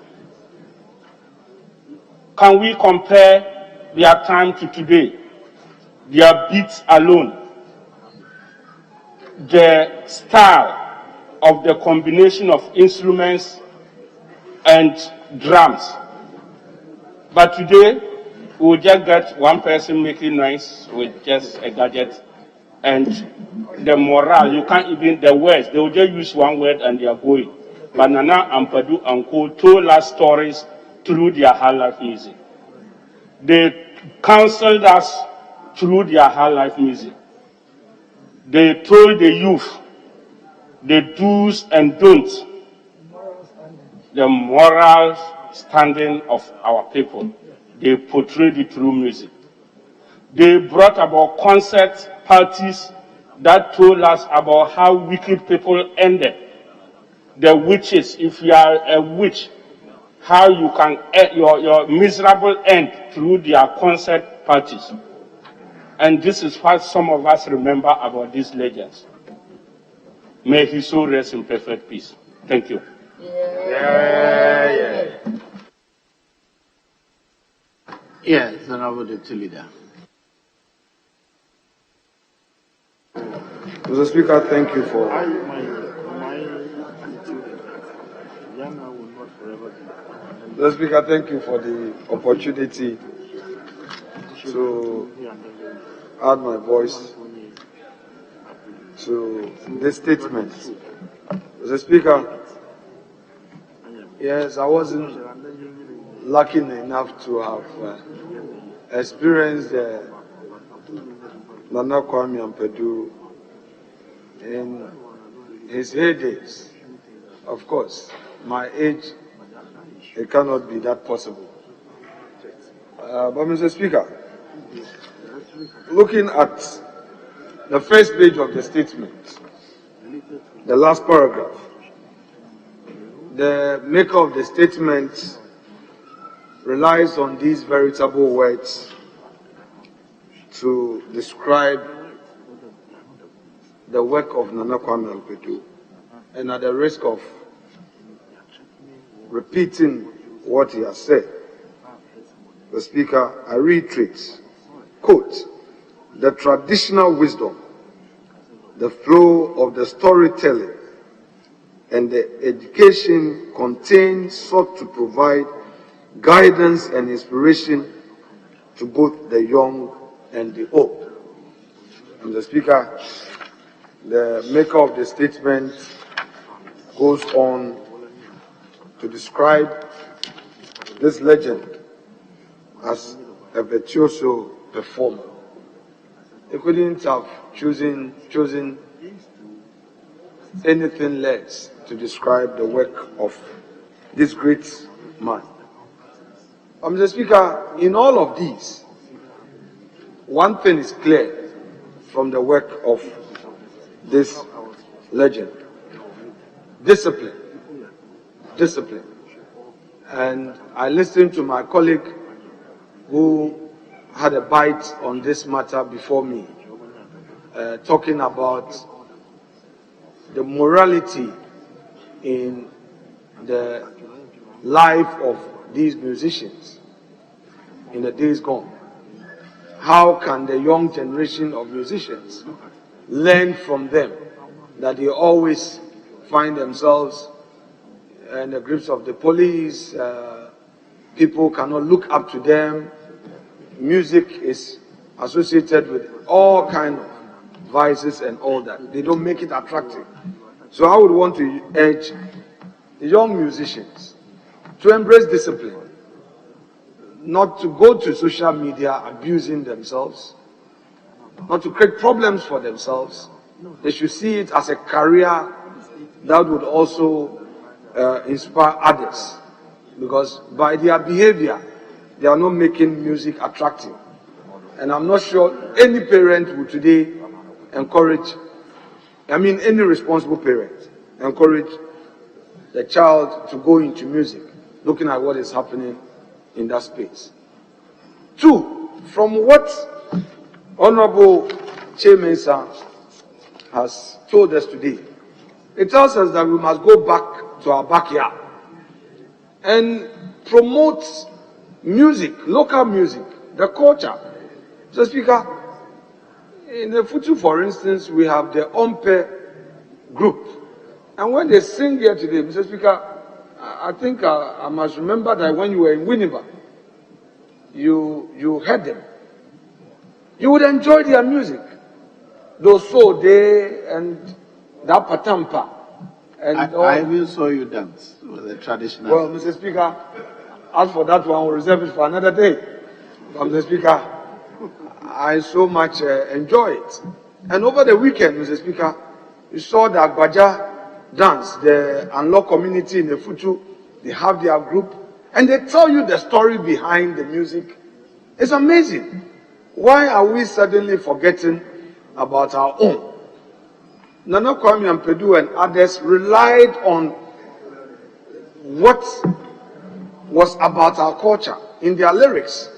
Can we compare their time to today? Their beats alone, the style of the combination of instruments and drums. But today, we'll just get one person making noise with just a gadget, and the morale, you can't even, the words, they will just use one word and they are going. But Nana Ampadu and Co. told us stories through their high life music. They counseled us through their high life music. They told the youth the do's and don'ts, the moral standing of our people. They portrayed it through music. They brought about concert parties that told us about how wicked people ended. The witches, if you are a witch, how you can end your miserable end through their concert parties. And this is what some of us remember about these legends. May his soul rest in perfect peace. Thank you. yes, Honorable Deputy Leader. Mr. Speaker, thank you for Mr. Speaker, thank you for the opportunity to add my voice to this statement. Mr. Speaker, yes, I wasn't lucky enough to have experienced Nana Kwame Ampadu in his heydays. Of course, my age, it cannot be that possible. But Mr. Speaker, looking at the first page of the statement, the last paragraph, the maker of the statement relies on these veritable words to describe the work of Nana Kwame Ampadu, and at the risk of repeating what he has said, the Speaker, I reiterate, quote, the traditional wisdom, the flow of the storytelling, and the education contained sought to provide guidance and inspiration to both the young and the old. Mr. Speaker, the maker of the statement goes on to describe this legend as a virtuoso performer. He couldn't have chosen anything less to describe the work of this great man. Mr. Speaker, in all of these, one thing is clear from the work of this legend: discipline. Discipline. And I listened to my colleague who had a bite on this matter before me, talking about the morality in the life of these musicians in the days gone. How can the young generation of musicians learn from them that they always find themselves in the grips of the police? People cannot look up to them. Music is associated with all kinds of vices and all that. They don't make it attractive. So I would want to urge the young musicians to embrace discipline, not to go to social media abusing themselves, not to create problems for themselves. They should see it as a career that would also inspire others, because by their behavior, they are not making music attractive. And I'm not sure any parent would today encourage, any responsible parent, encourage the child to go into music, looking at what is happening in that space. Two, from what Honorable Chairman has told us today, it tells us that we must go back to our backyard and promote music, local music, the culture. Mr. Speaker, in the Futu, for instance, we have the Ompe group. And when they sing here today, Mr. Speaker, I think I must remember that when you were in Winneba, you heard them. You would enjoy their music. Those So Day and that Patampa. And I even saw you dance with the traditional. Well, Mr. Speaker, as for that one, we'll reserve it for another day. But Mr. Speaker, I so much enjoy it. And over the weekend, Mr. Speaker, you saw the Agbaja dance, the Unlock community in the Futu. They have their group, and they tell you the story behind the music. It's amazing. Why are we suddenly forgetting about our own? Nana Kwame and Pedu and others relied on what was about our culture in their lyrics,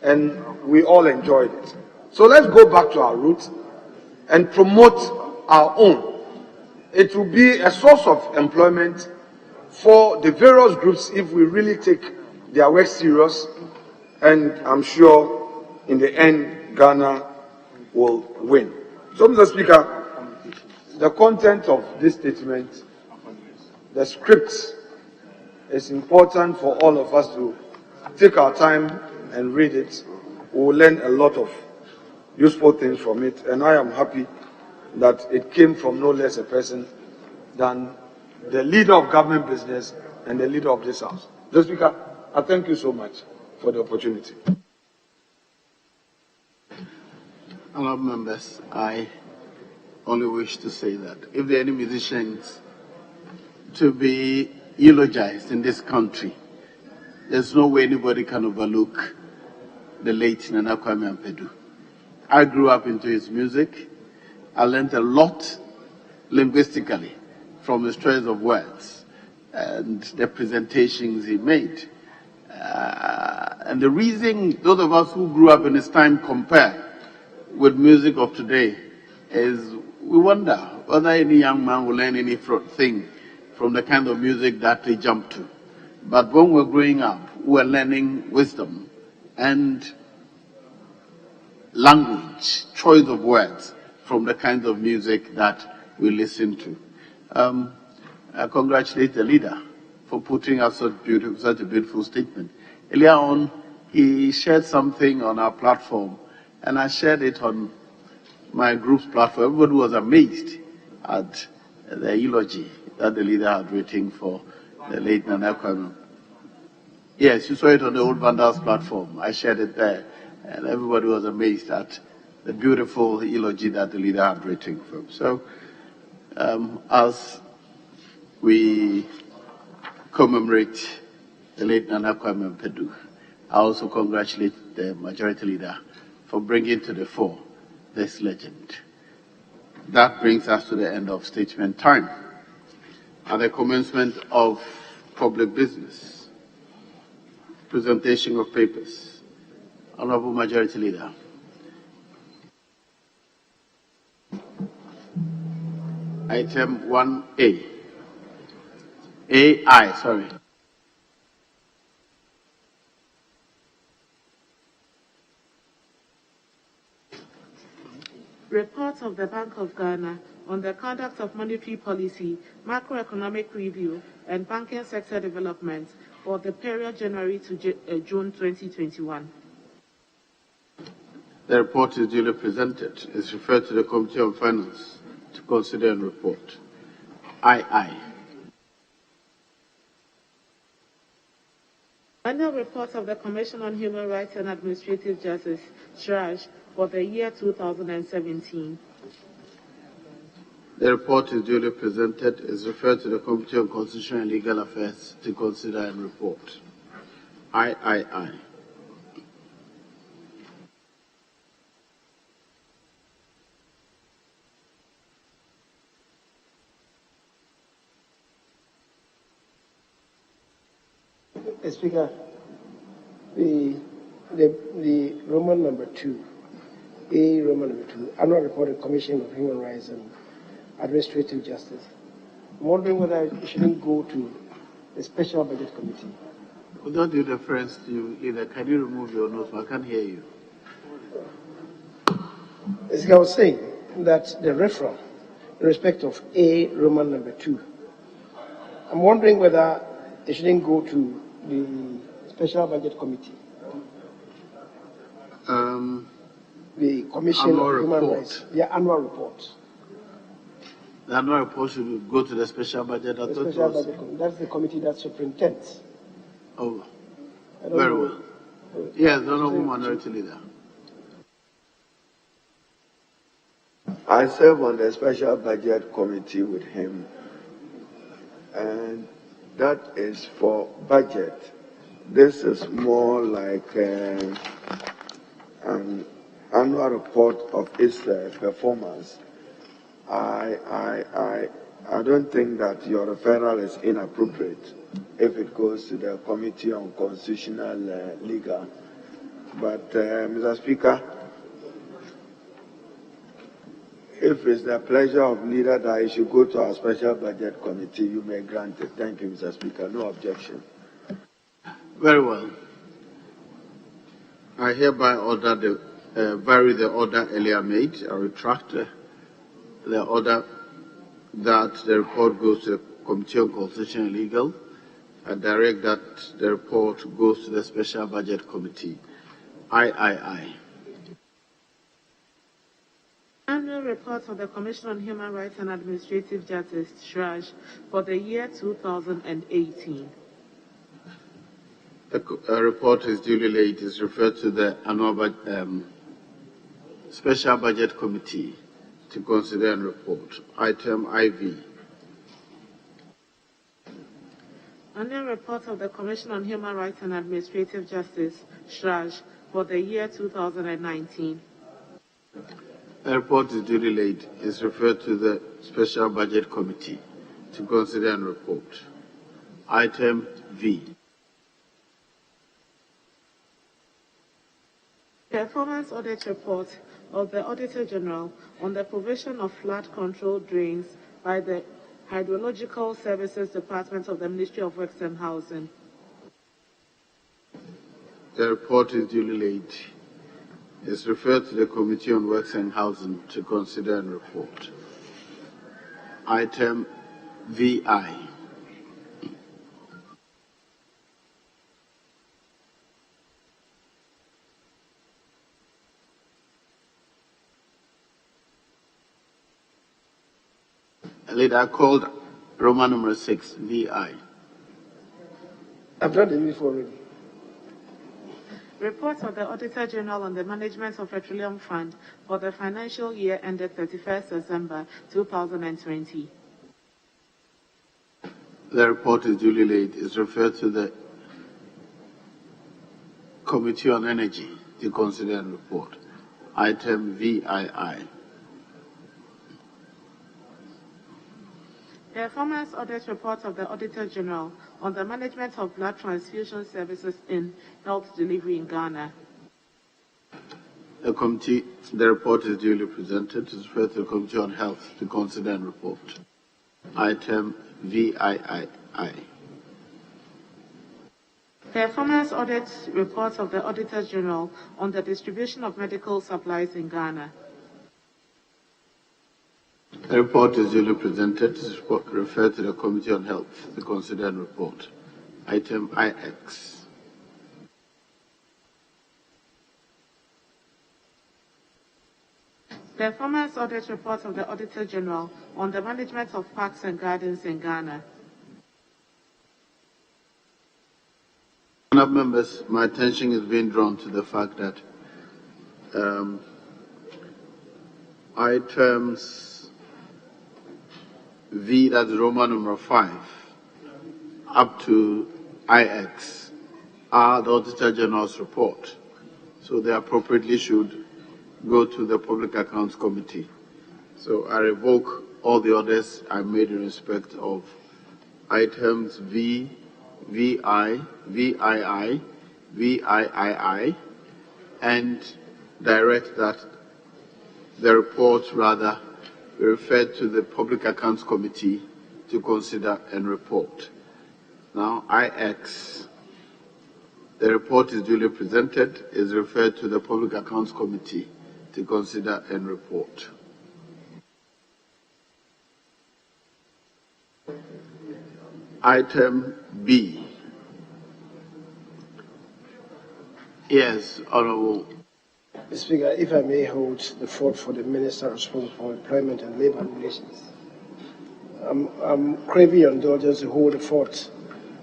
and we all enjoyed it. So let's go back to our roots and promote our own. It will be a source of employment for the various groups if we really take their work serious, and I'm sure in the end Ghana will win. So, Mr. Speaker, the content of this statement, the script, is important for all of us to take our time and read it. We will learn a lot of useful things from it, and I am happy that it came from no less a person than the leader of government business and the leader of this house. Mr. Speaker, I thank you so much for the opportunity. Honourable members, I only wish to say that if there are any musicians to be eulogized in this country, there's no way anybody can overlook the late Nana Kwame Ampadu. I grew up into his music. I learned a lot linguistically from his choice of words and the presentations he made. And the reason those of us who grew up in his time compare with music of today is we wonder whether any young man will learn anything from the kind of music that they jumped to. But when we're growing up, we're learning wisdom and language, choice of words from the kinds of music that we listen to. I congratulate the leader for putting out such a beautiful statement. Earlier on, he shared something on our platform, and I shared it on my group's platform. Everybody was amazed at the eulogy that the leader had written for the late Nana Kwame. Yes, you saw it on the Old Vandals platform. I shared it there, and everybody was amazed at the beautiful eulogy that the leader had written for him. So, as we commemorate the late Nana Kwame Pedu, I also congratulate the majority leader for bringing to the fore this legend. That brings us to the end of statement time and the commencement of public business. Presentation of papers. Honorable Majority Leader. Item 1A. AI, sorry. Report of the Bank of Ghana on the conduct of monetary policy, macroeconomic review, and banking sector development for the period January to June 2021. The report is duly presented. It's referred to the Committee on Finance to consider and report. Aye. Annual report of the Commission on Human Rights and Administrative Justice, SRAJ, for the year 2017. The report is duly presented. Is referred to the Committee on Constitutional and Legal Affairs to consider and report. Aye. Speaker, the Roman number 2, Roman number 2, annual report of Commission of Human Rights and Administrative Justice. I'm wondering whether it shouldn't go to the Special Budget Committee. Without due deference to you, Leader, can you remove your notes? I can't hear you. As I was saying, that the referral in respect of Roman number 2, I'm wondering whether it shouldn't go to the Special Budget Committee. The Commission of Human Rights, the annual report. The annual report should go to the Special Budget. The Special Budget Committee. That's the committee that superintends. Oh, very well. Yes, the Honorable Minority Leader. I serve on the Special Budget Committee with him, and that is for budget. This is more like an annual report of its performance. I don't think that your referral is inappropriate if it goes to the Committee on Constitutional Legal. But, Mr. Speaker, if it's the pleasure of leader that it should go to our Special Budget Committee, you may grant it. Thank you, Mr. Speaker. No objection. Very well. I hereby order vary the order earlier made. I retract the order that the report goes to the Committee on Constitution and Legal. I direct that the report goes to the Special Budget Committee. Aye. Annual report of the Commission on Human Rights and Administrative Justice, SRAJ, for the year 2018. The report is duly laid. It is referred to the annual Special Budget Committee to consider and report. Item IV. Annual report of the Commission on Human Rights and Administrative Justice, SRAJ, for the year 2019. The report is duly laid. It is referred to the Special Budget Committee to consider and report. Item V. Performance audit report of the Auditor General on the provision of flood control drains by the Hydrological Services Department of the Ministry of Works and Housing. The report is duly laid. It is referred to the Committee on Works and Housing to consider and report. Item VI. Leader called Roman number 6, VI. I've done the needful already. Report of the Auditor General on the management of Petroleum Fund for the financial year ended 31st December 2020. The report is duly laid. Is referred to the Committee on Energy to consider and report. Item VII. Performance audit report of the Auditor General on the management of blood transfusion services in health delivery in Ghana. The report is duly presented. It is referred to the Committee on Health to consider and report. Item VIII. Performance audit report of the Auditor General on the distribution of medical supplies in Ghana. The report is duly presented. It is referred to the Committee on Health to consider and report. Item IX. Performance audit report of the Auditor General on the management of parks and gardens in Ghana. Honourable members, my attention is being drawn to the fact that items V, that's Roman number 5, up to IX, are the Auditor General's report. So they appropriately should go to the Public Accounts Committee. So I revoke all the orders I made in respect of items V, VI, VII, VIII, and direct that the report rather be referred to the Public Accounts Committee to consider and report. Now, IX, the report is duly presented, is referred to the Public Accounts Committee to consider and report. Item B. Yes, Honourable. Mr. Speaker, if I may hold the fort for the Minister responsible for Employment and Labour Relations. I'm craving your indulgence to hold the fort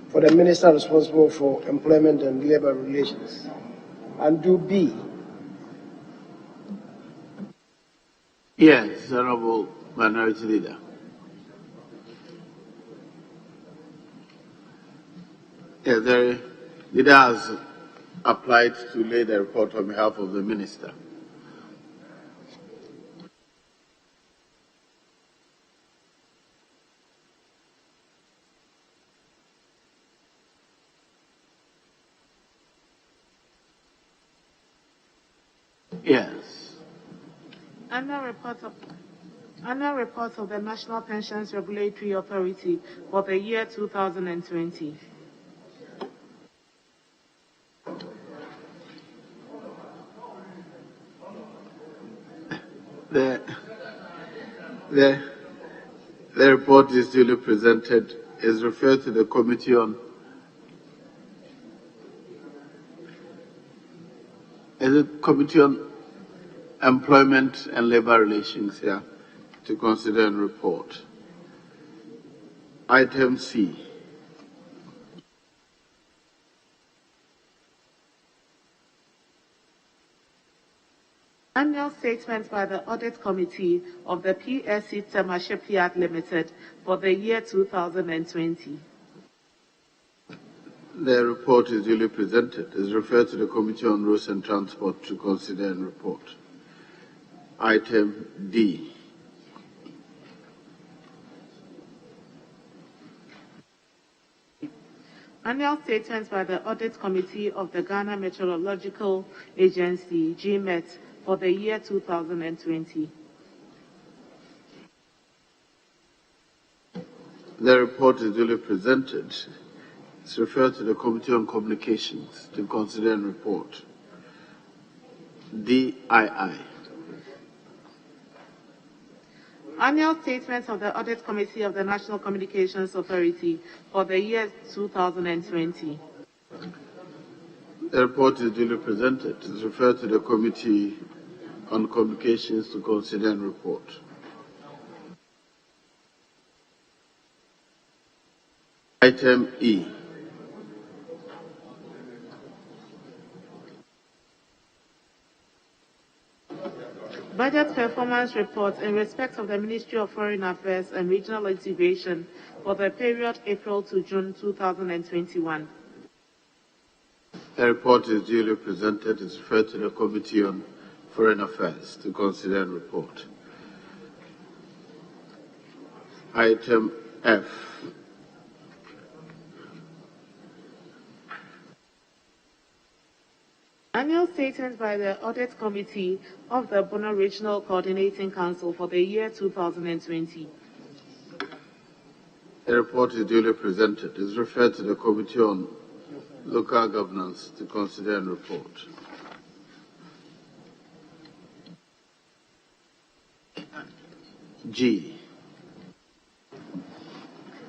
for the Minister responsible for Employment and Labour Relations. And do B. Yes, Honourable Minority Leader. Yes, the leader has applied to lay the report on behalf of the Minister. Yes. Annual report of the National Pensions Regulatory Authority for the year 2020. The report is duly presented, is referred to the Committee on Employment and Labour Relations here to consider and report. Item C. Annual statement by the Audit Committee of the PSC Tema Shipyard Limited for the year 2020. The report is duly presented. It is referred to the Committee on Roads and Transport to consider and report. Item D. Annual statements by the Audit Committee of the Ghana Meteorological Agency, GMET, for the year 2020. The report is duly presented. It's referred to the Committee on Communications to consider and report. DII. Annual statements of the Audit Committee of the National Communications Authority for the year 2020. The report is duly presented. It is referred to the Committee on Communications to consider and report. Item E. Budget performance report in respect of the Ministry of Foreign Affairs and Regional Integration for the period April to June 2021. The report is duly presented. It's referred to the Committee on Foreign Affairs to consider and report. Item F. Annual statement by the Audit Committee of the Bono Regional Coordinating Council for the year 2020. The report is duly presented. It is referred to the Committee on Local Governance to consider and report. G.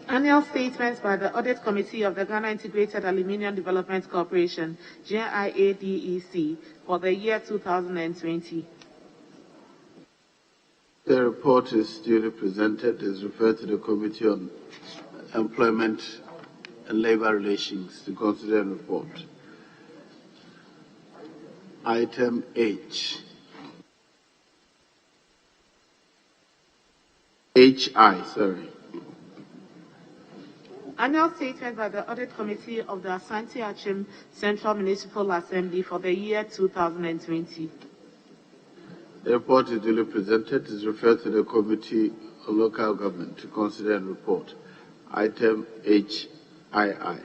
Annual statements by the Audit Committee of the Ghana Integrated Aluminium Development Corporation, GIADEC, for the year 2020. The report is duly presented. It is referred to the Committee on Employment and Labour Relations to consider and report. Item H. Sorry. Annual statement by the Audit Committee of the Asante Achim Central Municipal Assembly for the year 2020. The report is duly presented. It is referred to the Committee on Local Government to consider and report. Item HII.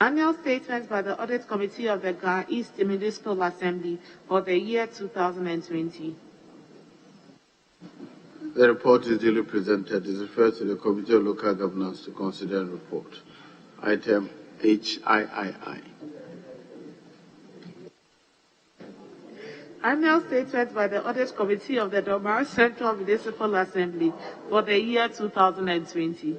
Annual statement by the Audit Committee of the Ghana East Municipal Assembly for the year 2020. The report is duly presented. It is referred to the Committee on Local Governance to consider and report. Item HIII. Annual statement by the Audit Committee of the Domar Central Municipal Assembly for the year 2020.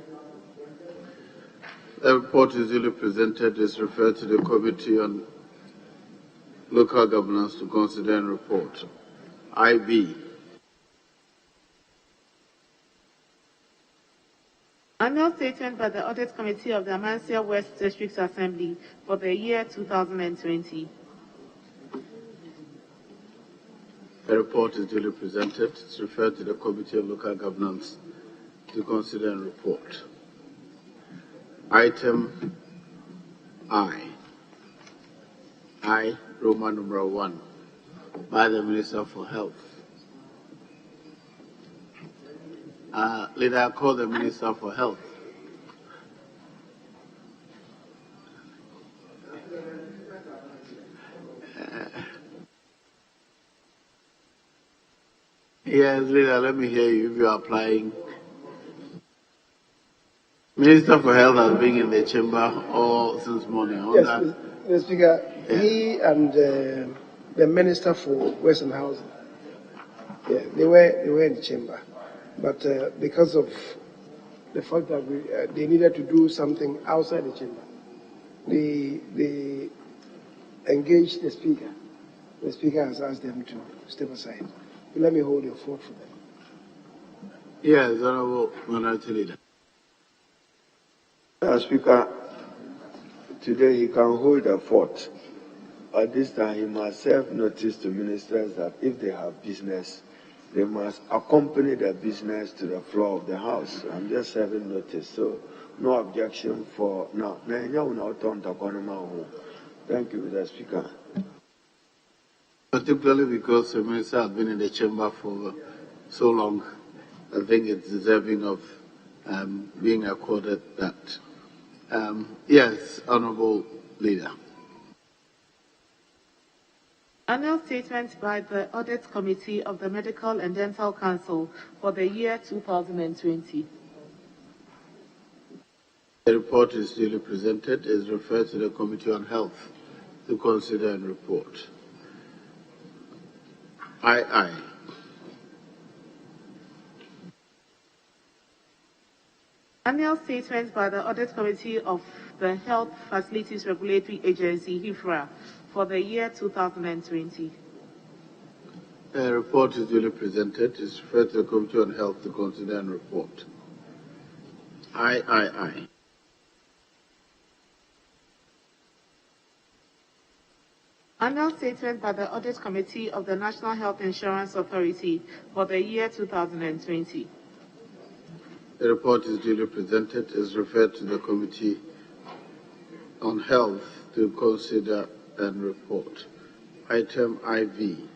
The report is duly presented. It is referred to the Committee on Local Governance to consider and report. IB. Annual statement by the Audit Committee of the Amansia West District Assembly for the year 2020. The report is duly presented. It is referred to the Committee on Local Governance to consider and report. Item I, Roman numeral 1, by the Minister for Health. Leader, I call the Minister for Health. Yes, Leader, let me hear you if you are applying. Minister for Health has been in the chamber all since morning. Yes, Mr. Speaker, yeah. He and the Minister for Western Housing, yeah, they were in the chamber, but because of the fact that they needed to do something outside the chamber, they engaged the Speaker. The Speaker has asked them to step aside. But let me hold your fort for them. Yes, Honorable Minority Leader. Speaker, today he can hold a fort. At this time, he must serve notice to ministers that if they have business, they must accompany their business to the floor of the House. I'm just serving notice, so no objection for now. Thank you, Mr. Speaker. Particularly because the minister has been in the chamber for so long, I think it's deserving of being accorded that. Yes, Honorable Leader. Annual statement by the Audit Committee of the Medical and Dental Council for the year 2020. The report is duly presented. It is referred to the Committee on Health to consider and report. II. Annual statement by the Audit Committee of the Health Facilities Regulatory Agency, HIFRA, for the year 2020. The report is duly presented. It's referred to the Committee on Health to consider and report. Aye. Annual statement by the Audit Committee of the National Health Insurance Authority for the year 2020. The report is duly presented. Is referred to the Committee on Health to consider and report. Item IV.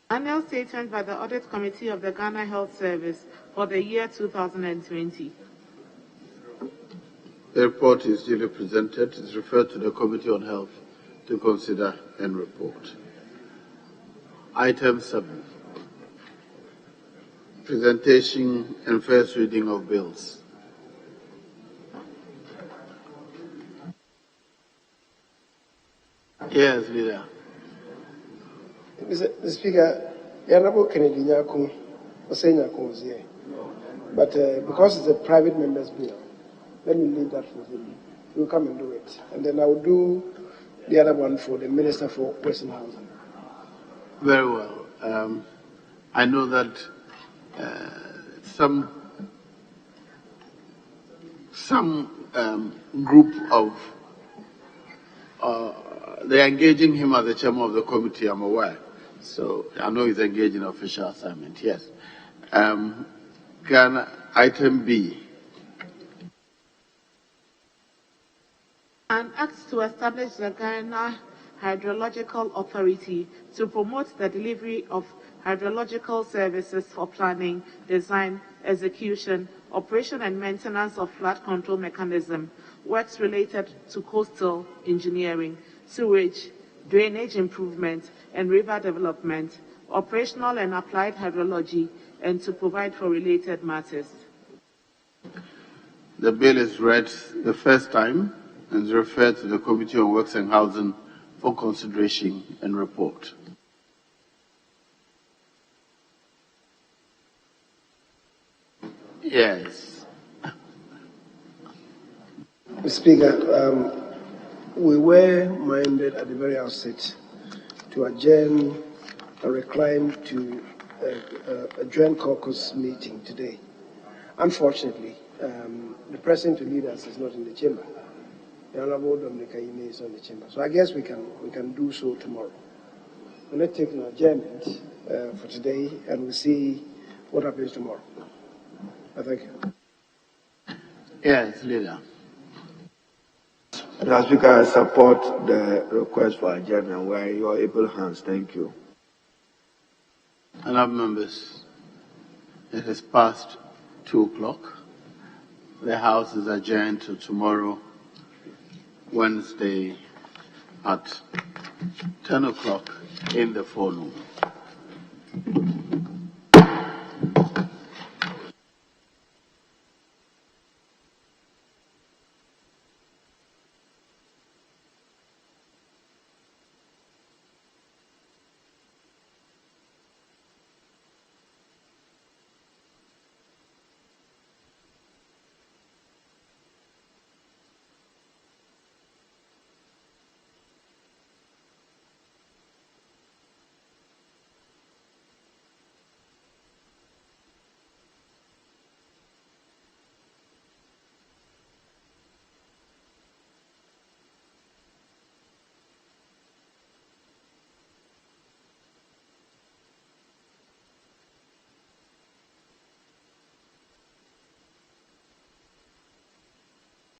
Annual statement by the Audit Committee of the Ghana Health Service for the year 2020. The report is duly presented. Is referred to the Committee on Health to consider and report. Item 7. Presentation and first reading of bills. Yes, Leader. Mr. Speaker, Honorable Kennedy Nyako was saying Nyako was here. But because it's a private member's bill, let me leave that for him. He will come and do it. And then I will do the other one for the Minister for Western Housing. Very well. I know that some group of they're engaging him as the chairman of the committee, I'm aware. So I know he's engaged in official assignment, yes. Ghana, item B. An act to establish the Ghana Hydrological Authority to promote the delivery of hydrological services for planning, design, execution, operation and maintenance of flood control mechanism, works related to coastal engineering, sewage, drainage improvement, and river development, operational and applied hydrology, and to provide for related matters. The bill is read the first time and is referred to the Committee on Works and Housing for consideration and report. Yes. Mr. Speaker, we were minded at the very outset to adjourn and recline to a joint caucus meeting today. Unfortunately, the president to lead us is not in the chamber. The Honorable Dominica Ine is on the chamber. So I guess we can do so tomorrow. We'll not take an adjournment for today, and we'll see what happens tomorrow. Thank you. Yes, Leader. Mr. Speaker, I support the request for adjournment. We are in your able hands. Thank you. Honourable members, it is past 2 o'clock. The House is adjourned to tomorrow, Wednesday, at 10 o'clock in the forenoon.